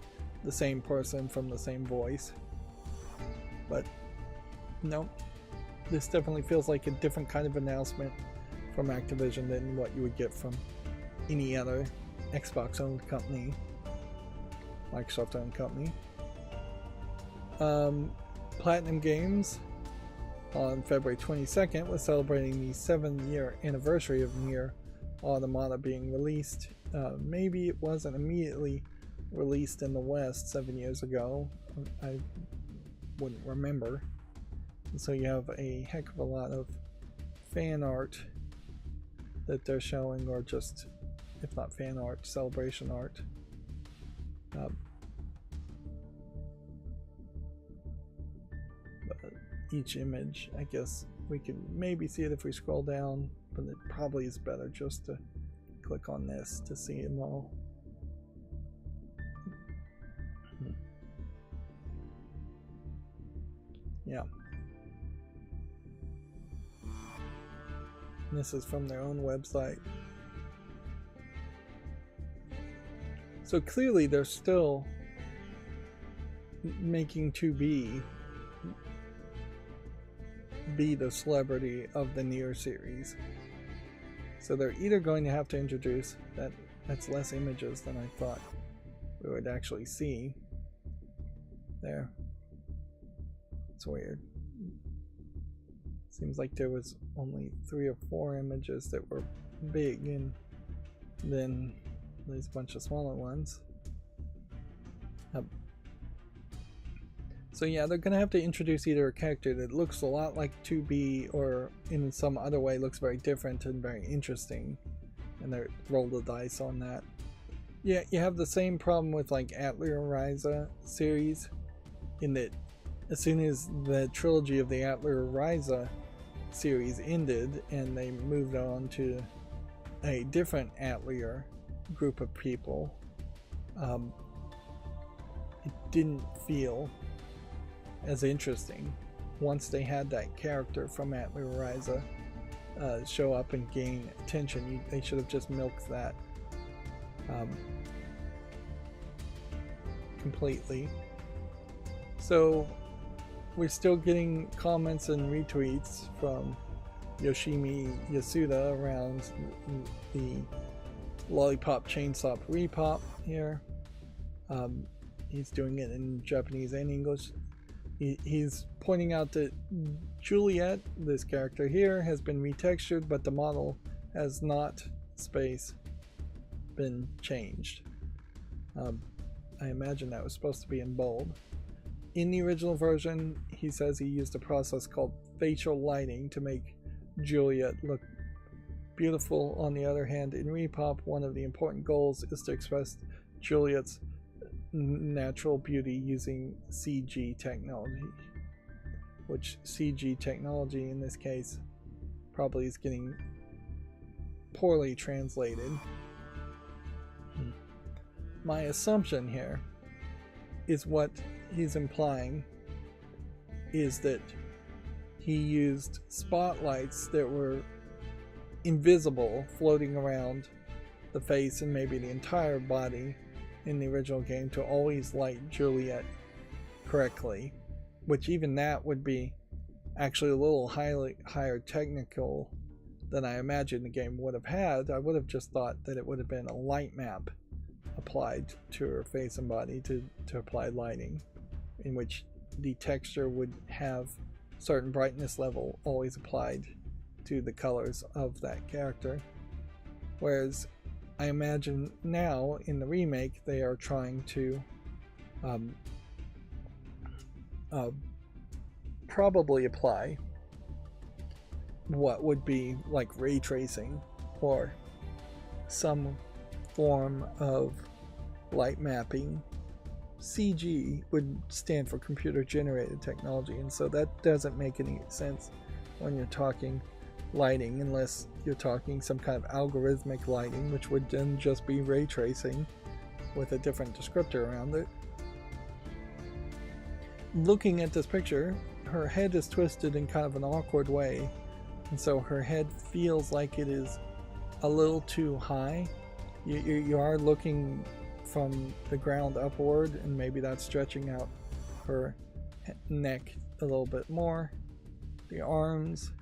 the same person, from the same voice. But no, this definitely feels like a different kind of announcement from Activision than what you would get from any other Xbox owned company, Microsoft owned company. Platinum Games on February 22nd was celebrating the 7-year anniversary of Nier Automata being released. Maybe it wasn't immediately released in the West 7 years ago. I wouldn't remember. And so you have a heck of a lot of fan art that they're showing, or just, if not fan art, celebration art. But each image, I guess we could maybe see it if we scroll down, but it probably is better just to click on this to see them all. Yeah. This is from their own website. So clearly they're still making 2B be the celebrity of the Nier series. So they're either going to have to introduce that's less images than I thought we would actually see. There. It's weird. Seems like there was only 3 or 4 images that were big, and then there's a bunch of smaller ones. So yeah, they're gonna have to introduce either a character that looks a lot like 2B, or in some other way looks very different and very interesting, and they roll the dice on that. Yeah, you have the same problem with like Atelier Ryza series, in that as soon as the trilogy of the Atelier Ryza series ended and they moved on to a different Atelier group of people, it didn't feel as interesting once they had that character from Atelier Ryza show up and gain attention. They should have just milked that completely. So we're still getting comments and retweets from Yoshimi Yasuda around the Lollipop Chainsaw Repop here. He's doing it in Japanese and English. He's pointing out that Juliet, this character here, has been retextured, but the model has not been changed. I imagine that was supposed to be in bold. In the original version, he says he used a process called facial lighting to make Juliet look beautiful. On the other hand, in Repop, one of the important goals is to express Juliet's natural beauty using CG technology, which CG technology in this case probably is getting poorly translated. My assumption here is what he's implying is that he used spotlights that were invisible floating around the face and maybe the entire body in the original game to always light Juliet correctly, which even that would be actually a little higher technical than I imagine the game would have had. I would have just thought that it would have been a light map applied to her face and body to apply lighting, in which the texture would have certain brightness level always applied to the colors of that character. Whereas I imagine now in the remake they are trying to probably apply what would be like ray tracing or some form of light mapping. CG would stand for computer generated technology, and so that doesn't make any sense when you're talking lighting unless you're talking some kind of algorithmic lighting, which would then just be ray tracing with a different descriptor around it. Looking at this picture, her head is twisted in kind of an awkward way, and so her head feels like it is a little too high. You are looking from the ground upward, and maybe that's stretching out her neck a little bit more. The arms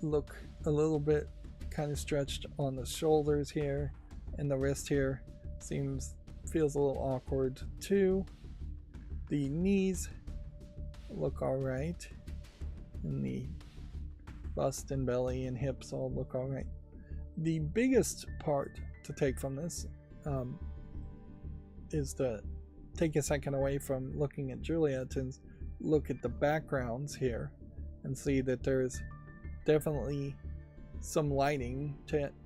look a little bit kind of stretched on the shoulders here, and the wrist here feels a little awkward too. The knees look alright, and the bust and belly and hips all look alright. The biggest part to take from this is to take a second away from looking at Juliet and look at the backgrounds here and see that there's definitely some lighting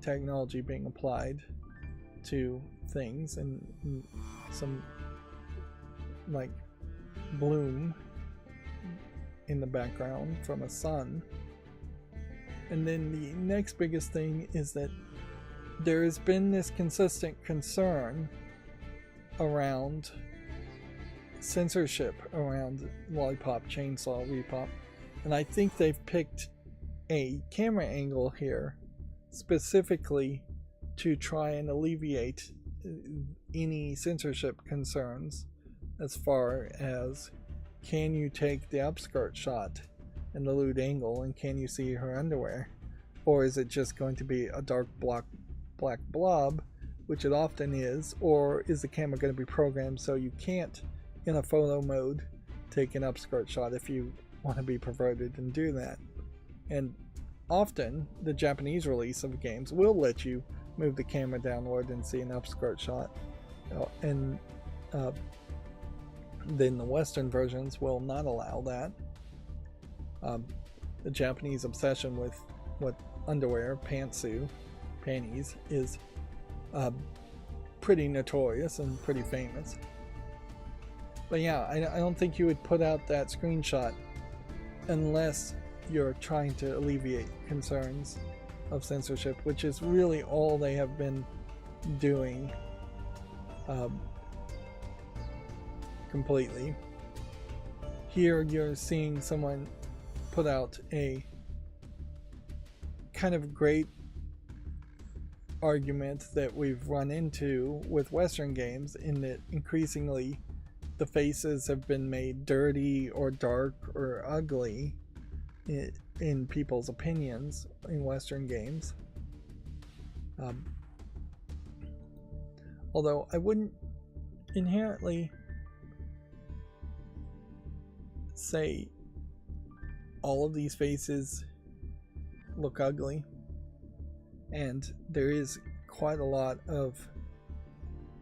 technology being applied to things, and some like bloom in the background from a sun. And then the next biggest thing is that there has been this consistent concern around censorship around Lollipop Chainsaw Repop, and I think they've picked a camera angle here specifically to try and alleviate any censorship concerns, as far as can you take the upskirt shot and the lewd angle and can you see her underwear, or is it just going to be a dark black blob, which it often is, or is the camera going to be programmed so you can't in a photo mode take an upskirt shot if you want to be perverted and do that. And often the Japanese release of games will let you move the camera downward and see an upskirt shot, and then the Western versions will not allow that. The Japanese obsession with what underwear, panties, is pretty notorious and pretty famous. But yeah, I don't think you would put out that screenshot unless you're trying to alleviate concerns of censorship, which is really all they have been doing completely. Here you're seeing someone put out a kind of great argument that we've run into with Western games, in that increasingly the faces have been made dirty or dark or ugly in people's opinions in Western games. Although I wouldn't inherently say all of these faces look ugly, and there is quite a lot of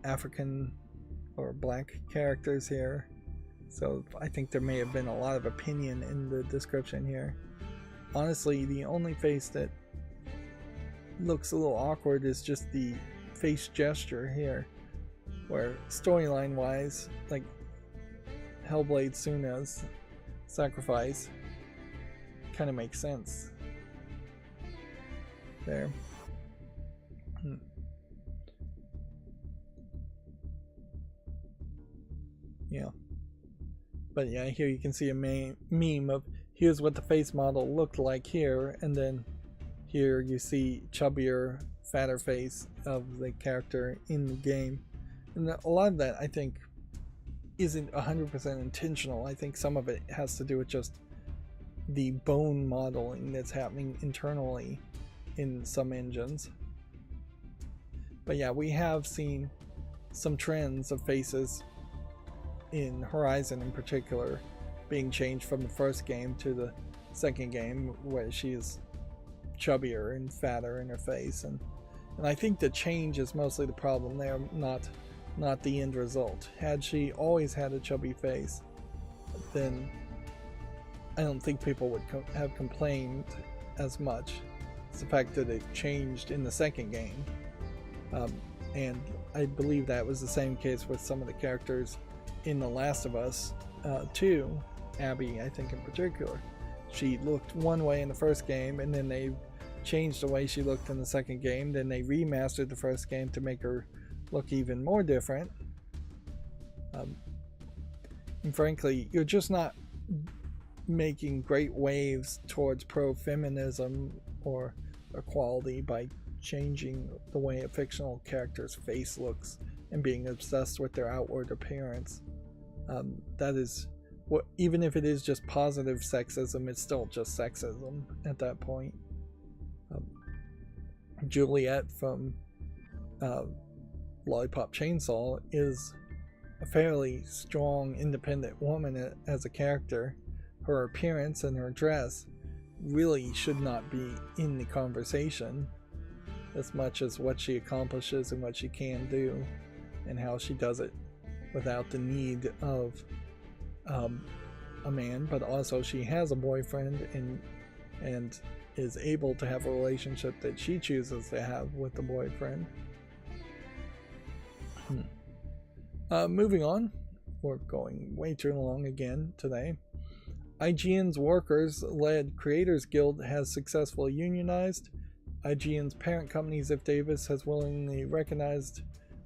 African or black characters here, so I think there may have been a lot of opinion in the description here. Honestly, the only face that looks a little awkward is just the face gesture here, where storyline wise, like Hellblade Suna's sacrifice kind of makes sense there. Yeah, but yeah, here you can see a meme of here's what the face model looked like here, and then here you see chubbier, fatter face of the character in the game. And a lot of that, I think, isn't 100% intentional. I think some of it has to do with just the bone modeling that's happening internally in some engines. But yeah, we have seen some trends of faces in Horizon in particular being changed from the first game to the second game, where she's chubbier and fatter in her face, and I think the change is mostly the problem there, not the end result. Had she always had a chubby face, then I don't think people would have complained as much. It's the fact that it changed in the second game, and I believe that was the same case with some of the characters in The Last of Us 2, Abby, I think in particular. She looked one way in the first game, and then they changed the way she looked in the second game. Then they remastered the first game to make her look even more different. And frankly, you're just not making great waves towards pro-feminism or equality by changing the way a fictional character's face looks and being obsessed with their outward appearance. That is what, even if it is just positive sexism, it's still just sexism at that point. Juliet from Lollipop Chainsaw is a fairly strong, independent woman as a character. Her appearance and her dress really should not be in the conversation as much as what she accomplishes and what she can do and how she does it without the need of a man. But also she has a boyfriend and is able to have a relationship that she chooses to have with the boyfriend. Moving on, we're going way too long again today. IGN's workers-led Creators Guild has successfully unionized. IGN's parent company Ziff Davis has willingly recognized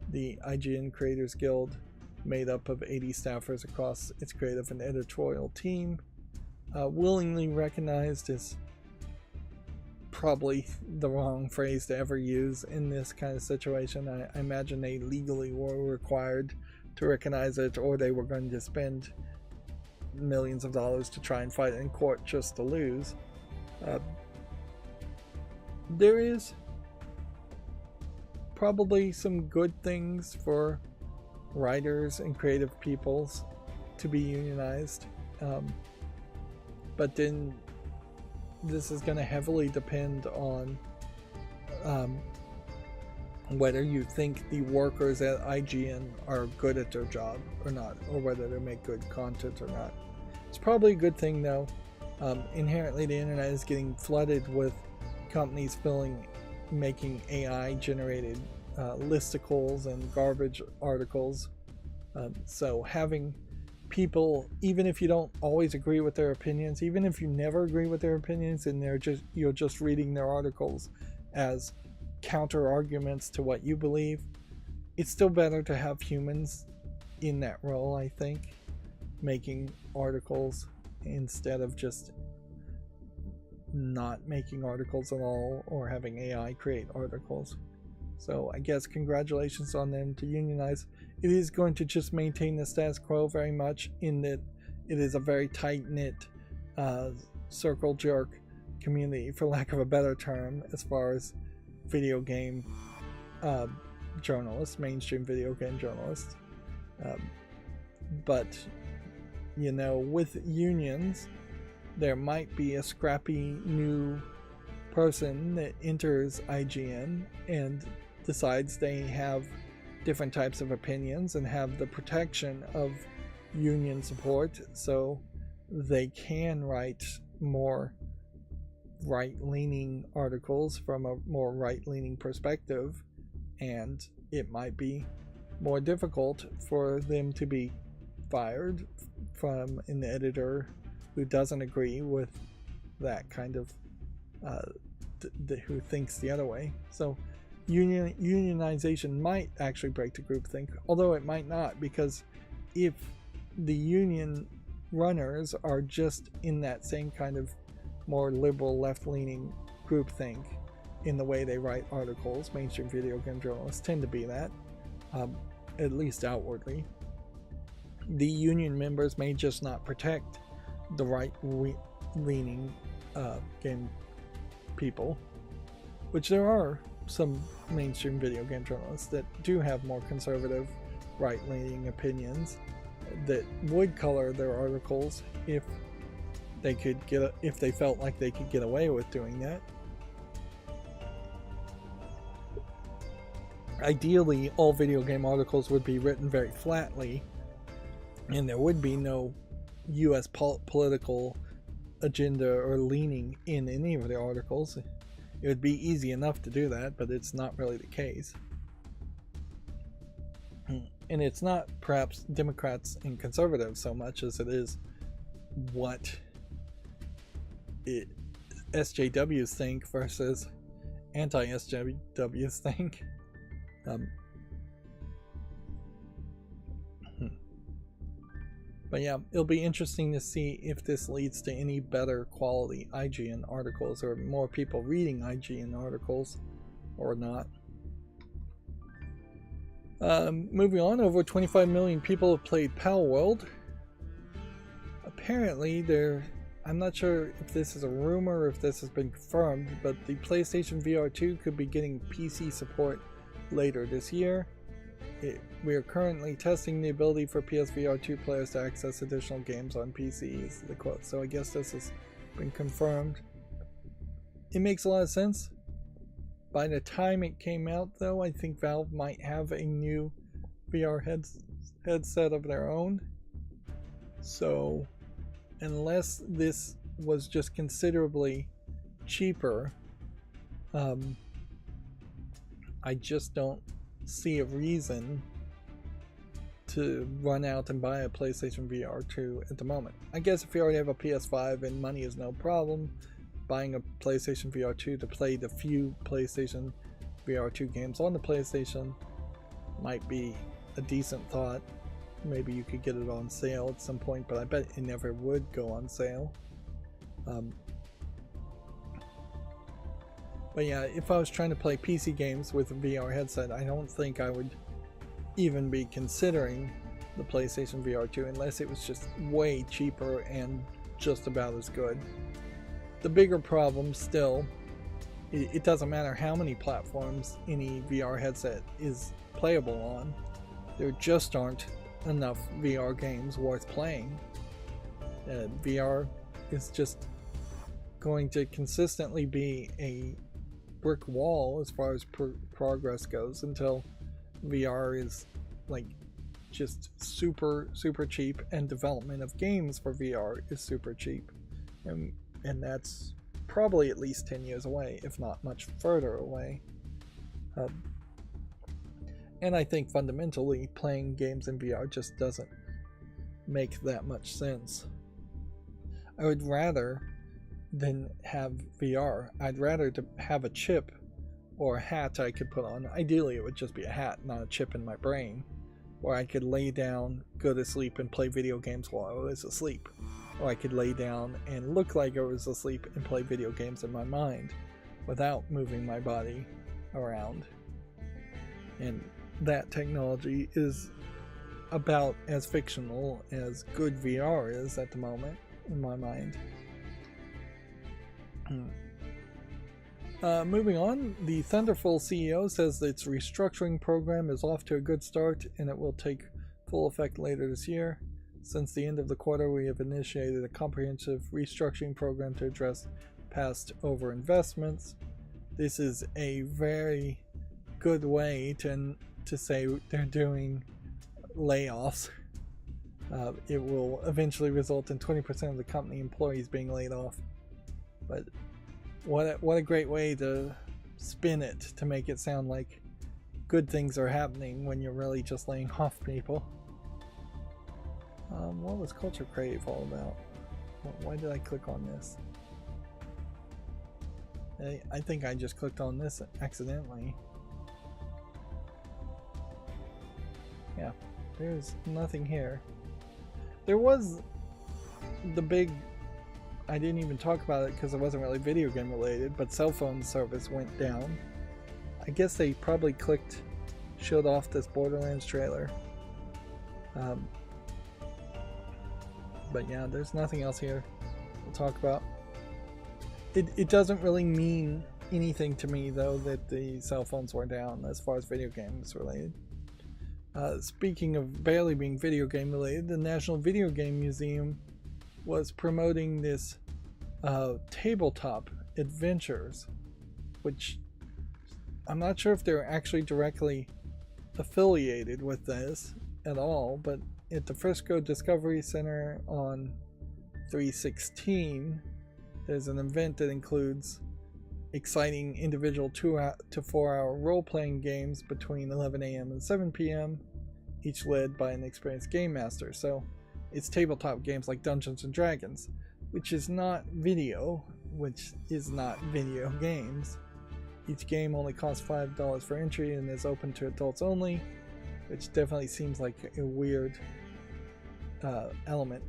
the IGN Creators Guild, made up of 80 staffers across its creative and editorial team. Willingly recognized is probably the wrong phrase to ever use in this kind of situation. I imagine they legally were required to recognize it, or they were going to spend millions of dollars to try and fight it in court just to lose. There is probably some good things for writers and creative peoples to be unionized, but then this is going to heavily depend on whether you think the workers at IGN are good at their job or not, or whether they make good content or not. It's probably a good thing though. Inherently the internet is getting flooded with companies making AI generated listicles and garbage articles, so having people, even if you don't always agree with their opinions, even if you never agree with their opinions and you're just reading their articles as counter arguments to what you believe, it's still better to have humans in that role, I think, making articles instead of just not making articles at all or having AI create articles. So I guess congratulations on them to unionize. It is going to just maintain the status quo very much, in that it is a very tight-knit circle jerk community, for lack of a better term, as far as video game journalists, mainstream video game journalists. But you know, with unions, there might be a scrappy new person that enters IGN and decides they have different types of opinions and have the protection of union support, so they can write more right-leaning articles from a more right-leaning perspective, and it might be more difficult for them to be fired from an editor who doesn't agree with that kind of who thinks the other way. So unionization might actually break the groupthink, although it might not, because if the union runners are just in that same kind of more liberal left-leaning groupthink in the way they write articles, mainstream video game journalists tend to be that, at least outwardly, the union members may just not protect the right-leaning game people, which there are some mainstream video game journalists that do have more conservative right-leaning opinions that would color their articles if they felt like they could get away with doing that. Ideally, all video game articles would be written very flatly, and there would be no US political agenda or leaning in any of the articles. It would be easy enough to do that, but it's not really the case. And it's not perhaps Democrats and conservatives so much as it is what SJWs think versus anti-SJWs think. But yeah, it'll be interesting to see if this leads to any better quality IGN articles or more people reading IGN articles or not. Moving on, over 25 million people have played Palworld. Apparently, I'm not sure if this is a rumor or if this has been confirmed, but the PlayStation VR 2 could be getting PC support later this year. We are currently testing the ability for PSVR 2 players to access additional games on PCs, the quote. So I guess this has been confirmed. It makes a lot of sense. By the time it came out, though, I think Valve might have a new VR headset of their own. So unless this was just considerably cheaper, I just don't see a reason to run out and buy a PlayStation VR 2 at the moment. I guess if you already have a PS5 and money is no problem, buying a PlayStation VR 2 to play the few PlayStation VR 2 games on the PlayStation might be a decent thought. Maybe you could get it on sale at some point, but I bet it never would go on sale. But yeah, if I was trying to play PC games with a VR headset, I don't think I would even be considering the PlayStation VR 2 unless it was just way cheaper and just about as good. The bigger problem still, it doesn't matter how many platforms any VR headset is playable on, there just aren't enough VR games worth playing. VR is just going to consistently be a brick wall as far as progress goes until VR is like just super cheap and development of games for VR is super cheap, and that's probably at least 10 years away, if not much further away. And I think fundamentally playing games in VR just doesn't make that much sense. I would rather than have VR, I'd rather to have a chip or a hat I could put on. Ideally it would just be a hat, not a chip in my brain, where I could lay down, go to sleep, and play video games while I was asleep. Or I could lay down and look like I was asleep and play video games in my mind without moving my body around. And that technology is about as fictional as good VR is at the moment, in my mind. Moving on, the Thunderful CEO says its restructuring program is off to a good start and it will take full effect later this year. Since the end of the quarter, we have initiated a comprehensive restructuring program to address past overinvestments. This is a very good way to say they're doing layoffs. It will eventually result in 20% of the company employees being laid off. But what a great way to spin it to make it sound like good things are happening when you're really just laying off people. What was Culture Crave all about? Why did I click on this? I think I just clicked on this accidentally. Yeah, there's nothing here. There was the big, I didn't even talk about it because it wasn't really video game related, but cell phone service went down. I guess they probably showed off this Borderlands trailer. But yeah, there's nothing else here to talk about. It doesn't really mean anything to me though that the cell phones were down as far as video games related. Speaking of barely being video game related, the National Video Game Museum was promoting this tabletop adventures, which I'm not sure if they're actually directly affiliated with this at all, but at the Frisco Discovery Center on 3/16, there's an event that includes exciting individual 2 to 4 hour role-playing games between 11 a.m. and 7 p.m., each led by an experienced game master. So it's tabletop games like Dungeons and Dragons, which is not video games. Each game only costs $5 for entry and is open to adults only, which definitely seems like a weird element.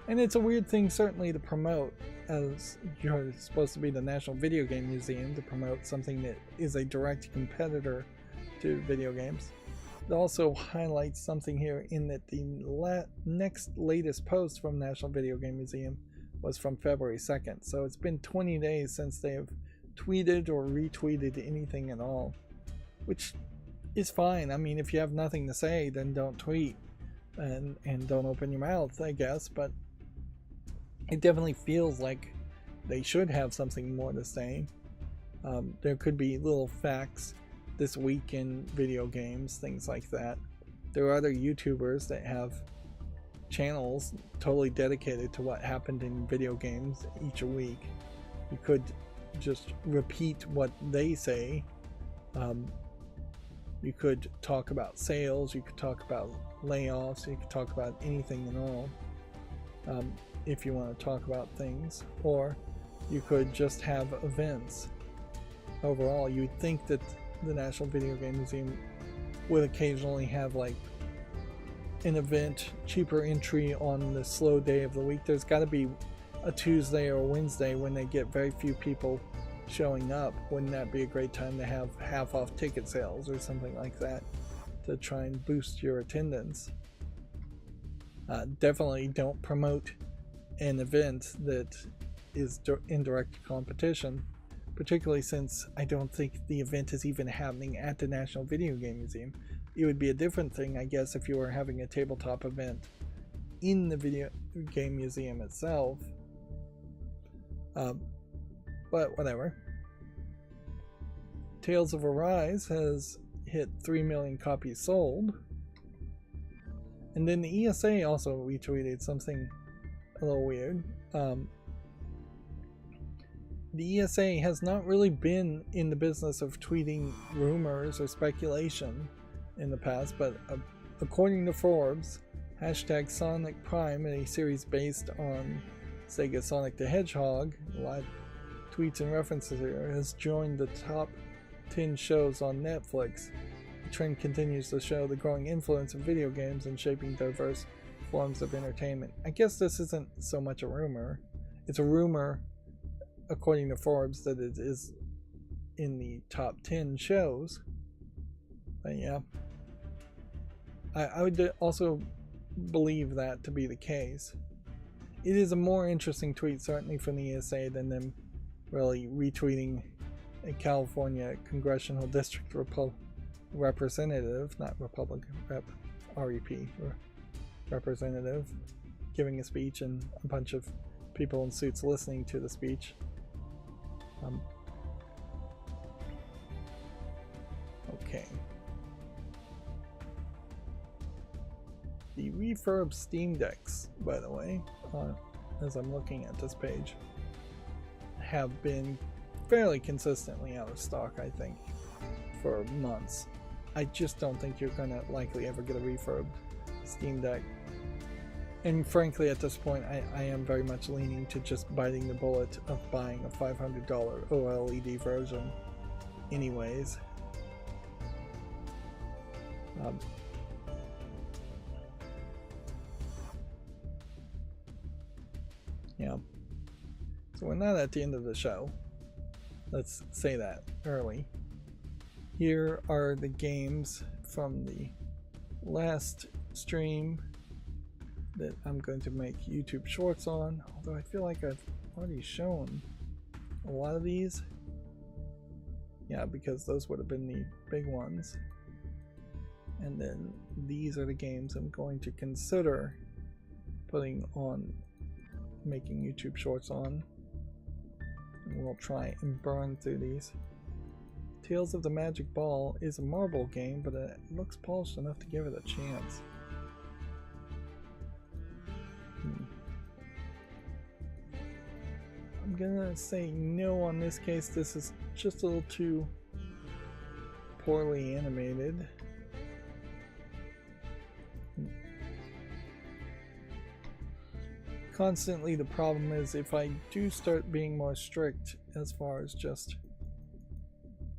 And it's a weird thing certainly to promote, as you're supposed to be the National Video Game Museum, to promote something that is a direct competitor to video games. It also highlights something here in that the next latest post from National Video Game Museum was from February 2nd, so it's been 20 days since they have tweeted or retweeted anything at all, which is fine. I mean, if you have nothing to say, then don't tweet and don't open your mouth, I guess, but it definitely feels like they should have something more to say. There could be little facts this week in video games, things like that. There are other YouTubers that have channels totally dedicated to what happened in video games each week. You could just repeat what they say. You could talk about sales, you could talk about layoffs, you could talk about anything and all, if you want to talk about things, or you could just have events. Overall, you'd think that the National Video Game Museum would occasionally have like an event, cheaper entry on the slow day of the week. There's got to be a Tuesday or Wednesday when they get very few people showing up. Wouldn't that be a great time to have half off ticket sales or something like that to try and boost your attendance? Definitely don't promote an event that is in direct competition, particularly since I don't think the event is even happening at the National Video Game Museum. It would be a different thing, I guess, if you were having a tabletop event in the Video Game Museum itself. But whatever. Tales of Arise has hit 3 million copies sold. And then the ESA also retweeted something a little weird. The ESA has not really been in the business of tweeting rumors or speculation in the past, but according to Forbes, hashtag Sonic Prime, a series based on Sega Sonic the Hedgehog, live tweets and references here, has joined the top 10 shows on Netflix. The trend continues to show the growing influence of video games in shaping diverse forms of entertainment. I guess this isn't so much a rumor. It's a rumor, according to Forbes, that it is in the top 10 shows. But yeah, I would also believe that to be the case. It is a more interesting tweet, certainly, from the ESA than them really retweeting a California Congressional District representative, not Republican, Rep, REP, representative giving a speech and a bunch of people in suits listening to the speech. Okay. The refurb Steam Decks, by the way, as I'm looking at this page, have been fairly consistently out of stock, I think, for months. I just don't think you're gonna likely ever get a refurbed Steam Deck. And frankly, at this point, I am very much leaning to just biting the bullet of buying a $500 OLED version anyways. Yeah. So we're not at the end of the show. Let's say that early. Here are the games from the last stream that I'm going to make YouTube shorts on, although I feel like I've already shown a lot of these. Yeah, because those would have been the big ones. And then these are the games I'm going to consider putting on, making YouTube shorts on. And we'll try and burn through these. Tales of the Magic Ball is a marble game, but it looks polished enough to give it a chance. I'm gonna say no on this case. This is just a little too poorly animated. Constantly the problem is if I do start being more strict as far as just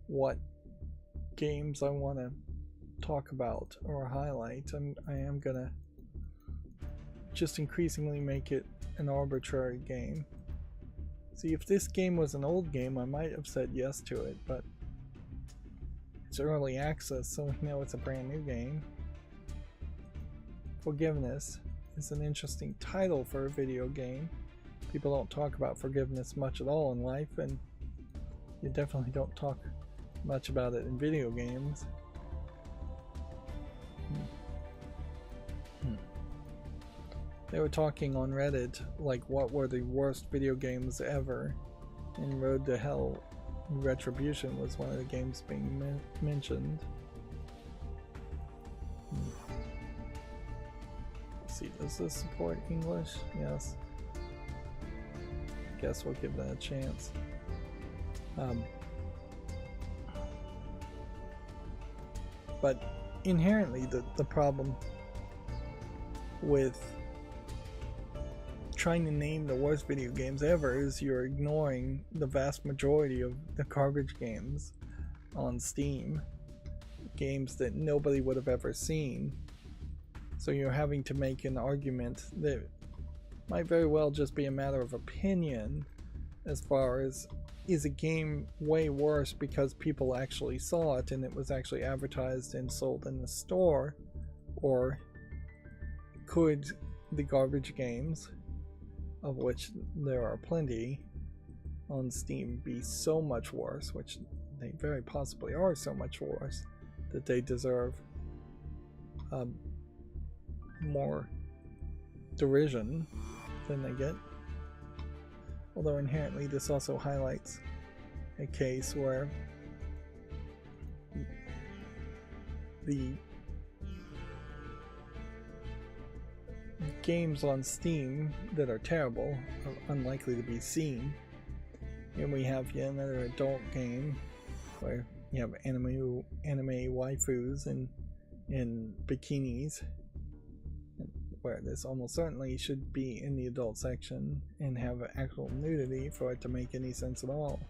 what games I want to talk about or highlight, I am gonna just increasingly make it an arbitrary game. See, if this game was an old game, I might have said yes to it, but it's early access, so we know it's a brand new game. Forgiveness is an interesting title for a video game. People don't talk about forgiveness much at all in life, and you definitely don't talk much about it in video games. They were talking on Reddit like what were the worst video games ever, and Road to Hell Retribution was one of the games being mentioned. Let's see, does this support English? Yes. Guess we'll give that a chance. But inherently the problem with trying to name the worst video games ever is you're ignoring the vast majority of the garbage games on Steam. Games that nobody would have ever seen. So you're having to make an argument that might very well just be a matter of opinion as far as, is a game way worse because people actually saw it and it was actually advertised and sold in the store, or could the garbage games, of which there are plenty on Steam, be so much worse, which they very possibly are so much worse, that they deserve more derision than they get. Although inherently this also highlights a case where the games on Steam that are terrible are unlikely to be seen. And we have yet another adult game where you have anime waifus in bikinis, where this almost certainly should be in the adult section and have actual nudity for it to make any sense at all.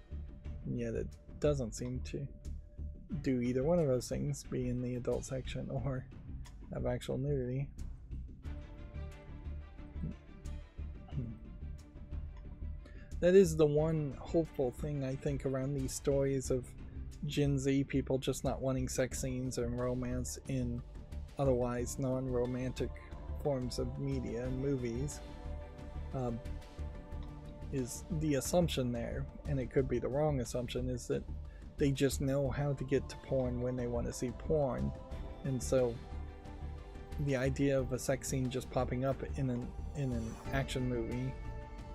And yet it doesn't seem to do either one of those things, be in the adult section or have actual nudity. That is the one hopeful thing I think around these stories of Gen Z people just not wanting sex scenes and romance in otherwise non-romantic forms of media and movies, is the assumption there, and it could be the wrong assumption, is that they just know how to get to porn when they want to see porn, and so the idea of a sex scene just popping up in an action movie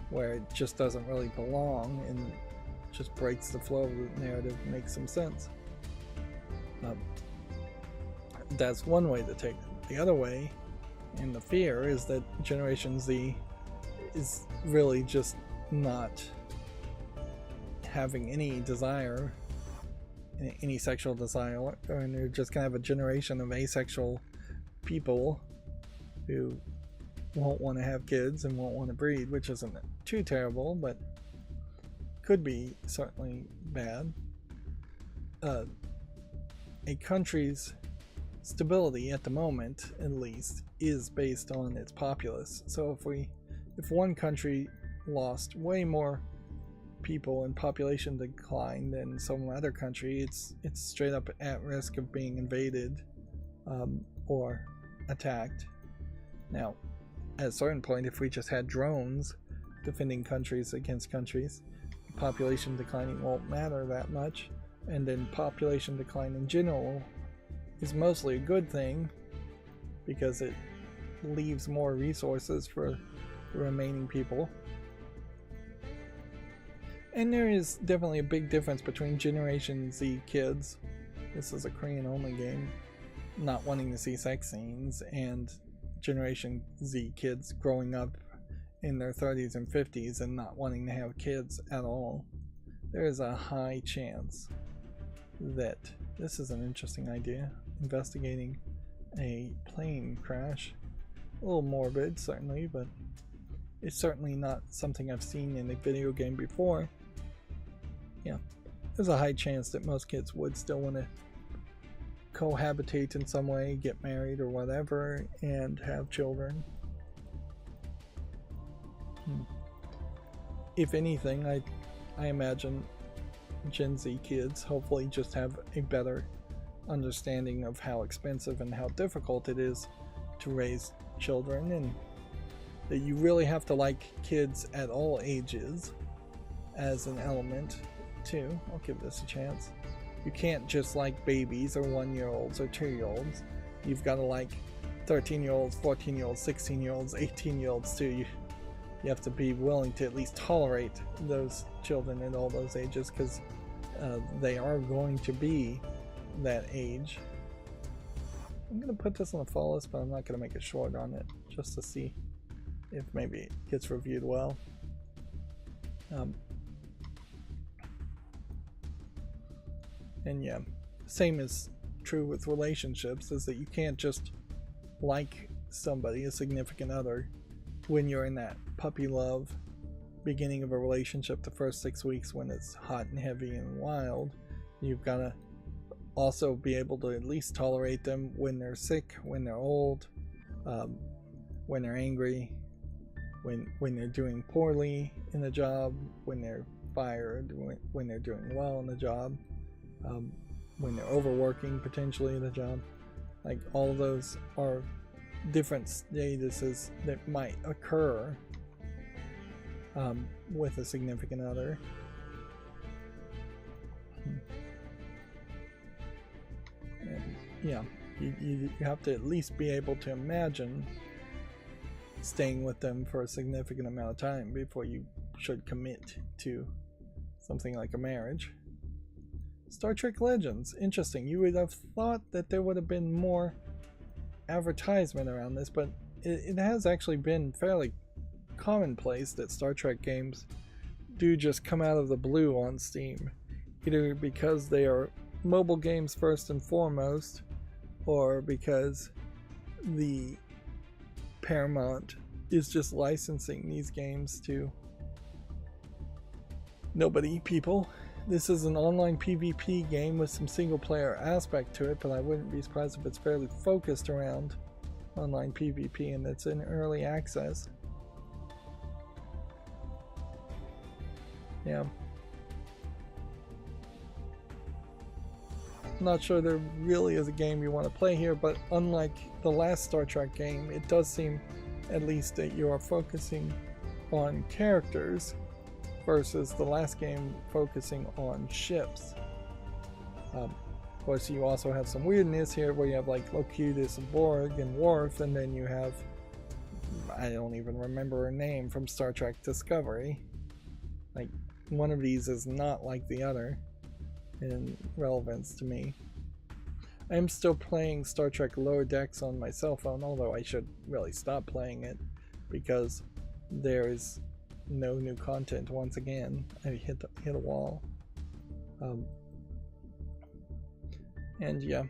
where it just doesn't really belong and just breaks the flow of the narrative makes some sense. That's one way to take it. The other way, and the fear, is that Generation Z is really just not having any desire, any sexual desire, and they're just gonna have a generation of asexual people who won't want to have kids and won't want to breed, which isn't too terrible, but could be certainly bad. A country's stability at the moment, at least, is based on its populace. So if one country lost way more people in population decline than some other country, it's straight up at risk of being invaded or attacked. Now, at a certain point, if we just had drones defending countries against countries, population declining won't matter that much, and then population decline in general is mostly a good thing because it leaves more resources for the remaining people. And there is definitely a big difference between Generation Z kids, this is a Korean only game, not wanting to see sex scenes, and Generation Z kids growing up in their 30s and 50s and not wanting to have kids at all. There is a high chance that this is an interesting idea, investigating a plane crash. A little morbid, certainly, but it's certainly not something I've seen in a video game before. Yeah, there's a high chance that most kids would still want to cohabitate in some way, get married or whatever, and have children. If anything, I imagine Gen Z kids hopefully just have a better understanding of how expensive and how difficult it is to raise children, and that you really have to like kids at all ages as an element too. I'll give this a chance. You can't just like babies or 1-year-olds or 2-year-olds. You've got to like 13-year-olds, 14-year-olds, 16-year-olds, 18-year-olds too. You have to be willing to at least tolerate those children at all those ages, because they are going to be that age. I'm going to put this on the fall list, but I'm not going to make a short on it, just to see if maybe it gets reviewed well. And yeah, same is true with relationships, is that you can't just like somebody, a significant other, when you're in that puppy love beginning of a relationship, the first 6 weeks when it's hot and heavy and wild. You've got to also be able to at least tolerate them when they're sick, when they're old, when they're angry, when they're doing poorly in the job, when they're fired, when they're doing well in the job, when they're overworking potentially in the job. Like, all of those are different statuses that might occur with a significant other. And yeah, you have to at least be able to imagine staying with them for a significant amount of time before you should commit to something like a marriage. Star Trek Legends, interesting. You would have thought that there would have been more advertisement around this, but it has actually been fairly commonplace that Star Trek games do just come out of the blue on Steam, either because they are mobile games first and foremost, or because the Paramount is just licensing these games to nobody people. This is an online PvP game with some single player aspect to it, but I wouldn't be surprised if it's fairly focused around online PvP and it's in early access. Yeah. I'm not sure there really is a game you want to play here, but unlike the last Star Trek game, it does seem at least that you are focusing on characters versus the last game focusing on ships. Of course, you also have some weirdness here where you have like Locutus and Borg and Worf, and then you have, I don't even remember her name, from Star Trek Discovery. Like, one of these is not like the other in relevance to me. I am still playing Star Trek Lower Decks on my cell phone, although I should really stop playing it because there is no new content once again. I hit a wall. And yeah,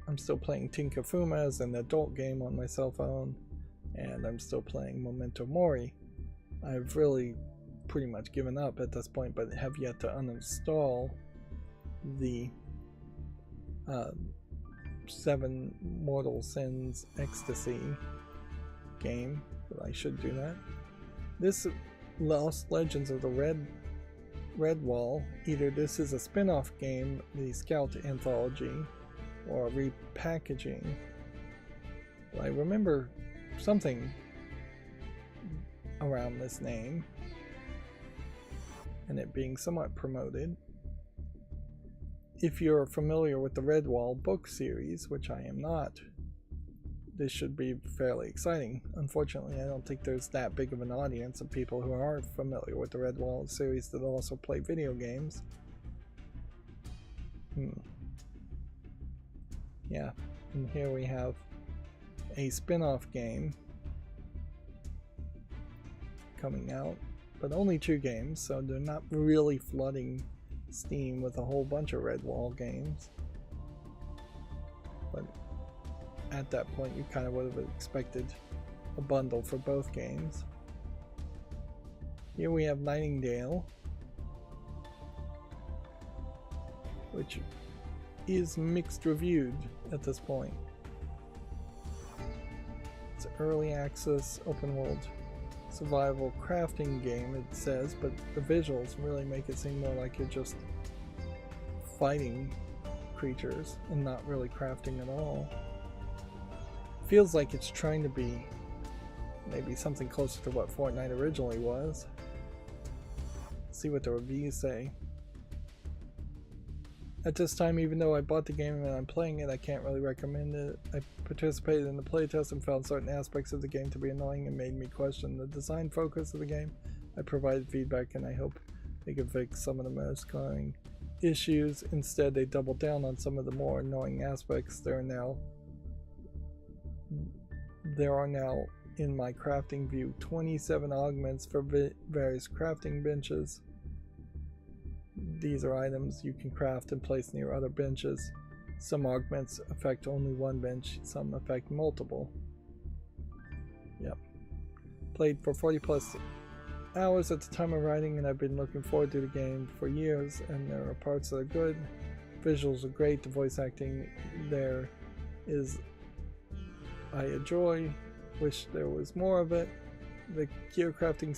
I'm still playing Tinkafuma as an adult game on my cell phone, and I'm still playing Memento Mori. I've really pretty much given up at this point, but have yet to uninstall the 7 Mortal Sins Ecstasy game, but I should do that. This Lost Legends of the Red Wall, either this is a spin-off game, the Scout Anthology, or a repackaging. I remember something around this name and it being somewhat promoted. If you're familiar with the Red Wall book series, which I am not, this should be fairly exciting. Unfortunately, I don't think there's that big of an audience of people who aren't familiar with the Red Wall series that also play video games. Yeah, and here we have a spin-off game coming out, but only 2 games, so they're not really flooding Steam with a whole bunch of Red Wall games. But at that point, you kind of would have expected a bundle for both games. Here we have Nightingale, which is mixed reviewed at this point. It's an early access open world survival crafting game, it says, but the visuals really make it seem more like you're just fighting creatures and not really crafting at all. Feels like it's trying to be maybe something closer to what Fortnite originally was. Let's see what the reviews say. At this time, even though I bought the game and I'm playing it, I can't really recommend it. I participated in the playtest and found certain aspects of the game to be annoying and made me question the design focus of the game. I provided feedback and I hope they can fix some of the most glaring issues. Instead, they doubled down on some of the more annoying aspects. There are now in my crafting view 27 augments for various crafting benches. These are items you can craft and place near other benches. Some augments affect only one bench, some affect multiple. Yep. Played for 40 plus hours at the time of writing, and I've been looking forward to the game for years, and there are parts that are good. Visuals are great, the voice acting there is I enjoy. Wish there was more of it. The gear crafting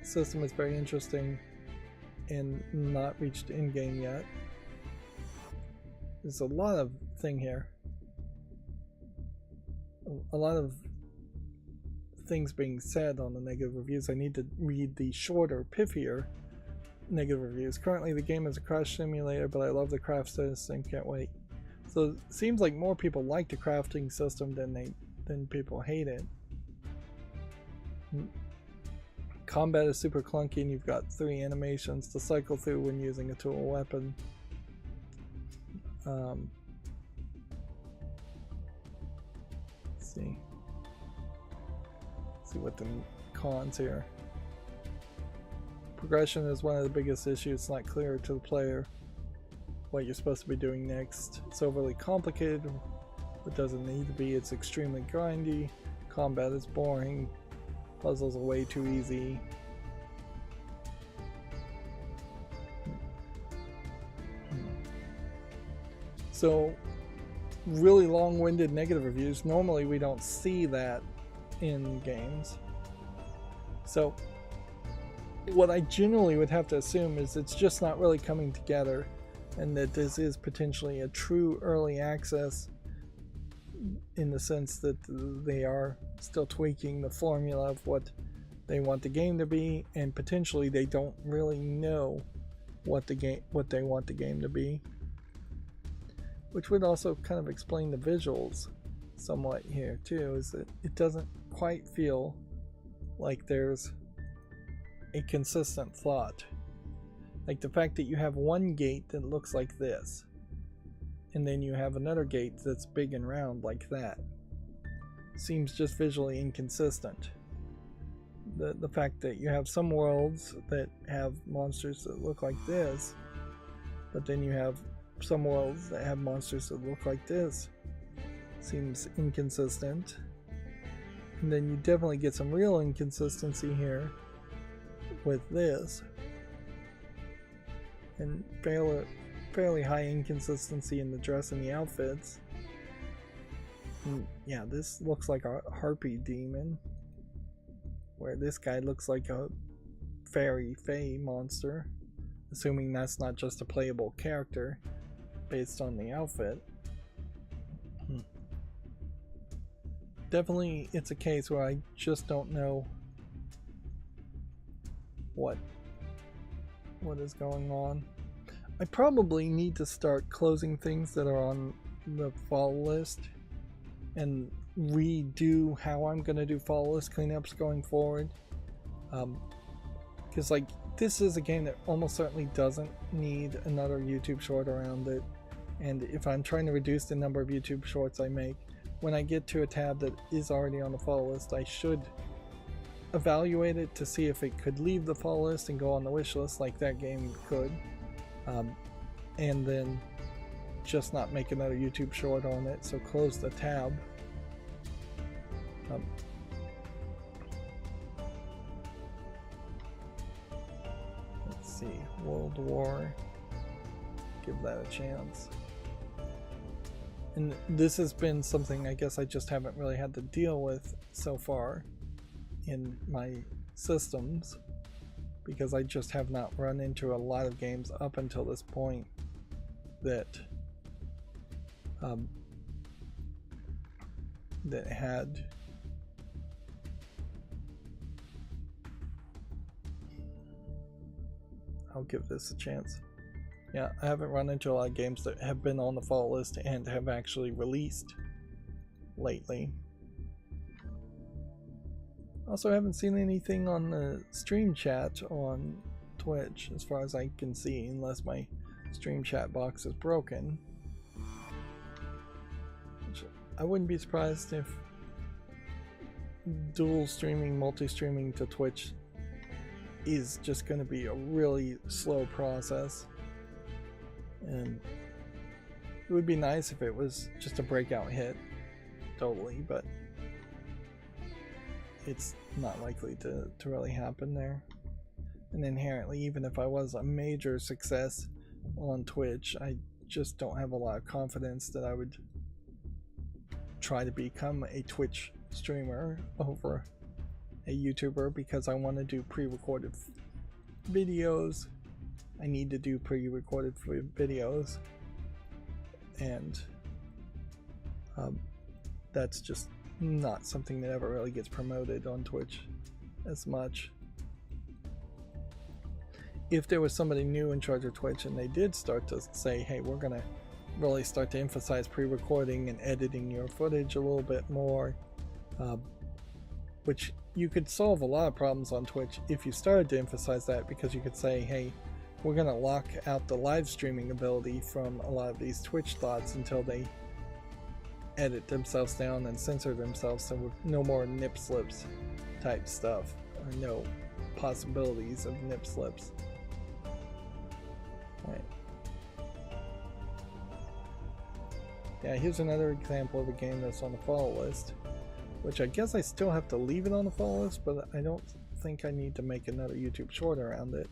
system is very interesting and not reached in-game yet. There's a lot of thing here. A lot of things being said on the negative reviews. I need to read the shorter, piffier negative reviews. Currently the game is a crash simulator, but I love the craft system, can't wait. So it seems like more people like the crafting system than people hate it. Combat is super clunky and you've got 3 animations to cycle through when using a tool or weapon. Let's see what the cons here. Progression is one of the biggest issues. It's not clear to the player what you're supposed to be doing next. It's overly complicated. It doesn't need to be. It's extremely grindy. Combat is boring. Puzzles are way too easy. So, really long-winded negative reviews. Normally we don't see that in games. So, what I generally would have to assume is it's just not really coming together, and that this is potentially a true early access in the sense that they are still tweaking the formula of what they want the game to be, and potentially they don't really know what they want the game to be. which would also kind of explain the visuals somewhat here too, is that it doesn't quite feel like there's a consistent plot. Like the fact that you have one gate that looks like this, and then you have another gate that's big and round like that, seems just visually inconsistent. The fact that you have some worlds that have monsters that look like this, but then you have some worlds that have monsters that look like this, seems inconsistent. And then you definitely get some real inconsistency here with this, and fairly high inconsistency in the dress and the outfits. And yeah, this looks like a harpy demon, where this guy looks like a fairy fae monster, assuming that's not just a playable character based on the outfit. Definitely it's a case where I just don't know what is going on. I probably need to start closing things that are on the fall list and redo how I'm gonna do fall list cleanups going forward, because like this is a game that almost certainly doesn't need another YouTube short around it, and if I'm trying to reduce the number of YouTube shorts I make, when I get to a tab that is already on the fall list, I should evaluate it to see if it could leave the fall list and go on the wish list like that game could, and then just not make another YouTube short on it, so close the tab. Let's see, World War, give that a chance. And this has been something I guess I just haven't really had to deal with so far in my systems, because I just have not run into a lot of games up until this point that that had I'll give this a chance. Yeah, I haven't run into a lot of games that have been on the fall list and have actually released lately. Also, I haven't seen anything on the stream chat on Twitch as far as I can see, unless my stream chat box is broken. Which I wouldn't be surprised if dual streaming, multi-streaming to Twitch is just going to be a really slow process. And it would be nice if it was just a breakout hit, totally, but it's not likely to really happen there. And inherently, even if I was a major success on Twitch, I just don't have a lot of confidence that I would try to become a Twitch streamer over a YouTuber, because I want to do pre-recorded videos. I need to do pre-recorded videos, and that's just not something that ever really gets promoted on Twitch as much. If there was somebody new in charge of Twitch and they did start to say, hey, we're gonna really start to emphasize pre-recording and editing your footage a little bit more, which you could solve a lot of problems on Twitch if you started to emphasize that, because you could say, hey, we're going to lock out the live streaming ability from a lot of these Twitch thoughts until they edit themselves down and censor themselves, so no more nip slips type stuff, or no possibilities of nip slips. Right. Yeah, here's another example of a game that's on the fall list, which I guess I still have to leave it on the fall list, but I don't think I need to make another YouTube short around it.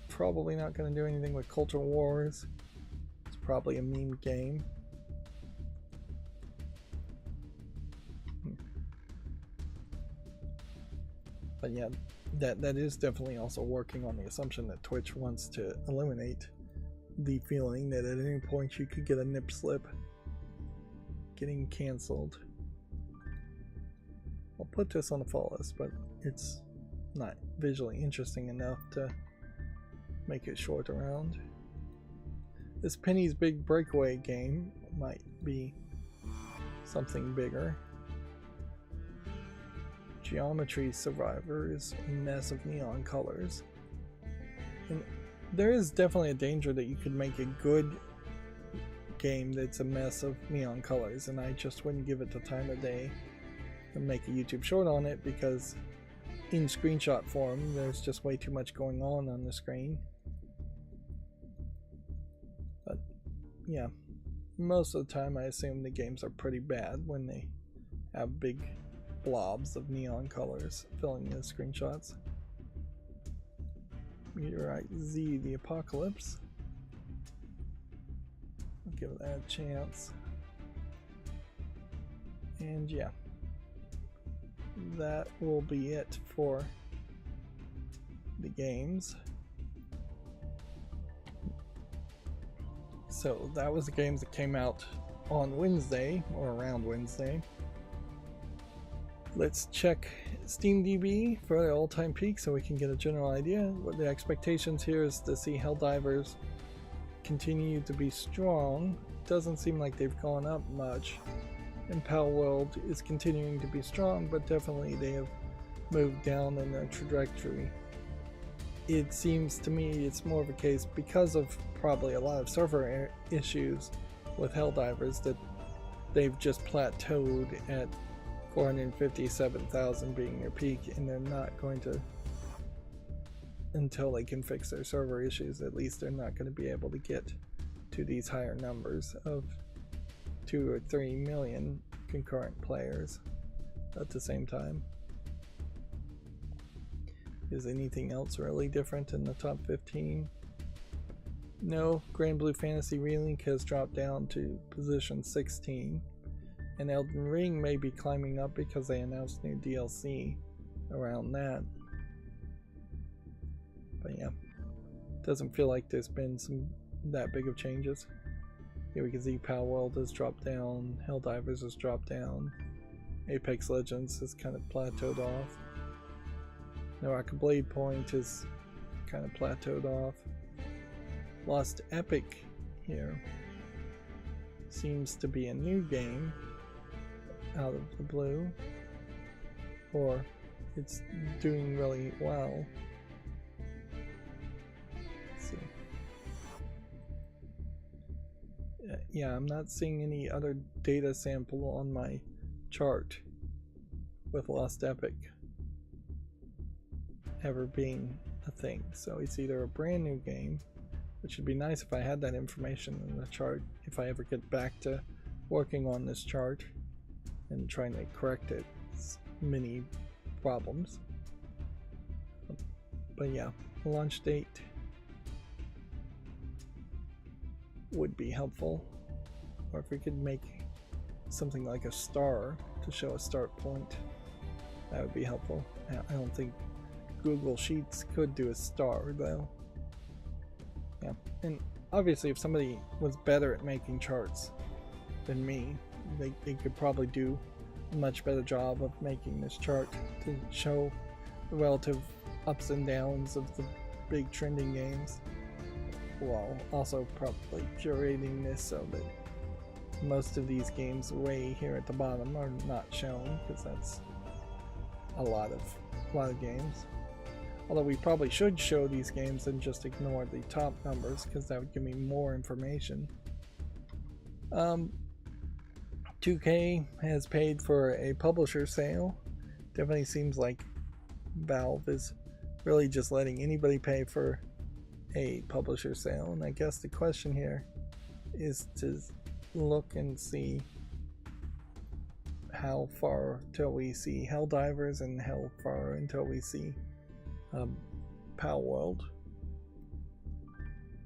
Probably not going to do anything with Culture Wars. It's probably a meme game. But yeah, that is definitely also working on the assumption that Twitch wants to eliminate the feeling that at any point you could get a nip slip getting cancelled. I'll put this on the fall list, but it's not visually interesting enough to make it short around. This Penny's Big Breakaway game might be something bigger. Geometry Survivor is a mess of neon colors. And there is definitely a danger that you could make a good game that's a mess of neon colors, and I just wouldn't give it the time of day and make a YouTube short on it, because in screenshot form there's just way too much going on the screen. But yeah, most of the time I assume the games are pretty bad when they have big blobs of neon colors filling the screenshots. Meteorite Z the Apocalypse. I'll give that a chance. And yeah, that will be it for the games. So that was the games that came out on Wednesday, or around Wednesday. Let's check SteamDB for the all-time peak so we can get a general idea. What the expectations here is to see Helldivers continue to be strong. Doesn't seem like they've gone up much. And Palworld is continuing to be strong, but definitely they have moved down in their trajectory. It seems to me it's more of a case, because of probably a lot of server issues with Helldivers, that they've just plateaued at 457,000 being their peak, and they're not going to, until they can fix their server issues, at least they're not going to be able to get to these higher numbers of 2 or 3 million concurrent players at the same time. Is anything else really different in the top 15? No, Grand Blue Fantasy Relink has dropped down to position 16. And Elden Ring may be climbing up because they announced new DLC around that. But yeah, doesn't feel like there's been that big of changes. Here we can see Palworld has dropped down, Helldivers has dropped down, Apex Legends has kind of plateaued off. Naraka Blade Point is kind of plateaued off. Lost Epic here seems to be a new game out of the blue, or it's doing really well. Let's see. Yeah, I'm not seeing any other data sample on my chart with Lost Epic ever being a thing, so it's either a brand new game, which would be nice if I had that information in the chart if I ever get back to working on this chart and trying to correct its many problems. But yeah, launch date would be helpful, or if we could make something like a star to show a start point, that would be helpful. I don't think Google Sheets could do a star though. Yeah, and obviously if somebody was better at making charts than me, they could probably do a much better job of making this chart to show the relative ups and downs of the big trending games, while also probably curating this so that most of these games way here at the bottom are not shown, because that's a lot of games. Although we probably should show these games and just ignore the top numbers, because that would give me more information. 2K has paid for a publisher sale. Definitely seems like Valve is really just letting anybody pay for a publisher sale, and I guess the question here is to look and see how far till we see Helldivers and how far until we see Palworld,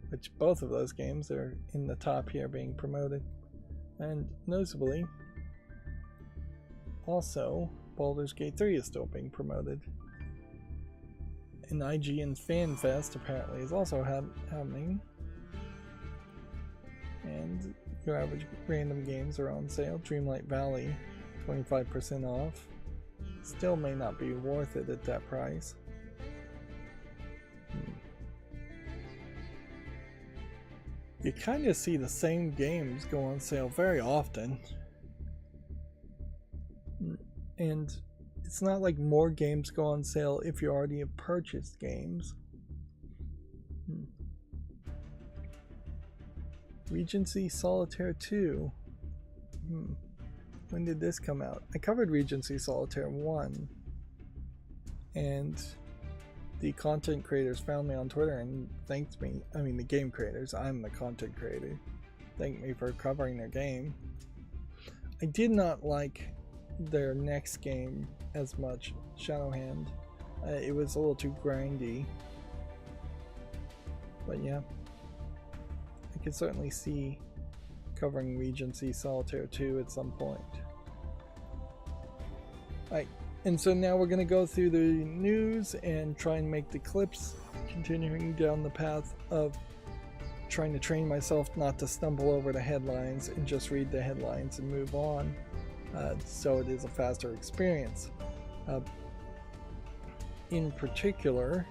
which both of those games are in the top here being promoted. And noticeably, also, Baldur's Gate 3 is still being promoted. And IGN's Fan Fest apparently is also happening. And your average random games are on sale. Dreamlight Valley, 25% off. Still may not be worth it at that price. You kind of see the same games go on sale very often. And it's not like more games go on sale if you already have purchased games. Regency Solitaire 2. When did this come out? I covered Regency Solitaire 1. And the content creators found me on Twitter and thanked me. I mean, the game creators. I'm the content creator. Thanked me for covering their game. I did not like their next game as much, Shadowhand. It was a little too grindy. But yeah, I could certainly see covering Regency Solitaire 2 at some point. Alright, and so now we're going to go through the news and try and make the clips, continuing down the path of trying to train myself not to stumble over the headlines and just read the headlines and move on, so it is a faster experience. In particular,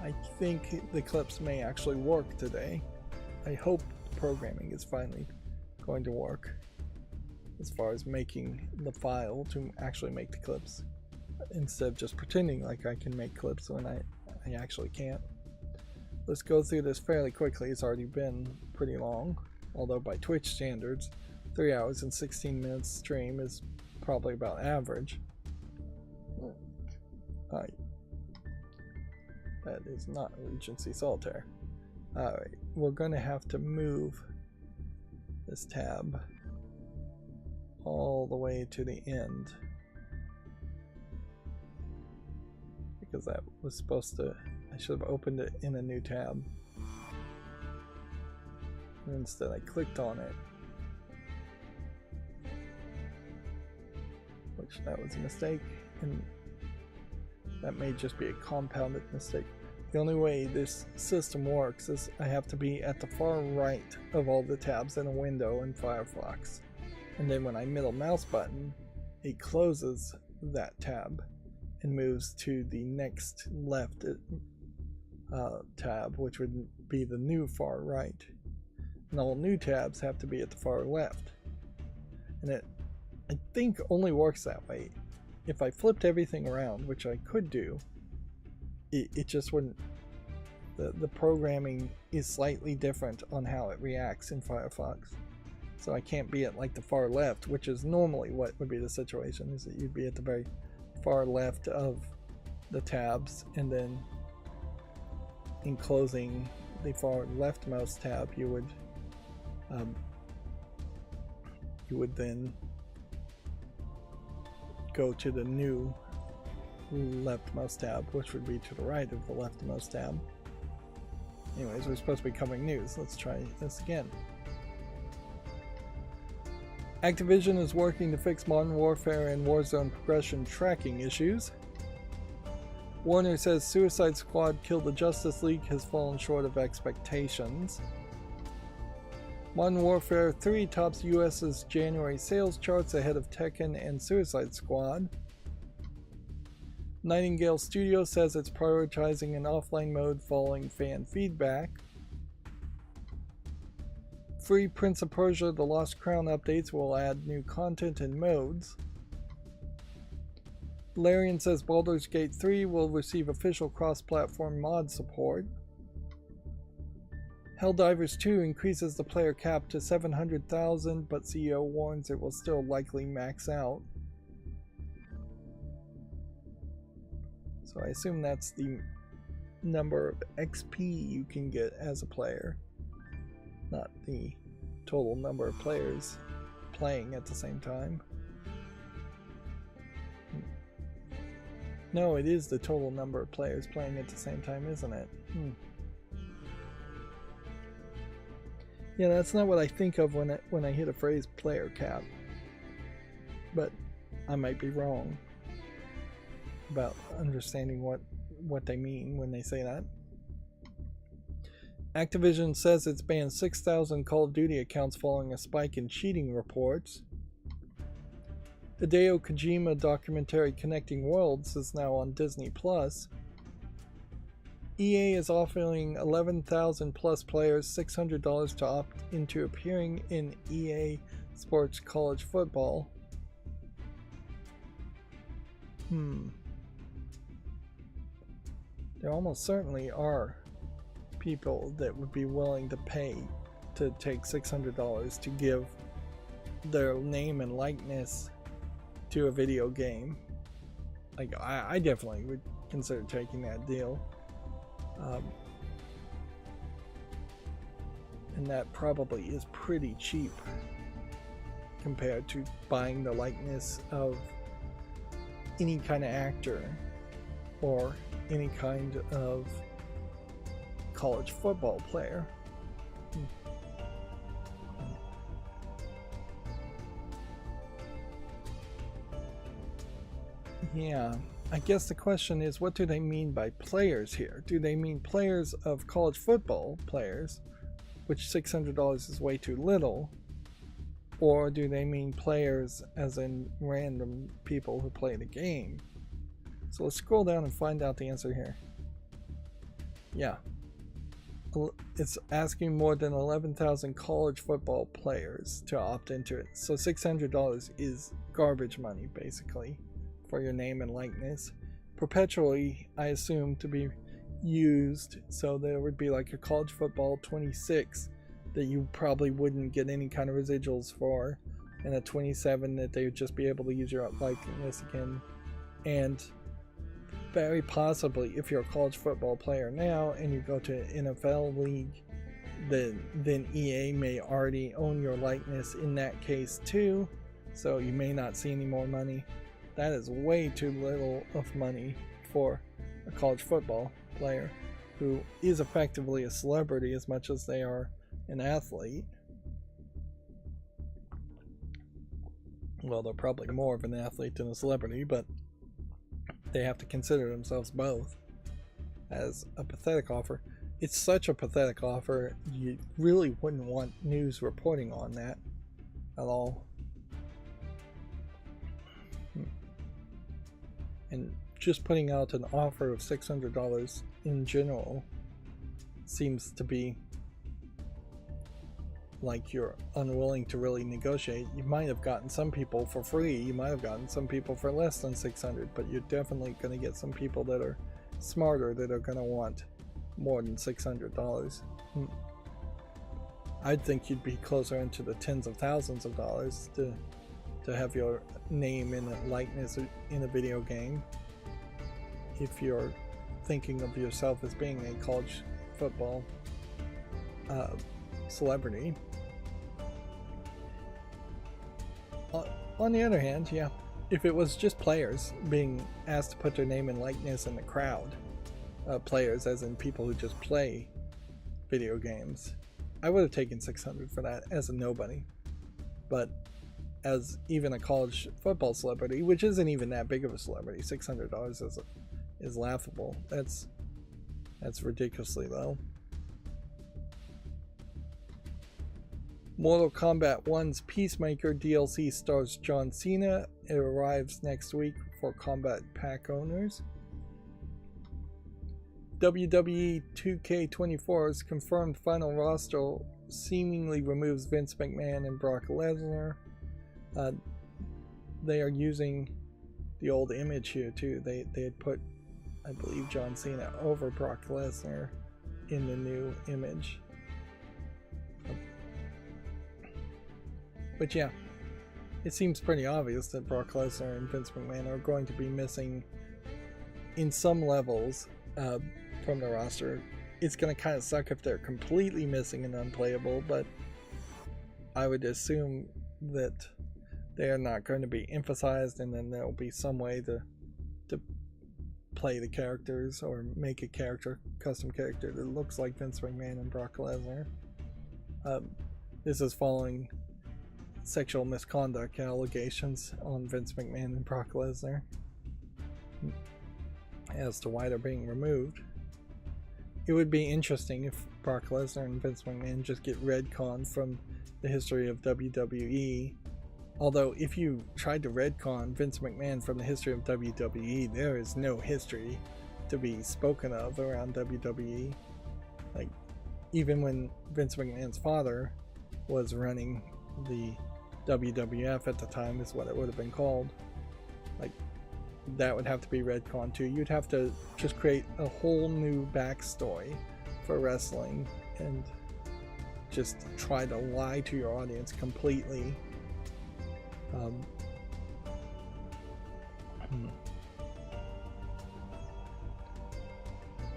I think the clips may actually work today. I hope the programming is finally going to work as far as making the file to actually make the clips, instead of just pretending like I can make clips when I actually can't. Let's go through this fairly quickly. It's already been pretty long, although by Twitch standards 3 hours and 16 minutes stream is probably about average. Alright. That is not Regency Solitaire. Alright, we're going to have to move this tab all the way to the end, because that was supposed to, I should have opened it in a new tab. And instead I clicked on it, which that was a mistake, and that may just be a compounded mistake. The only way this system works is I have to be at the far right of all the tabs in a window in Firefox. And then when I middle mouse button, it closes that tab and moves to the next left tab, which would be the new far right. And all new tabs have to be at the far left. And it, I think, only works that way. If I flipped everything around, which I could do, it just wouldn't. The programming is slightly different on how it reacts in Firefox. So I can't be at like the far left, which is normally what would be the situation, is that you'd be at the very far left of the tabs, and then in closing the far leftmost tab you would then go to the new leftmost tab, which would be to the right of the leftmost tab. Anyways, we're supposed to be covering news. Let's try this again. Activision is working to fix Modern Warfare and Warzone progression tracking issues. Warner says Suicide Squad Kill the Justice League has fallen short of expectations. Modern Warfare 3 tops US's January sales charts ahead of Tekken and Suicide Squad. Nightingale Studio says it's prioritizing an offline mode following fan feedback. Free Prince of Persia: The Lost Crown updates will add new content and modes. Larian says Baldur's Gate 3 will receive official cross-platform mod support. Helldivers 2 increases the player cap to 700,000, but CEO warns it will still likely max out. So I assume that's the number of XP you can get as a player, not the total number of players playing at the same time. No, it is the total number of players playing at the same time, isn't it? Yeah, that's not what I think of when I hit a phrase player cap, but I might be wrong about understanding what they mean when they say that. Activision says it's banned 6,000 Call of Duty accounts following a spike in cheating reports. The Hideo Kojima documentary Connecting Worlds is now on Disney+. EA is offering 11,000 plus players $600 to opt into appearing in EA Sports College Football. There almost certainly are people that would be willing to pay to take $600 to give their name and likeness to a video game. Like, I definitely would consider taking that deal. And that probably is pretty cheap compared to buying the likeness of any kind of actor or any kind of college football player. Yeah, I guess the question is, what do they mean by players here? Do they mean players of college football players, which $600 is way too little? Or do they mean players as in random people who play the game? So let's scroll down and find out the answer here. Yeah. It's asking more than 11,000 college football players to opt into it. So $600 is garbage money, basically, for your name and likeness. Perpetually, I assume, to be used, so there would be like a college football 26 that you probably wouldn't get any kind of residuals for, and a 27 that they would just be able to use your likeness again. And very possibly, if you're a college football player now and you go to an NFL league, then EA may already own your likeness in that case too, so you may not see any more money. That is way too little of money for a college football player who is effectively a celebrity as much as they are an athlete. Well, they're probably more of an athlete than a celebrity, but they have to consider themselves both as a pathetic offer. It's such a pathetic offer, you really wouldn't want news reporting on that at all. And just putting out an offer of $600 in general seems to be like you're unwilling to really negotiate. You might have gotten some people for free, you might have gotten some people for less than $600, but you're definitely going to get some people that are smarter that are going to want more than $600. I'd think you'd be closer into the tens of thousands of dollars to have your name and likeness in a video game if you're thinking of yourself as being a college football celebrity. On the other hand, yeah, if it was just players being asked to put their name and likeness in the crowd, players as in people who just play video games, I would have taken $600 for that as a nobody. But as even a college football celebrity, which isn't even that big of a celebrity, $600 is laughable. That's ridiculously low. Mortal Kombat 1's Peacemaker DLC stars John Cena. It arrives next week for Combat Pack owners. WWE 2K24's confirmed final roster seemingly removes Vince McMahon and Brock Lesnar. They are using the old image here too. They had put, I believe, John Cena over Brock Lesnar in the new image. But yeah, it seems pretty obvious that Brock Lesnar and Vince McMahon are going to be missing in some levels from the roster. It's going to kind of suck if they're completely missing and unplayable, but I would assume that they are not going to be emphasized, and then there will be some way to play the characters or make a custom character that looks like Vince McMahon and Brock Lesnar. This is following sexual misconduct allegations on Vince McMahon and Brock Lesnar as to why they're being removed. It would be interesting if Brock Lesnar and Vince McMahon just get retconned from the history of WWE. Although if you tried to retcon Vince McMahon from the history of WWE, there is no history to be spoken of around WWE. Like, even when Vince McMahon's father was running the WWF at the time, is what it would have been called. Like, that would have to be retconned too. You'd have to just create a whole new backstory for wrestling and just try to lie to your audience completely.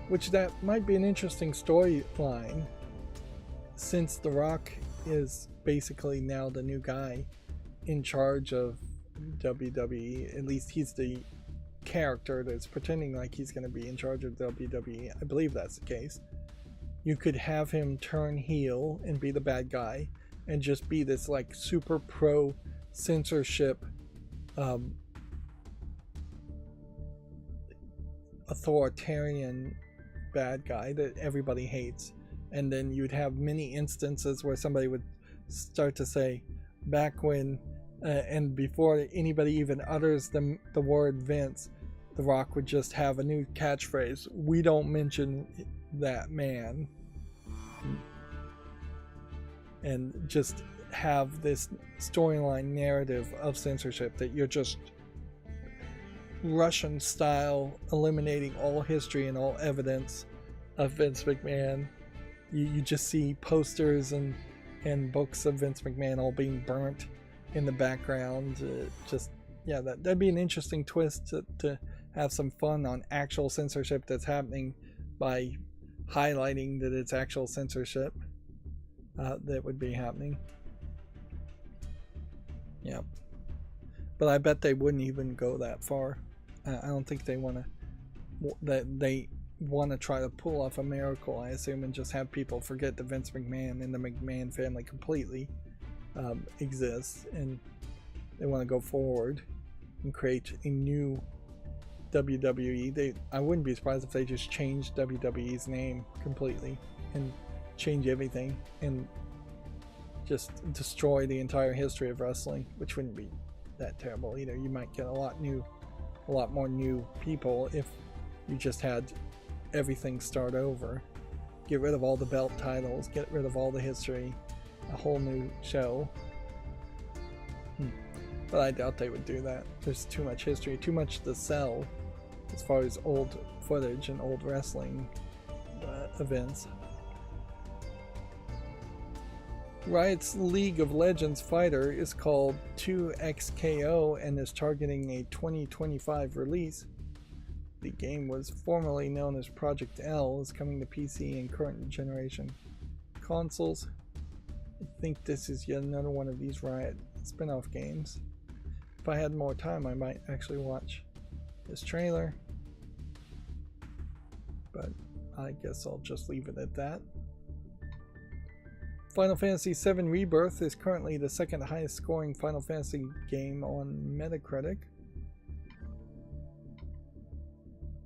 Which that might be an interesting storyline, since The Rock is basically now the new guy in charge of WWE. At least he's the character that's pretending like he's going to be in charge of WWE. I believe that's the case. You could have him turn heel and be the bad guy and just be this like super pro censorship authoritarian bad guy that everybody hates. And then you'd have many instances where somebody would start to say, back when and before anybody even utters the word Vince, The Rock would just have a new catchphrase: "We don't mention that man." And just have this storyline narrative of censorship that you're just Russian style eliminating all history and all evidence of Vince McMahon. You just see posters and books of Vince McMahon all being burnt in the background. Yeah, that'd be an interesting twist to have some fun on actual censorship that's happening by highlighting that it's actual censorship that would be happening. Yeah, but I bet they wouldn't even go that far. I don't think they want to try to pull off a miracle, I assume, and just have people forget that Vince McMahon and the McMahon family completely exists, and they want to go forward and create a new WWE. I wouldn't be surprised if they just changed WWE's name completely and change everything and just destroy the entire history of wrestling, which wouldn't be that terrible either. You might get a lot more new people if you just had everything start over. Get rid of all the belt titles, get rid of all the history, a whole new show. But I doubt they would do that. There's too much history, too much to sell as far as old footage and old wrestling events. Riot's League of Legends fighter is called 2XKO and is targeting a 2025 release. The game was formerly known as Project L, is coming to PC and current generation consoles. I think this is yet another one of these Riot spin-off games. If I had more time, I might actually watch this trailer, but I guess I'll just leave it at that. Final Fantasy VII Rebirth is currently the second highest scoring Final Fantasy game on Metacritic.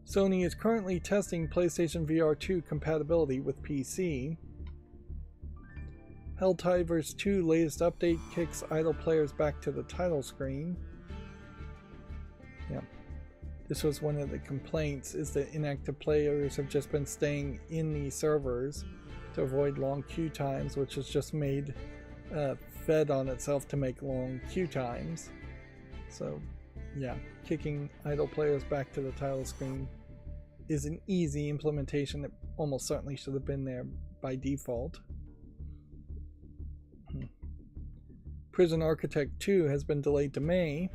Sony is currently testing PlayStation VR 2 compatibility with PC. Helldivers 2 latest update kicks idle players back to the title screen. Yeah, this was one of the complaints, is that inactive players have just been staying in the servers to avoid long queue times, which has just made fed on itself to make long queue times. So yeah, kicking idle players back to the title screen is an easy implementation that almost certainly should have been there by default. Prison Architect 2 has been delayed to May.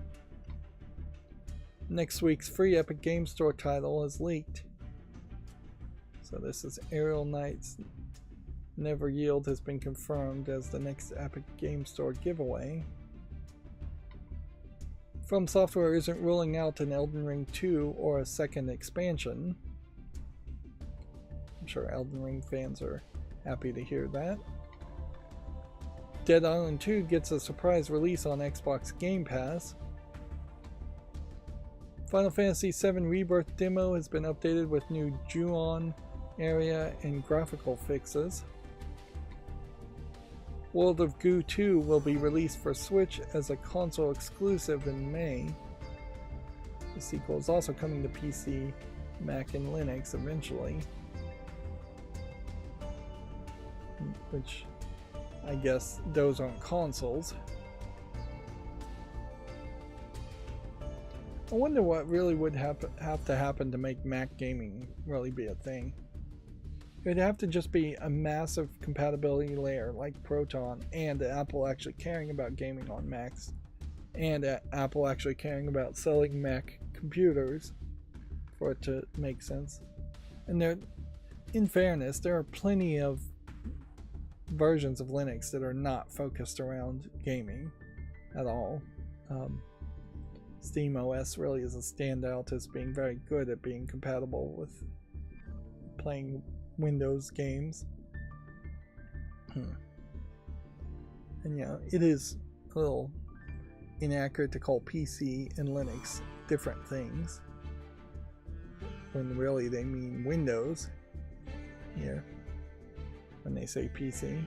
Next week's free Epic Game Store title is leaked. So this is Aerial Knights Never Yield has been confirmed as the next Epic Game Store giveaway. From Software isn't ruling out an Elden Ring 2 or a second expansion. I'm sure Elden Ring fans are happy to hear that. Dead Island 2 gets a surprise release on Xbox Game Pass. Final Fantasy VII Rebirth demo has been updated with new Ju-On area and graphical fixes. World of Goo 2 will be released for Switch as a console exclusive in May. The sequel is also coming to PC Mac and Linux eventually. Which, I guess those aren't consoles. I wonder what really would have to happen to make Mac gaming really be a thing. It would have to just be a massive compatibility layer like Proton, and Apple actually caring about gaming on Macs, and Apple actually caring about selling Mac computers for it to make sense. And there, in fairness, there are plenty of versions of Linux that are not focused around gaming at all. SteamOS really is a standout as being very good at being compatible with playing Windows games. And yeah, it is a little inaccurate to call PC and Linux different things when really they mean Windows here when they say PC.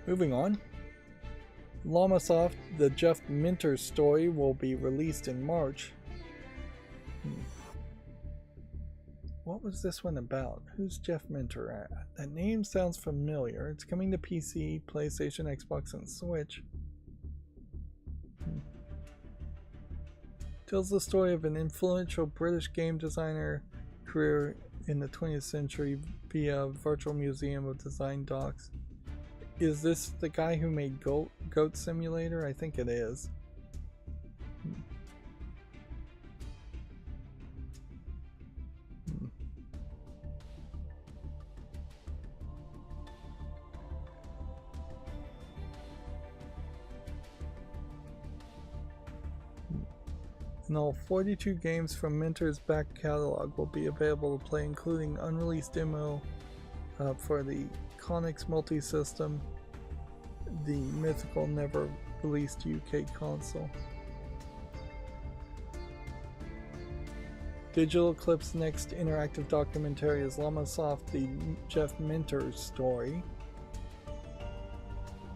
Moving on. LlamaSoft, the Jeff Minter story, will be released in March. What was this one about? Who's Jeff Minter at? That name sounds familiar. It's coming to PC, PlayStation, Xbox, and Switch. Tells the story of an influential British game designer career in the 20th century via virtual museum of design docs. Is this the guy who made Goat Simulator? I think it is. And all 42 games from Minter's back catalog will be available to play, including unreleased demo for the Conix multi-system, the mythical never released UK console. Digital Eclipse's next interactive documentary is LlamaSoft, the Jeff Minter story.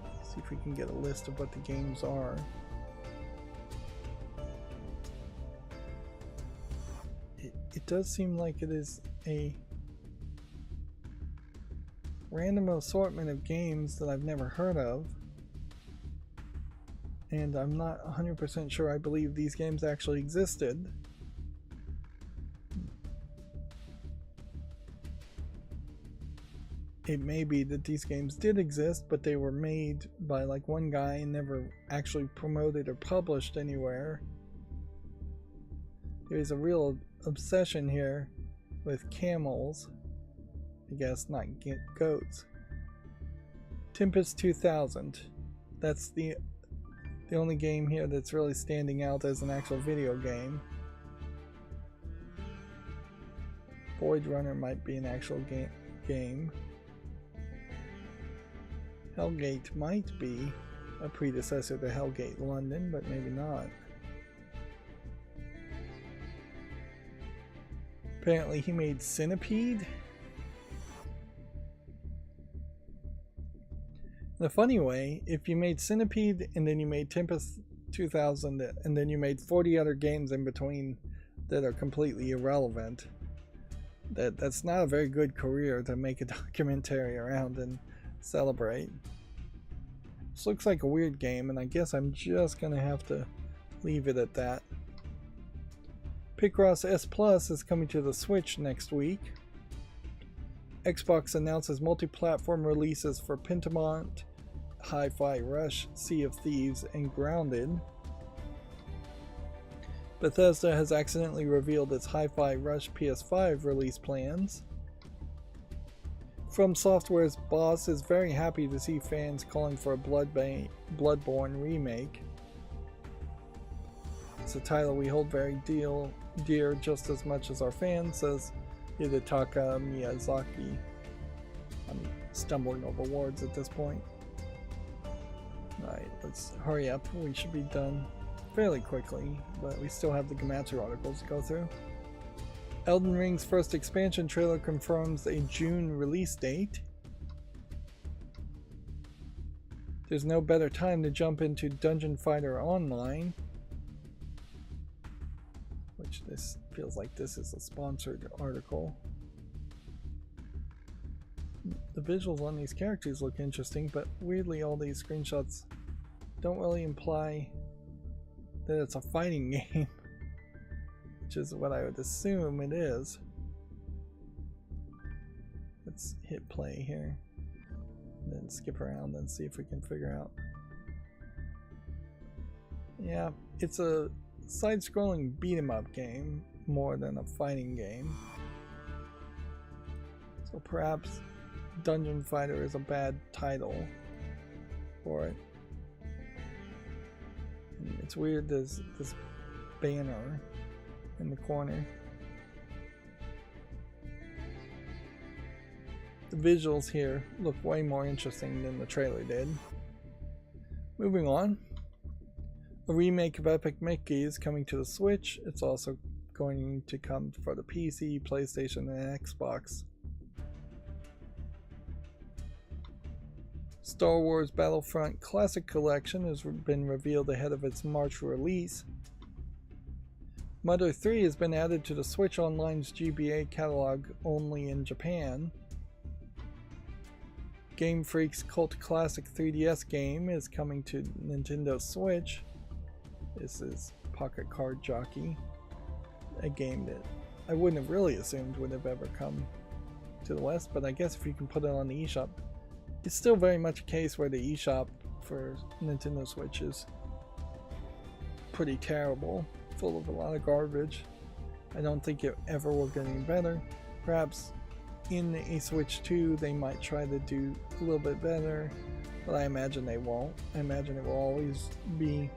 Let's see if we can get a list of what the games are. It does seem like it is a random assortment of games that I've never heard of, and I'm not 100% sure I believe these games actually existed. It may be that these games did exist, but they were made by like one guy and never actually promoted or published anywhere. There's a real obsession here with camels. I guess not goats. Tempest 2000. That's the only game here that's really standing out as an actual video game. Void Runner might be an actual game. Hellgate might be a predecessor to Hellgate London, but maybe not. Apparently he made Centipede. In a funny way, if you made Centipede and then you made Tempest 2000 and then you made 40 other games in between that are completely irrelevant, that's not a very good career to make a documentary around and celebrate. This looks like a weird game, and I guess I'm just gonna have to leave it at that. Picross S Plus is coming to the Switch next week. Xbox announces multi-platform releases for Pentiment, Hi-Fi Rush, Sea of Thieves, and Grounded. Bethesda has accidentally revealed its Hi-Fi Rush PS5 release plans. From Software's boss is very happy to see fans calling for a Bloodborne remake. It's a title we hold very dear just as much as our fans, says Hidetaka Miyazaki. I'm stumbling over words at this point. Alright, let's hurry up. We should be done fairly quickly, but we still have the Gematsu articles to go through. Elden Ring's first expansion trailer confirms a June release date. There's no better time to jump into Dungeon Fighter Online. Feels like this is a sponsored article. The visuals on these characters look interesting, but weirdly all these screenshots don't really imply that it's a fighting game, which is what I would assume it is. Let's hit play here, and then skip around and see if we can figure out. Yeah, it's a side-scrolling beat-em-up game more than a fighting game. So perhaps Dungeon Fighter is a bad title for it. And it's weird, there's this banner in the corner. The visuals here look way more interesting than the trailer did. Moving on. A remake of Epic Mickey is coming to the Switch. It's also going to come for the PC, PlayStation, and Xbox. Star Wars Battlefront Classic Collection has been revealed ahead of its March release. Mother 3 has been added to the Switch Online's GBA catalog only in Japan. Game Freak's cult classic 3DS game is coming to Nintendo Switch. This is Pocket Card Jockey, a game that I wouldn't have really assumed would have ever come to the West, but I guess if you can put it on the eShop, it's still very much a case where the eShop for Nintendo Switch is pretty terrible, full of a lot of garbage. I don't think it ever will get any better. Perhaps in a Switch 2 they might try to do a little bit better, but I imagine they won't. I imagine it will always be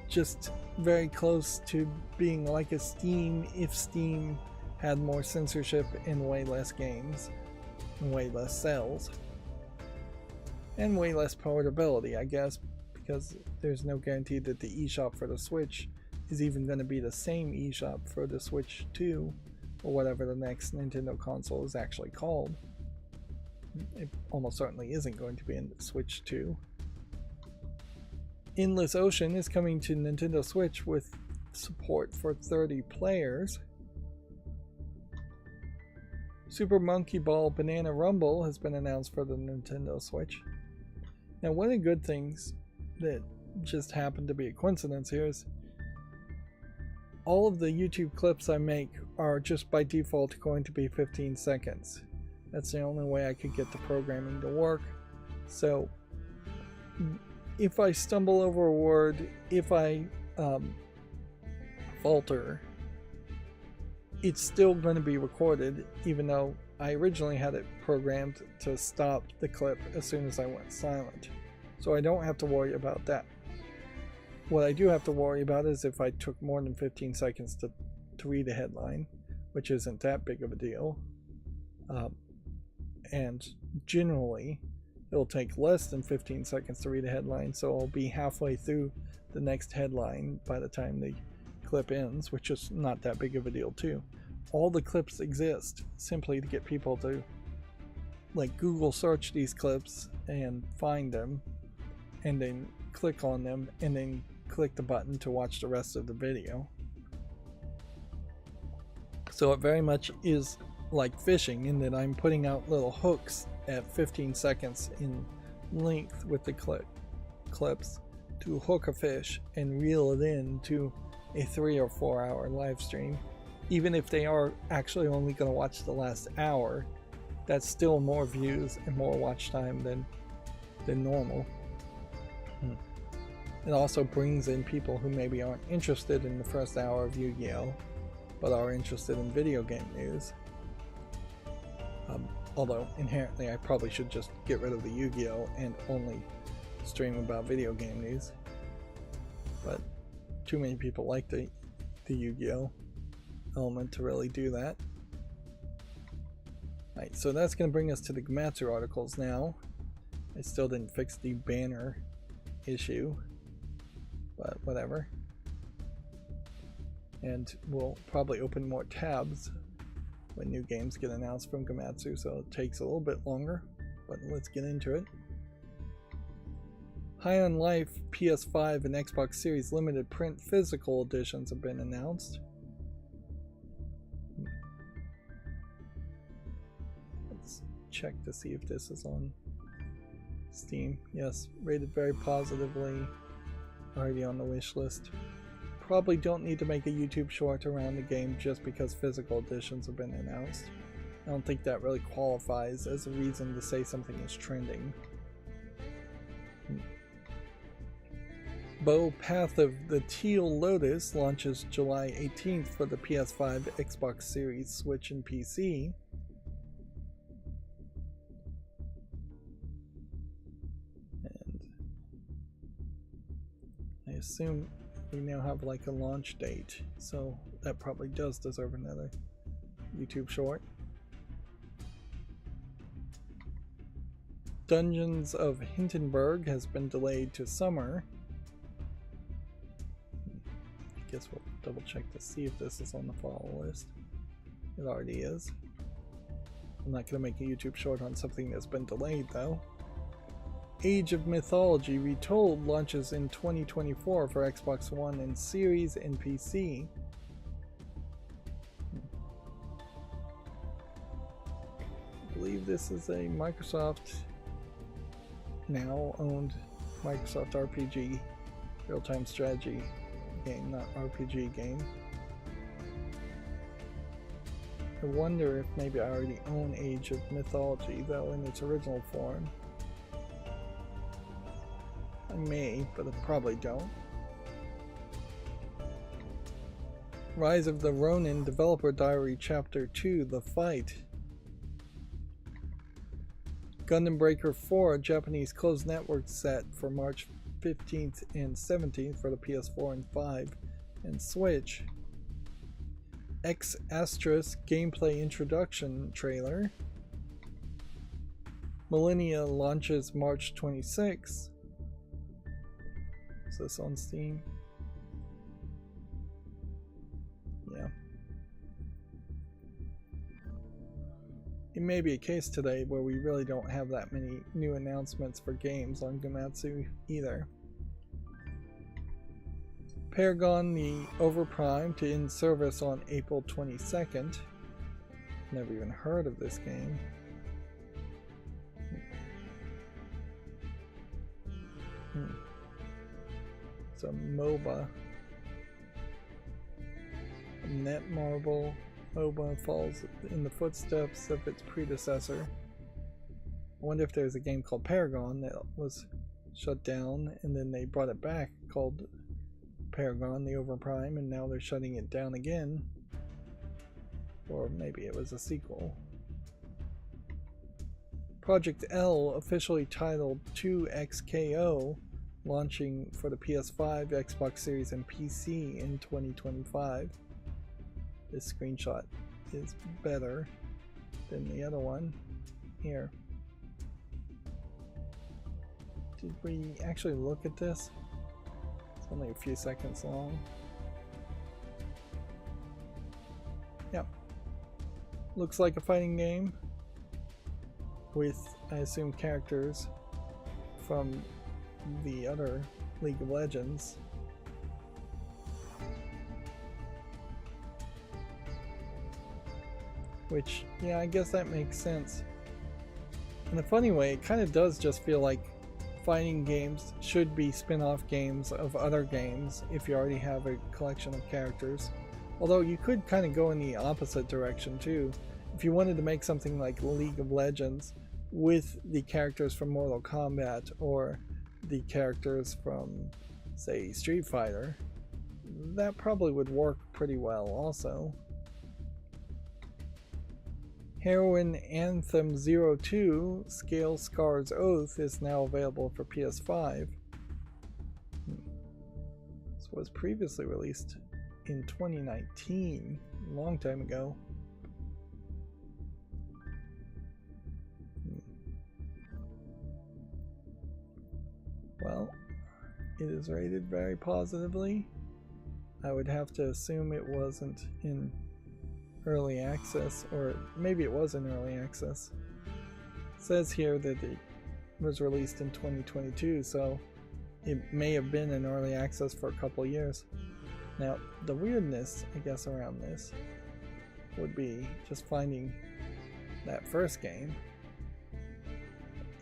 just very close to being like a Steam if Steam had more censorship and way less games and way less sales and way less portability, I guess, because there's no guarantee that the eShop for the Switch is even going to be the same eShop for the Switch 2 or whatever the next Nintendo console is actually called. It almost certainly isn't going to be in the Switch 2. Endless Ocean is coming to Nintendo Switch with support for 30 players. Super Monkey Ball Banana Rumble has been announced for the Nintendo Switch. Now, one of the good things that just happened to be a coincidence here is all of the YouTube clips I make are just by default going to be 15 seconds. That's the only way I could get the programming to work. So if I stumble over a word, if I falter, it's still going to be recorded, even though I originally had it programmed to stop the clip as soon as I went silent. So I don't have to worry about that. What I do have to worry about is if I took more than 15 seconds to read a headline, which isn't that big of a deal. And generally, it'll take less than 15 seconds to read a headline, so I'll be halfway through the next headline by the time the clip ends, which is not that big of a deal too. All the clips exist simply to get people to like Google search these clips and find them and then click on them and then click the button to watch the rest of the video. So it very much is like fishing in that I'm putting out little hooks at 15 seconds in length with the clips to hook a fish and reel it in to a 3 or 4 hour live stream. Even if they are actually only going to watch the last hour, that's still more views and more watch time than normal. It also brings in people who maybe aren't interested in the first hour of Yu-Gi-Oh! But are interested in video game news. Although inherently I probably should just get rid of the Yu-Gi-Oh! And only stream about video game news. But too many people like the Yu-Gi-Oh! Element to really do that. Alright, so that's going to bring us to the Gematsu articles now. I still didn't fix the banner issue, but whatever. And we'll probably open more tabs when new games get announced from Gematsu, so it takes a little bit longer, but let's get into it. High on Life PS5 and Xbox Series limited print physical editions have been announced. check to see if this is on Steam. Yes, rated very positively. Already on the wish list. Probably don't need to make a YouTube short around the game just because physical editions have been announced. I don't think that really qualifies as a reason to say something is trending. Bo Path of the Teal Lotus launches July 18th for the PS5, Xbox Series, Switch, and PC. And I assume we now have like a launch date, so that probably does deserve another YouTube short. Dungeons of Hindenburg has been delayed to summer. I guess we'll double check to see if this is on the fall list. It already is. I'm not going to make a YouTube short on something that's been delayed though. Age of Mythology Retold launches in 2024 for Xbox One and Series and PC. I believe this is a Microsoft now owned Microsoft RPG real-time strategy game, not RPG game. I wonder if maybe I already own Age of Mythology though in its original form. I may, but I probably don't. Rise of the Ronin Developer Diary Chapter 2 The Fight. Gundam Breaker 4, a Japanese closed network set for March 15th and 17th for the PS4 and 5 and Switch. X Astros gameplay introduction trailer. Millennia launches March 26th. Is this on Steam? Yeah. It may be a case today where we really don't have that many new announcements for games on Gematsu either. Paragon the Overprime to end service on April 22nd. Never even heard of this game. It's a MOBA. Netmarble MOBA falls in the footsteps of its predecessor. I wonder if there's a game called Paragon that was shut down and then they brought it back called Paragon the Overprime and now they're shutting it down again. Or maybe it was a sequel. Project L, officially titled 2XKO, launching for the PS5, Xbox Series, and PC in 2025. This screenshot is better than the other one. Here. Did we actually look at this? It's only a few seconds long. Yep. Looks like a fighting game with, I assume, characters from the other League of Legends. Which, yeah, I guess that makes sense. In a funny way, it kind of does just feel like fighting games should be spin-off games of other games if you already have a collection of characters. Although you could kind of go in the opposite direction too. If you wanted to make something like League of Legends with the characters from Mortal Kombat or the characters from, say, Street Fighter, that probably would work pretty well also. Heroine Anthem 02 Scale Scar's Oath is now available for PS5. This was previously released in 2019, a long time ago. Well, it is rated very positively. I would have to assume it wasn't in early access, or maybe it was in early access. It says here that it was released in 2022, so it may have been in early access for a couple years. Now, the weirdness, I guess, around this would be just finding that first game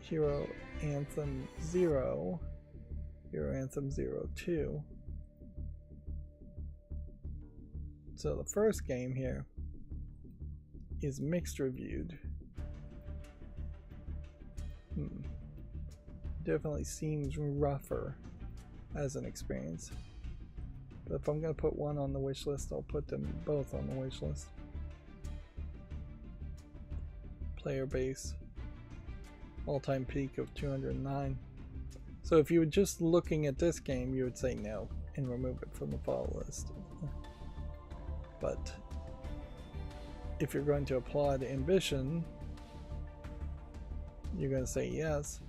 Hero Anthem 0, Hero Anthem 02. So the first game here is mixed reviewed. Definitely seems rougher as an experience. But if I'm going to put one on the wish list, I'll put them both on the wish list. Player base, all-time peak of 209. So if you were just looking at this game, you would say no and remove it from the follow list. But if you're going to applaud ambition, you're going to say yes.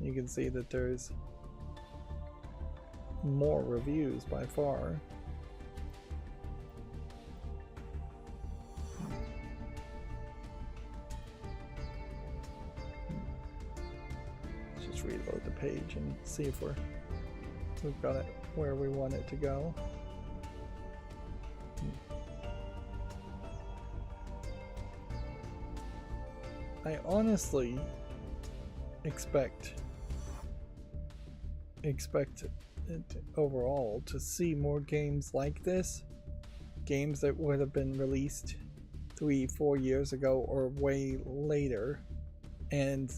You can see that there's more reviews by far. Let's just reload the page and see if we've got it where we want it to go. I honestly expect it overall to see more games like this, games that would have been released 3-4 years ago or way later, and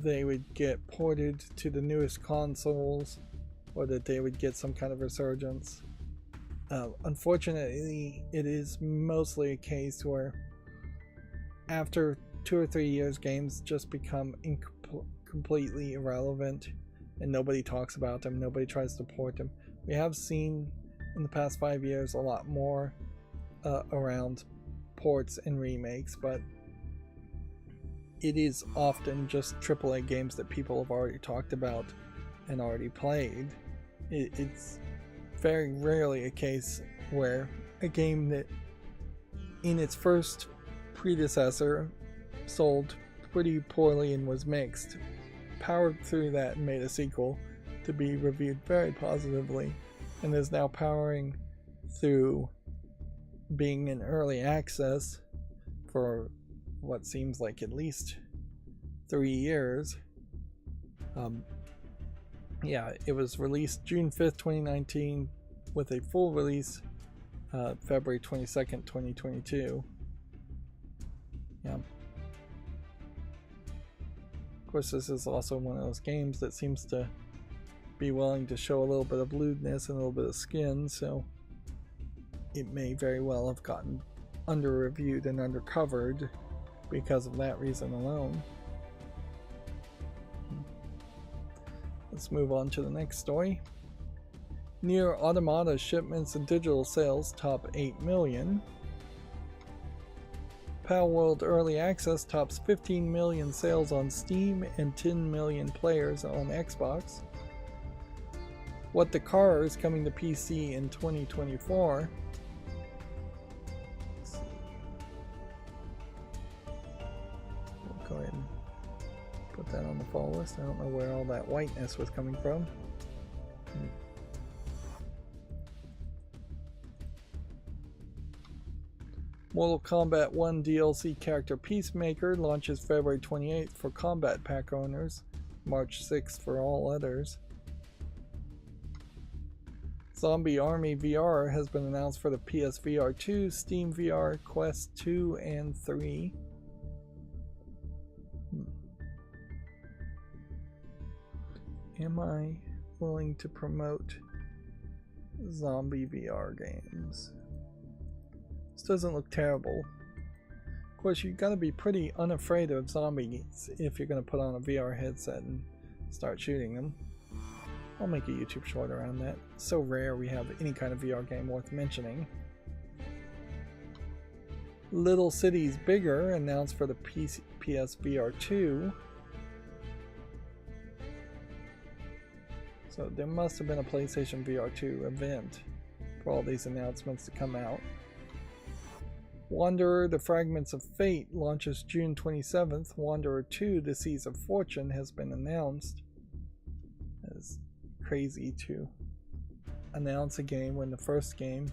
they would get ported to the newest consoles, or that they would get some kind of resurgence. Unfortunately, it is mostly a case where after 2 or 3 years, games just become completely irrelevant and nobody talks about them, nobody tries to port them. We have seen in the past 5 years a lot more around ports and remakes, but it is often just AAA games that people have already talked about and already played. It's very rarely a case where a game that in its first predecessor sold pretty poorly and was mixed, powered through that and made a sequel to be reviewed very positively, and is now powering through being in early access for what seems like at least 3 years. Yeah, it was released June 5th, 2019 with a full release February 22nd, 2022. Yeah. Of course, this is also one of those games that seems to be willing to show a little bit of lewdness and a little bit of skin, so it may very well have gotten under-reviewed and under-covered because of that reason alone. Let's move on to the next story. Nier Automata shipments and digital sales top 8 million. Palworld Early Access tops 15 million sales on Steam and 10 million players on Xbox. What the Car is coming to PC in 2024. Let's see. We'll go ahead and put that on the follow list. I don't know where all that whiteness was coming from. Mortal Kombat 1 DLC character Peacemaker launches February 28th for Combat Pack owners, March 6th for all others. Zombie Army VR has been announced for the PSVR 2, Steam VR, Quest 2, and 3. Am I willing to promote zombie VR games? This doesn't look terrible. Of course, you've got to be pretty unafraid of zombies if you're going to put on a VR headset and start shooting them. I'll make a YouTube short around that. It's so rare we have any kind of VR game worth mentioning. Little Cities Bigger announced for the PSVR 2. So there must have been a PlayStation VR 2 event for all these announcements to come out. Wanderer: The Fragments of Fate launches June 27th. Wanderer 2: The Seas of Fortune has been announced. It's crazy to announce a game when the first game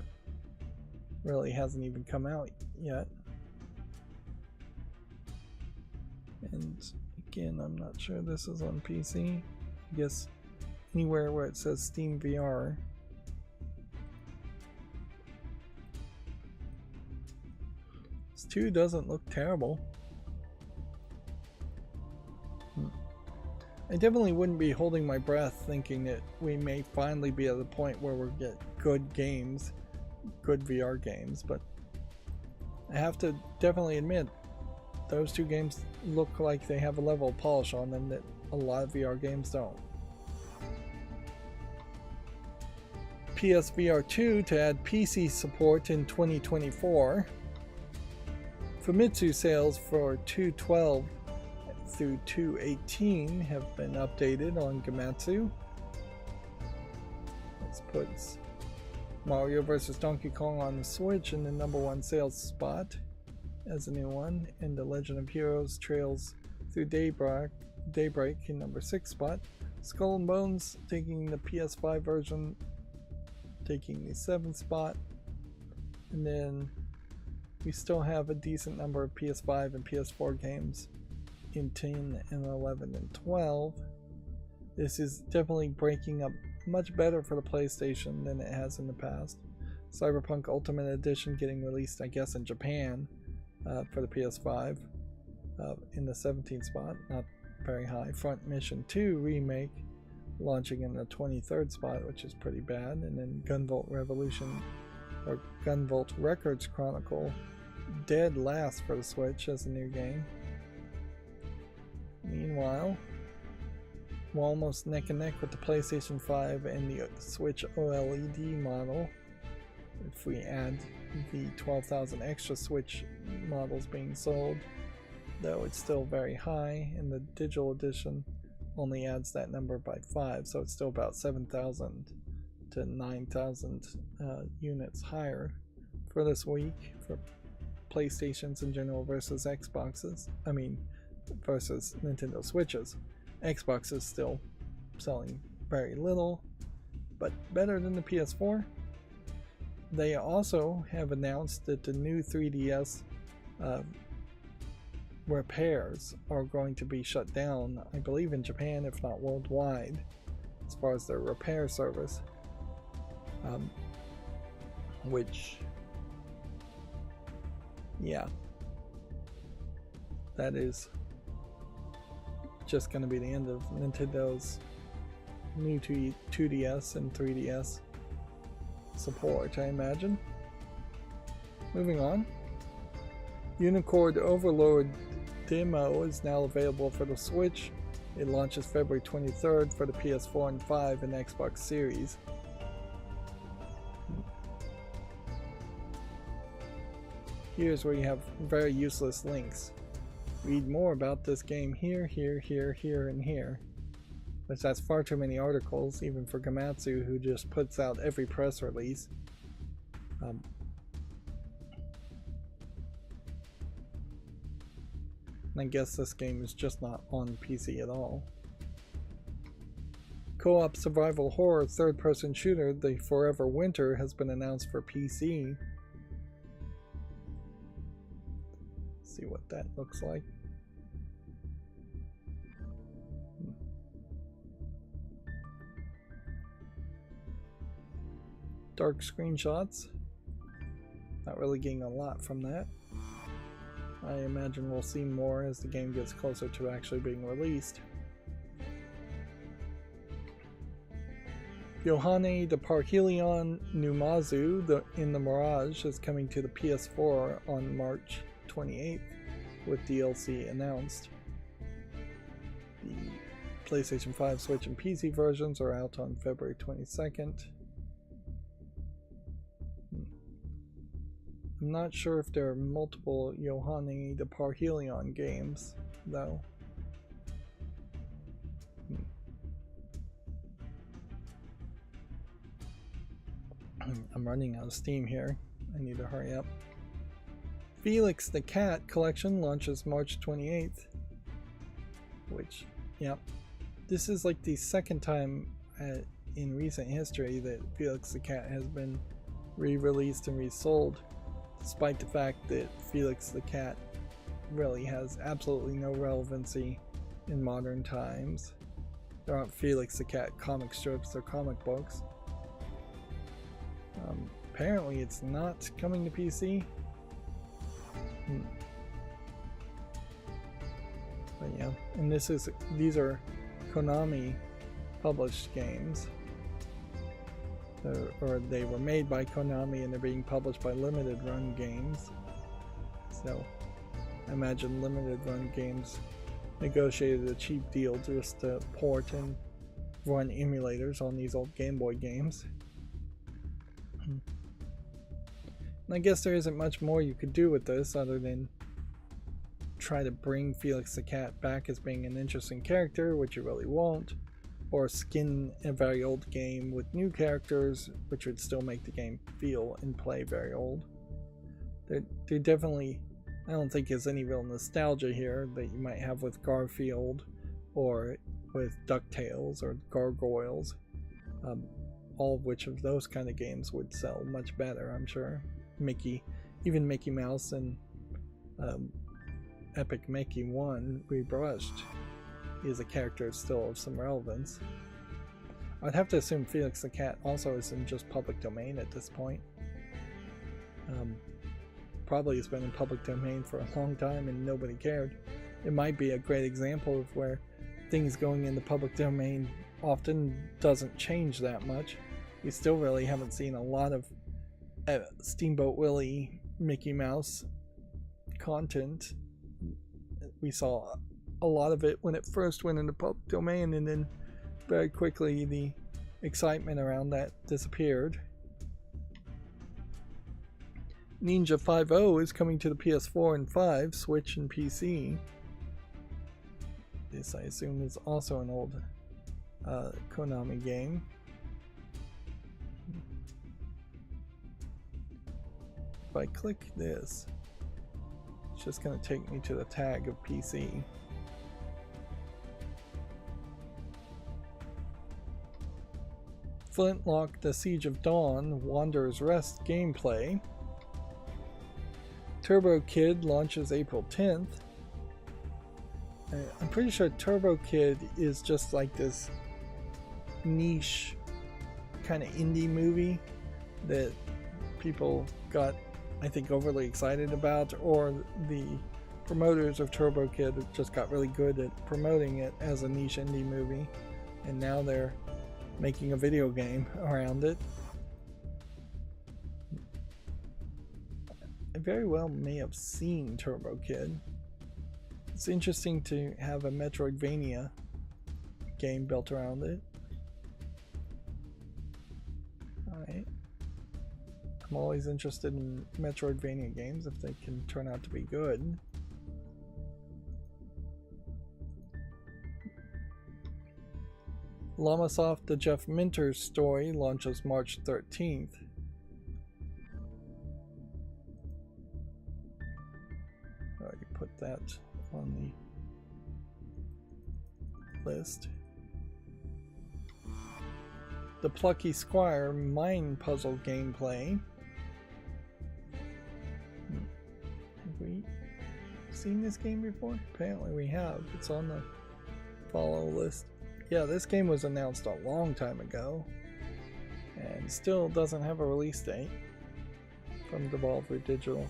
really hasn't even come out yet. And Again, I'm not sure this is on PC. I guess anywhere where it says Steam VR. This 2 doesn't look terrible. I definitely wouldn't be holding my breath thinking that we may finally be at the point where we'll get good games, good VR games, but I have to definitely admit those 2 games look like they have a level of polish on them that a lot of VR games don't. PSVR 2 to add PC support in 2024. Famitsu sales for 2.12 through 2.18 have been updated on Gamatsu. This puts Mario vs. Donkey Kong on the Switch in the #1 sales spot as a new one, and The Legend of Heroes Trails Through Daybreak in #6 spot. Skull and Bones taking the PS5 version, taking the 7th spot, and then we still have a decent number of PS5 and PS4 games in 10 and 11 and 12. This is definitely breaking up much better for the PlayStation than it has in the past. Cyberpunk Ultimate Edition getting released, I guess, in Japan for the PS5 in the 17th spot, not very high. Front Mission 2 Remake launching in the 23rd spot, which is pretty bad. And then Gunvolt Revolution or Gunvolt Records Chronicle dead last for the Switch as a new game. Meanwhile, we're almost neck and neck with the PlayStation 5 and the Switch OLED model. If we add the 12,000 extra Switch models being sold, though it's still very high, and the digital edition only adds that number by 5, so it's still about 7,000 to 9,000 units higher for this week for PlayStations in general versus Xboxes. I mean, versus Nintendo Switches. Xbox is still selling very little, but better than the PS4. They also have announced that the new 3DS repairs are going to be shut down, I believe in Japan, if not worldwide, as far as their repair service. Which, yeah, that is just going to be the end of Nintendo's new 2DS and 3DS support, I imagine. Moving on, Unicorn Overlord demo is now available for the Switch. It launches February 23rd for the PS4 and 5 and Xbox Series. Here's where you have very useless links. Read more about this game here, here, here, here, and here. Which that's far too many articles, even for Gamatsu, who just puts out every press release. I guess this game is just not on PC at all. Co-op survival horror third-person shooter The Forever Winter has been announced for PC. Let's see what that looks like. Dark screenshots. Not really getting a lot from that. I imagine we'll see more as the game gets closer to actually being released. Yohane de Parhelion Numazu in the Mirage is coming to the PS4 on March 28th with DLC announced. The PlayStation 5, Switch, and PC versions are out on February 22nd. I'm not sure if there are multiple Yohane de Parhelion games, though. I'm running out of steam here. I need to hurry up. Felix the Cat collection launches March 28th. Which, yeah. This is like the second time in recent history that Felix the Cat has been re-released and resold, despite the fact that Felix the Cat really has absolutely no relevancy in modern times. There aren't Felix the Cat comic strips or comic books. Apparently it's not coming to PC. But yeah, and these are Konami published games. Or they were made by Konami and they're being published by Limited Run Games. So I imagine Limited Run Games negotiated a cheap deal just to port and run emulators on these old Game Boy games. And I guess there isn't much more you could do with this other than try to bring Felix the Cat back as being an interesting character, which you really won't, or skin a very old game with new characters, which would still make the game feel and play very old. There definitely, I don't think there's any real nostalgia here that you might have with Garfield or with DuckTales or Gargoyles, all of which of those kind of games would sell much better, I'm sure. Even Mickey Mouse and Epic Mickey 1 rebrushed is a character still of some relevance. I'd have to assume Felix the Cat also is in just public domain at this point. Probably has been in public domain for a long time and nobody cared. It might be a great example of where things going into public domain often doesn't change that much. We still really haven't seen a lot of Steamboat Willie Mickey Mouse content. We saw a lot of it when it first went into public domain, and then very quickly the excitement around that disappeared. Ninja 5.0 is coming to the PS4 and 5, Switch and PC. This, I assume, is also an old Konami game. If I click this, it's just going to take me to the tag of PC. Flintlock: The Siege of Dawn Wanderer's Rest gameplay. Turbo Kid launches April 10th. I'm pretty sure Turbo Kid is just like this niche kind of indie movie that people got, I think, overly excited about, or the promoters of Turbo Kid just got really good at promoting it as a niche indie movie, and now they're making a video game around it. I very well may have seen Turbo Kid. It's interesting to have a Metroidvania game built around it. Alright. I'm always interested in Metroidvania games if they can turn out to be good. Llamasoft: The Jeff Minter Story launches March 13th. Already put that on the list. The Plucky Squire Mind Puzzle gameplay. Have we seen this game before? Apparently we have. It's on the follow list. Yeah, this game was announced a long time ago and still doesn't have a release date from Devolver Digital.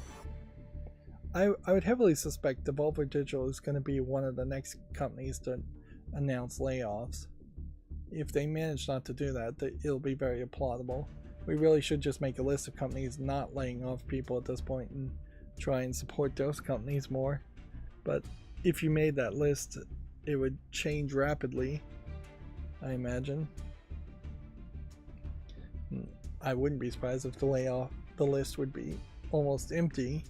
I would heavily suspect Devolver Digital is going to be one of the next companies to announce layoffs. If they manage not to do that, it'll be very applaudable. We really should just make a list of companies not laying off people at this point and try and support those companies more. But if you made that list, it would change rapidly, I imagine. I wouldn't be surprised if the list would be almost empty.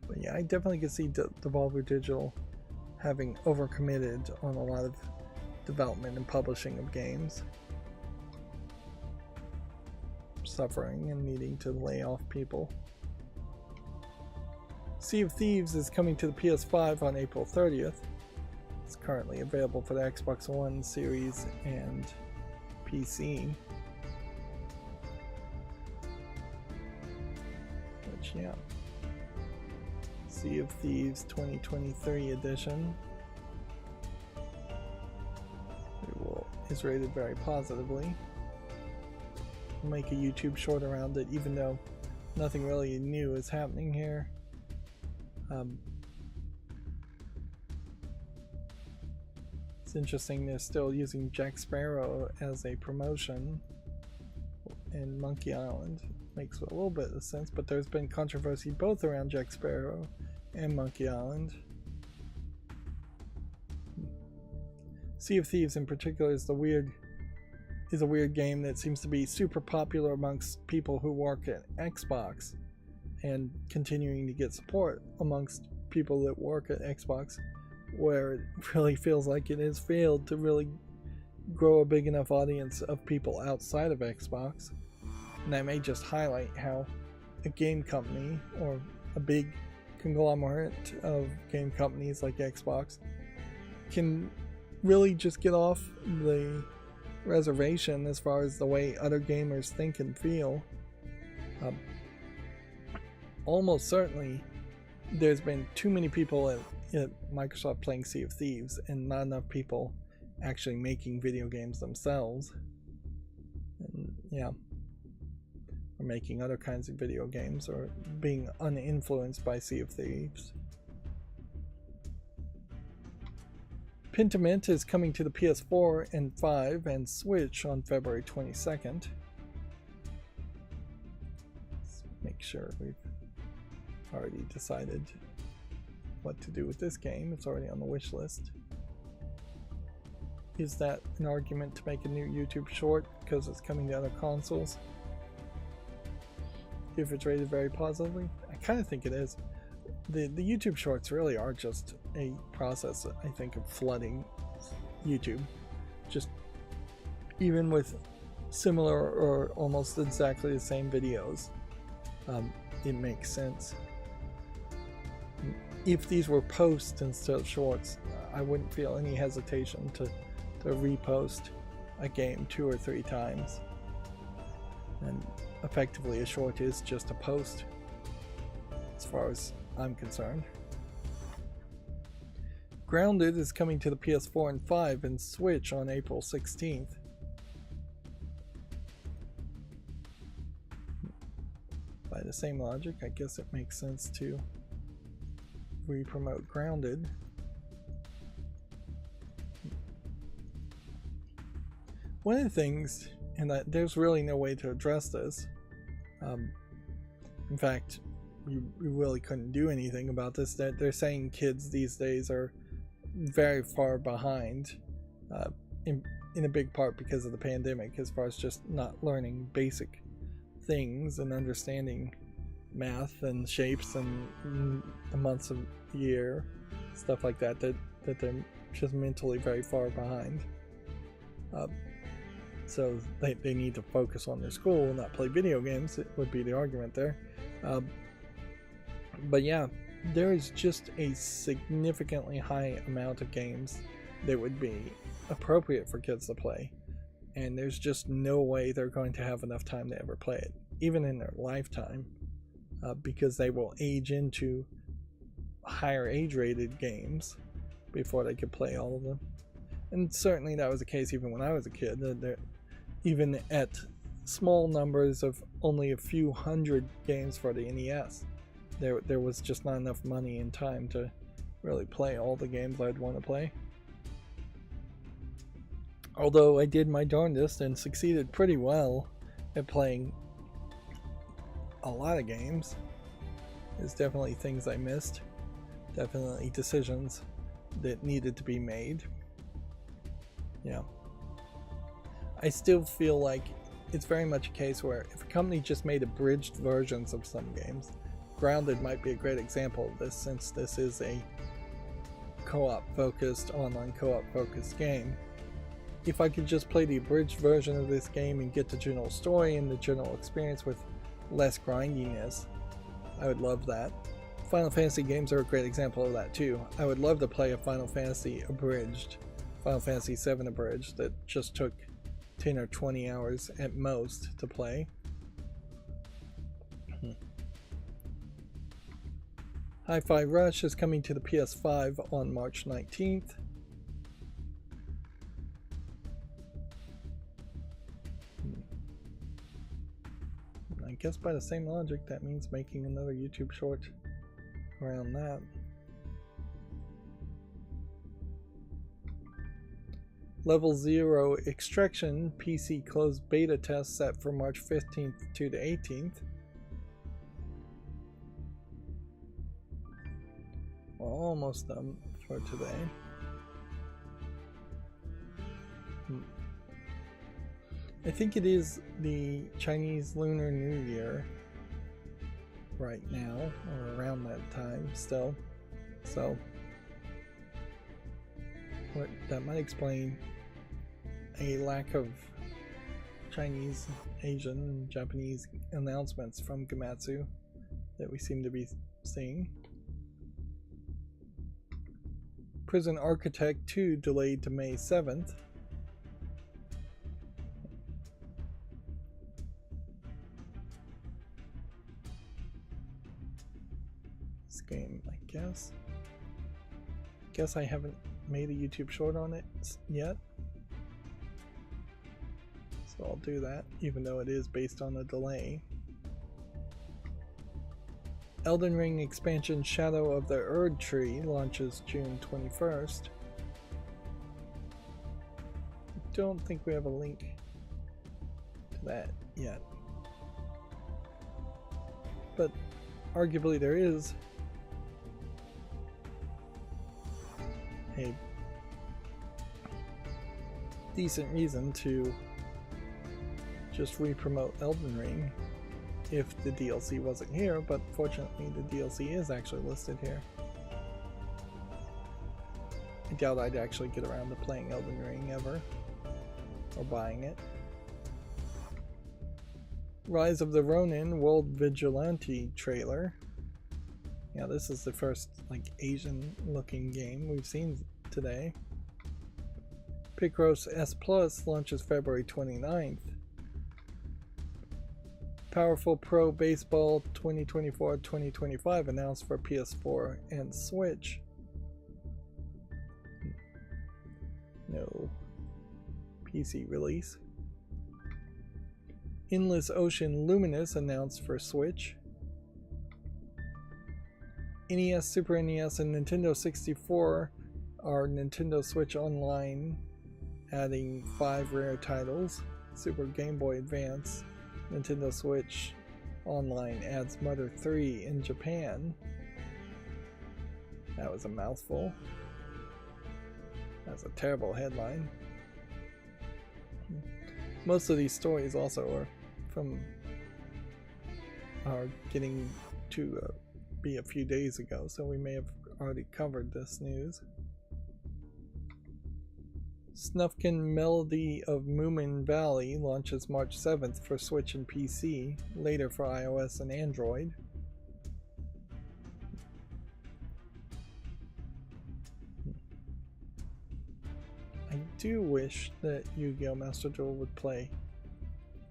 But yeah, I definitely could see Devolver Digital having overcommitted on a lot of development and publishing of games, suffering and needing to lay off people. Sea of Thieves is coming to the PS5 on April 30th. It's currently available for the Xbox One series and PC. Which, yeah. Sea of Thieves 2023 edition. is rated very positively. I'll make a YouTube short around it, even though nothing really new is happening here. It's interesting they're still using Jack Sparrow as a promotion in Monkey Island. Makes a little bit of sense, but there's been controversy both around Jack Sparrow and Monkey Island. Sea of Thieves in particular is a weird game that seems to be super popular amongst people who work at Xbox and continuing to get support amongst people that work at Xbox, where it really feels like it has failed to really grow a big enough audience of people outside of Xbox. And that may just highlight how a game company, or a big conglomerate of game companies like Xbox, can really just get off the reservation as far as the way other gamers think and feel. Almost certainly there's been too many people at Microsoft playing Sea of Thieves and not enough people actually making video games themselves. And, yeah, or making other kinds of video games, or being uninfluenced by Sea of Thieves. Pentiment is coming to the PS4 and 5 and Switch on February 22nd. Let's make sure we've already decided what to do with this game. It's already on the wish list. Is that an argument to make a new YouTube short because it's coming to other consoles? If it's rated very positively? I kind of think it is. The YouTube shorts really are just a process, I think, of flooding YouTube. Just even with similar or almost exactly the same videos, it makes sense. If these were posts instead of shorts, I wouldn't feel any hesitation to repost a game 2 or 3 times. And effectively a short is just a post, as far as I'm concerned. Grounded is coming to the PS4 and 5 and Switch on April 16th. By the same logic, I guess it makes sense to re-promote Grounded. One of the things, and there's really no way to address this, in fact, we really couldn't do anything about this, that they're saying kids these days are very far behind, in a big part because of the pandemic, as far as just not learning basic things and understanding math and shapes and the months of the year, stuff like that they're just mentally very far behind. So they need to focus on their school and not play video games, it would be the argument there. But yeah, there is just a significantly high amount of games that would be appropriate for kids to play, and there's just no way they're going to have enough time to ever play it, even in their lifetime, because they will age into higher age rated games before they could play all of them. And certainly that was the case even when I was a kid. Even at small numbers of only a few hundred games for the NES, there was just not enough money and time to really play all the games I'd want to play. Although I did my darndest and succeeded pretty well at playing a lot of games. There's definitely things I missed, definitely decisions that needed to be made. Yeah. I still feel like it's very much a case where if a company just made abridged versions of some games, Grounded might be a great example of this, since this is a co-op focused, online co-op focused game. If I could just play the abridged version of this game and get the general story and the general experience with less grindiness, I would love that. Final Fantasy games are a great example of that too. I would love to play a Final Fantasy abridged, Final Fantasy VII abridged, that just took 10 or 20 hours at most to play. Hi-Fi Rush is coming to the PS5 on March 19th. guess by the same logic, that means making another YouTube short around that. Level 0 Extraction PC closed beta test set for March 15th to the 18th. We're almost done for today. I think it is the Chinese Lunar New Year right now, or around that time still. So that might explain a lack of Chinese, Asian, Japanese announcements from Gematsu that we seem to be seeing. Prison Architect 2 delayed to May 7th. This game, I guess. Guess I haven't made a YouTube short on it yet. So I'll do that, even though it is based on a delay. Elden Ring expansion Shadow of the Erd Tree launches June 21st. I don't think we have a link to that yet. But arguably there is a decent reason to just re-promote Elden Ring if the DLC wasn't here, but fortunately the DLC is actually listed here. I doubt I'd actually get around to playing Elden Ring ever, or buying it. Rise of the Ronin World Vigilante trailer. Yeah, this is the first like Asian looking game we've seen today. Picross S Plus launches February 29th. Powerful Pro Baseball 2024-2025 announced for PS4 and Switch. No PC release. Endless Ocean Luminous announced for Switch. NES, Super NES, and Nintendo 64 are Nintendo Switch Online, adding 5 rare titles. Super Game Boy Advance, Nintendo Switch Online adds Mother 3 in Japan. That was a mouthful. That's a terrible headline. Most of these stories also are getting to be a few days ago, so we may have already covered this news. Snufkin Melody of Moomin Valley launches March 7th for Switch and PC, later for iOS and Android. I do wish that Yu-Gi-Oh! Master Duel would play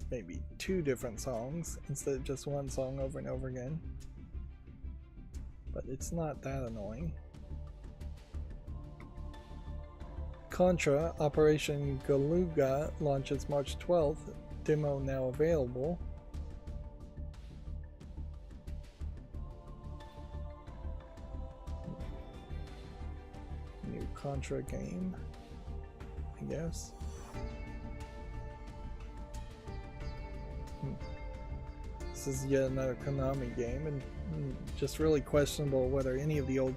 maybe 2 different songs instead of just one song over and over again. But it's not that annoying. Contra Operation Galuga launches March 12th, demo now available. New Contra game, I guess. This is yet another Konami game, and just really questionable whether any of the old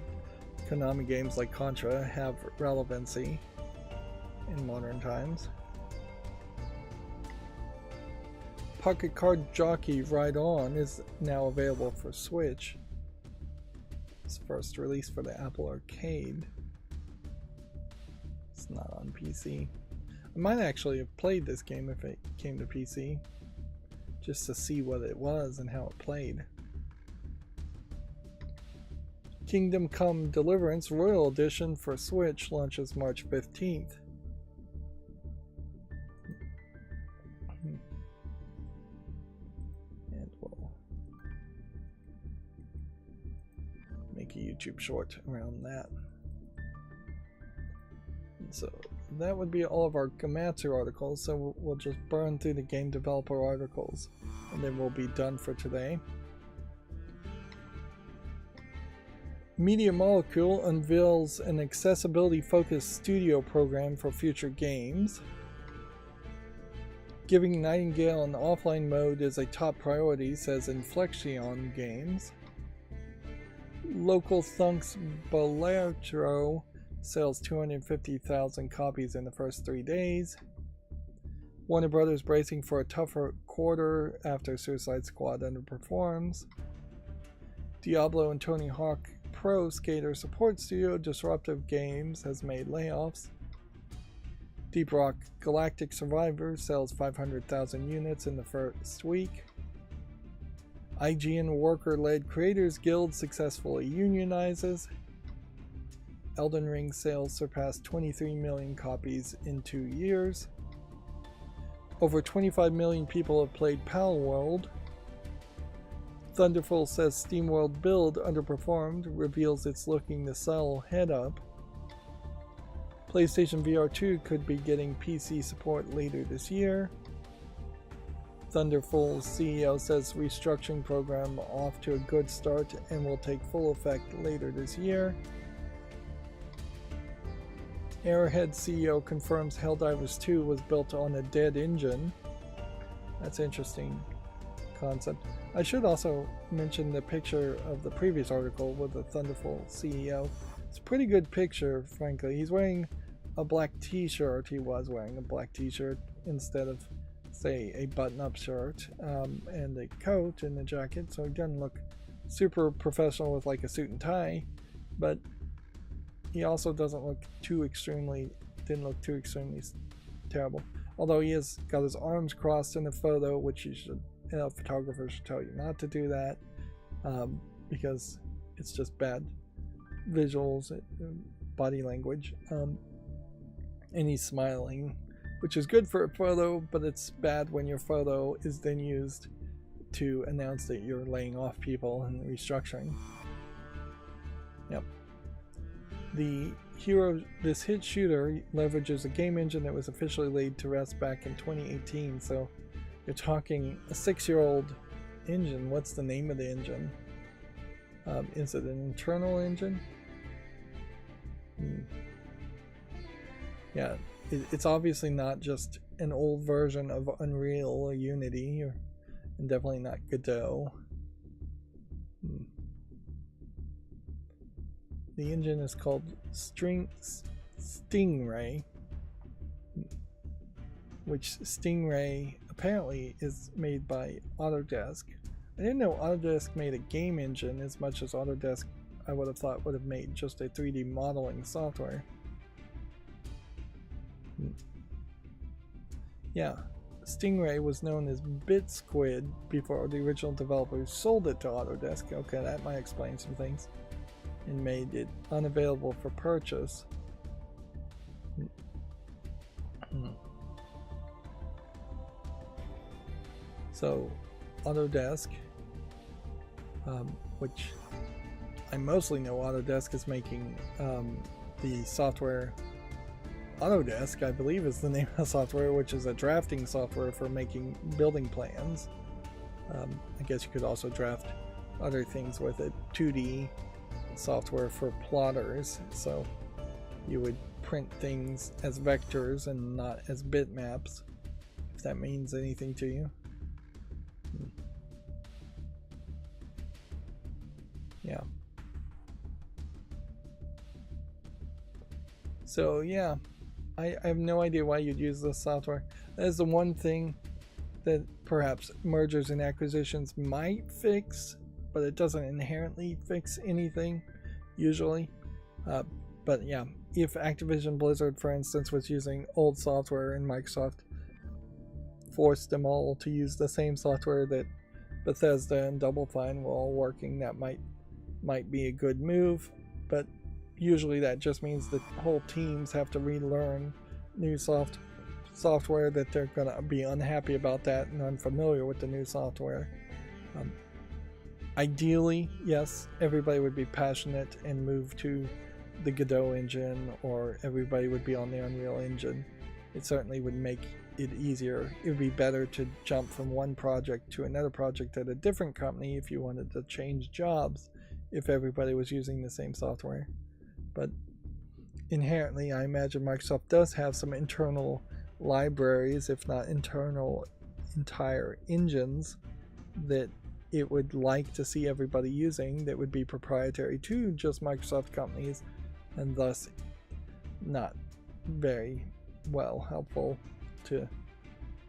Konami games like Contra have relevancy in modern times. Pocket Card Jockey Rydo is now available for Switch. It's first release for the Apple Arcade. It's not on PC. I might actually have played this game if it came to PC, just to see what it was and how it played. Kingdom Come Deliverance Royal Edition for Switch launches March 15th. And we'll make a YouTube short around that. So that would be all of our Gamatsu articles, so we'll just burn through the game developer articles, and then we'll be done for today. Media Molecule unveils an accessibility-focused studio program for future games. Giving Nightingale an offline mode is a top priority, says Inflexion Games. Local Thunk's Balatro sells 250,000 copies in the first 3 days. Warner Brothers bracing for a tougher quarter after Suicide Squad underperforms. Diablo and Tony Hawk Pro Skater support studio Disruptive Games has made layoffs. Deep Rock Galactic Survivor sells 500,000 units in the first week. IGN worker-led Creators Guild successfully unionizes. Elden Ring sales surpassed 23 million copies in 2 years. Over 25 million people have played Palworld. Thunderful says SteamWorld Build underperformed, reveals it's looking to sell head up. PlayStation VR 2 could be getting PC support later this year. Thunderful's CEO says restructuring program off to a good start and will take full effect later this year. Arrowhead CEO confirms Helldivers 2 was built on a dead engine. That's an interesting concept. I should also mention the picture of the previous article with the Thunderful CEO. It's a pretty good picture, frankly. He's wearing a black t-shirt. He was wearing a black t-shirt instead of, say, a button-up shirt, and a coat and a jacket, so he doesn't look super professional with like a suit and tie, but he also didn't look too extremely terrible. Although he has got his arms crossed in the photo, which a photographer should tell you not to do that, because it's just bad visuals, body language. And he's smiling, which is good for a photo, but it's bad when your photo is then used to announce that you're laying off people and restructuring. Yep. This hit shooter leverages a game engine that was officially laid to rest back in 2018, so you're talking a 6-year-old engine. What's the name of the engine? Is it an internal engine? Yeah, it's obviously not just an old version of Unreal or Unity, and definitely not Godot. The engine is called Stingray, which Stingray apparently is made by Autodesk. I didn't know Autodesk made a game engine as much as Autodesk, I would have thought, would have made just a 3D modeling software. Yeah, Stingray was known as BitSquid before the original developers sold it to Autodesk. Okay, that might explain some things. And made it unavailable for purchase. So, Autodesk, which I mostly know Autodesk is making the software. Autodesk, I believe, is the name of the software, which is a drafting software for making building plans. I guess you could also draft other things with it. 2D software for plotters, so you would print things as vectors and not as bitmaps, if that means anything to you. Yeah. So yeah, I have no idea why you'd use this software. That is the one thing that perhaps mergers and acquisitions might fix, but it doesn't inherently fix anything, usually. But yeah, if Activision Blizzard, for instance, was using old software and Microsoft forced them all to use the same software that Bethesda and Double Fine were all working, that might be a good move, but usually that just means that whole teams have to relearn new software, that they're going to be unhappy about that and unfamiliar with the new software. Ideally, yes, everybody would be passionate and move to the Godot engine or everybody would be on the Unreal Engine. It certainly would make it easier. It would be better to jump from one project to another project at a different company if you wanted to change jobs if everybody was using the same software. But inherently, I imagine Microsoft does have some internal libraries, if not internal entire engines, that it would like to see everybody using that would be proprietary to just Microsoft companies, and thus not very well helpful to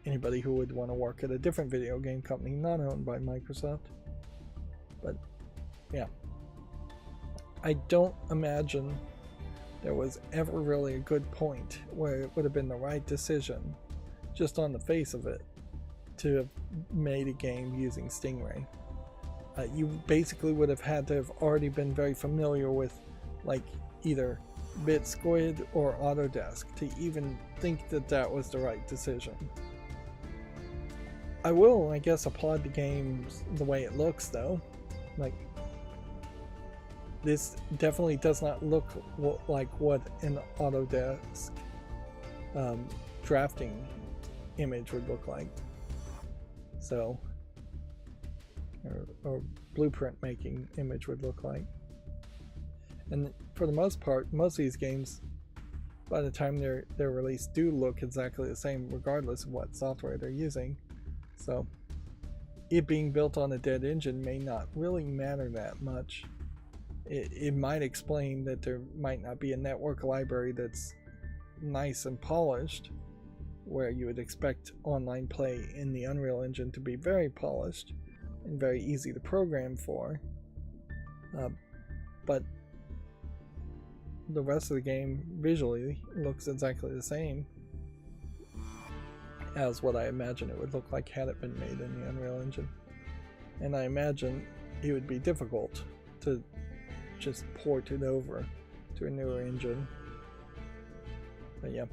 anybody who would want to work at a different video game company not owned by Microsoft. But yeah, I don't imagine there was ever really a good point where it would have been the right decision, just on the face of it, to have made a game using Stingray. You basically would have had to have already been very familiar with like either BitSquid or Autodesk to even think that that was the right decision. I will, I guess, applaud the game the way it looks though. Like, this definitely does not look like what an Autodesk drafting image would look like. So, or blueprint making image would look like. And for the most part, most of these games, by the time they're released, do look exactly the same regardless of what software they're using. So it being built on a dead engine may not really matter that much. It might explain that there might not be a network library that's nice and polished, where you would expect online play in the Unreal Engine to be very polished and very easy to program for. But the rest of the game visually looks exactly the same as what I imagine it would look like had it been made in the Unreal Engine. And I imagine it would be difficult to just port it over to a newer engine. But yeah,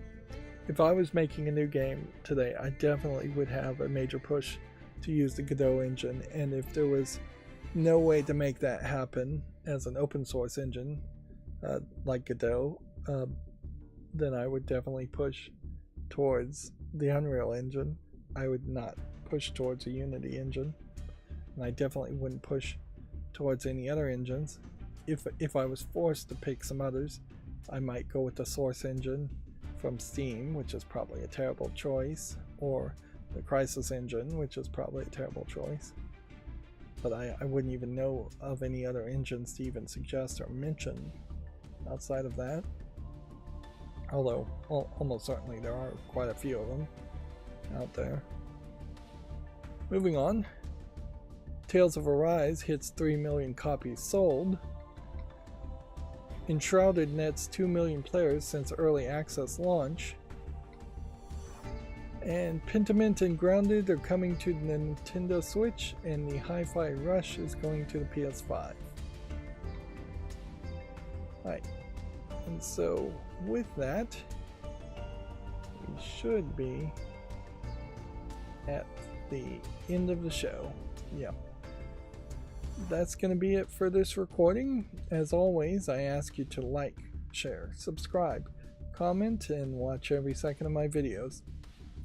if I was making a new game today, I definitely would have a major push to use the Godot engine, and if there was no way to make that happen as an open source engine like Godot, then I would definitely push towards the Unreal Engine. I would not push towards a Unity engine, and I definitely wouldn't push towards any other engines. If I was forced to pick some others, I might go with the Source engine from Steam, which is probably a terrible choice, or the Crysis engine, which is probably a terrible choice. But I wouldn't even know of any other engines to even suggest or mention outside of that. Although, almost certainly there are quite a few of them out there. Moving on, Tales of Arise hits 3 million copies sold. Enshrouded nets 2 million players since early access launch. And Pentiment and Grounded are coming to the Nintendo Switch, and the Hi-Fi Rush is going to the PS5. Alright, and so with that, we should be at the end of the show. Yeah. That's going to be it for this recording. As always, I ask you to like, share, subscribe, comment, and watch every second of my videos.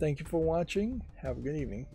Thank you for watching. Have a good evening.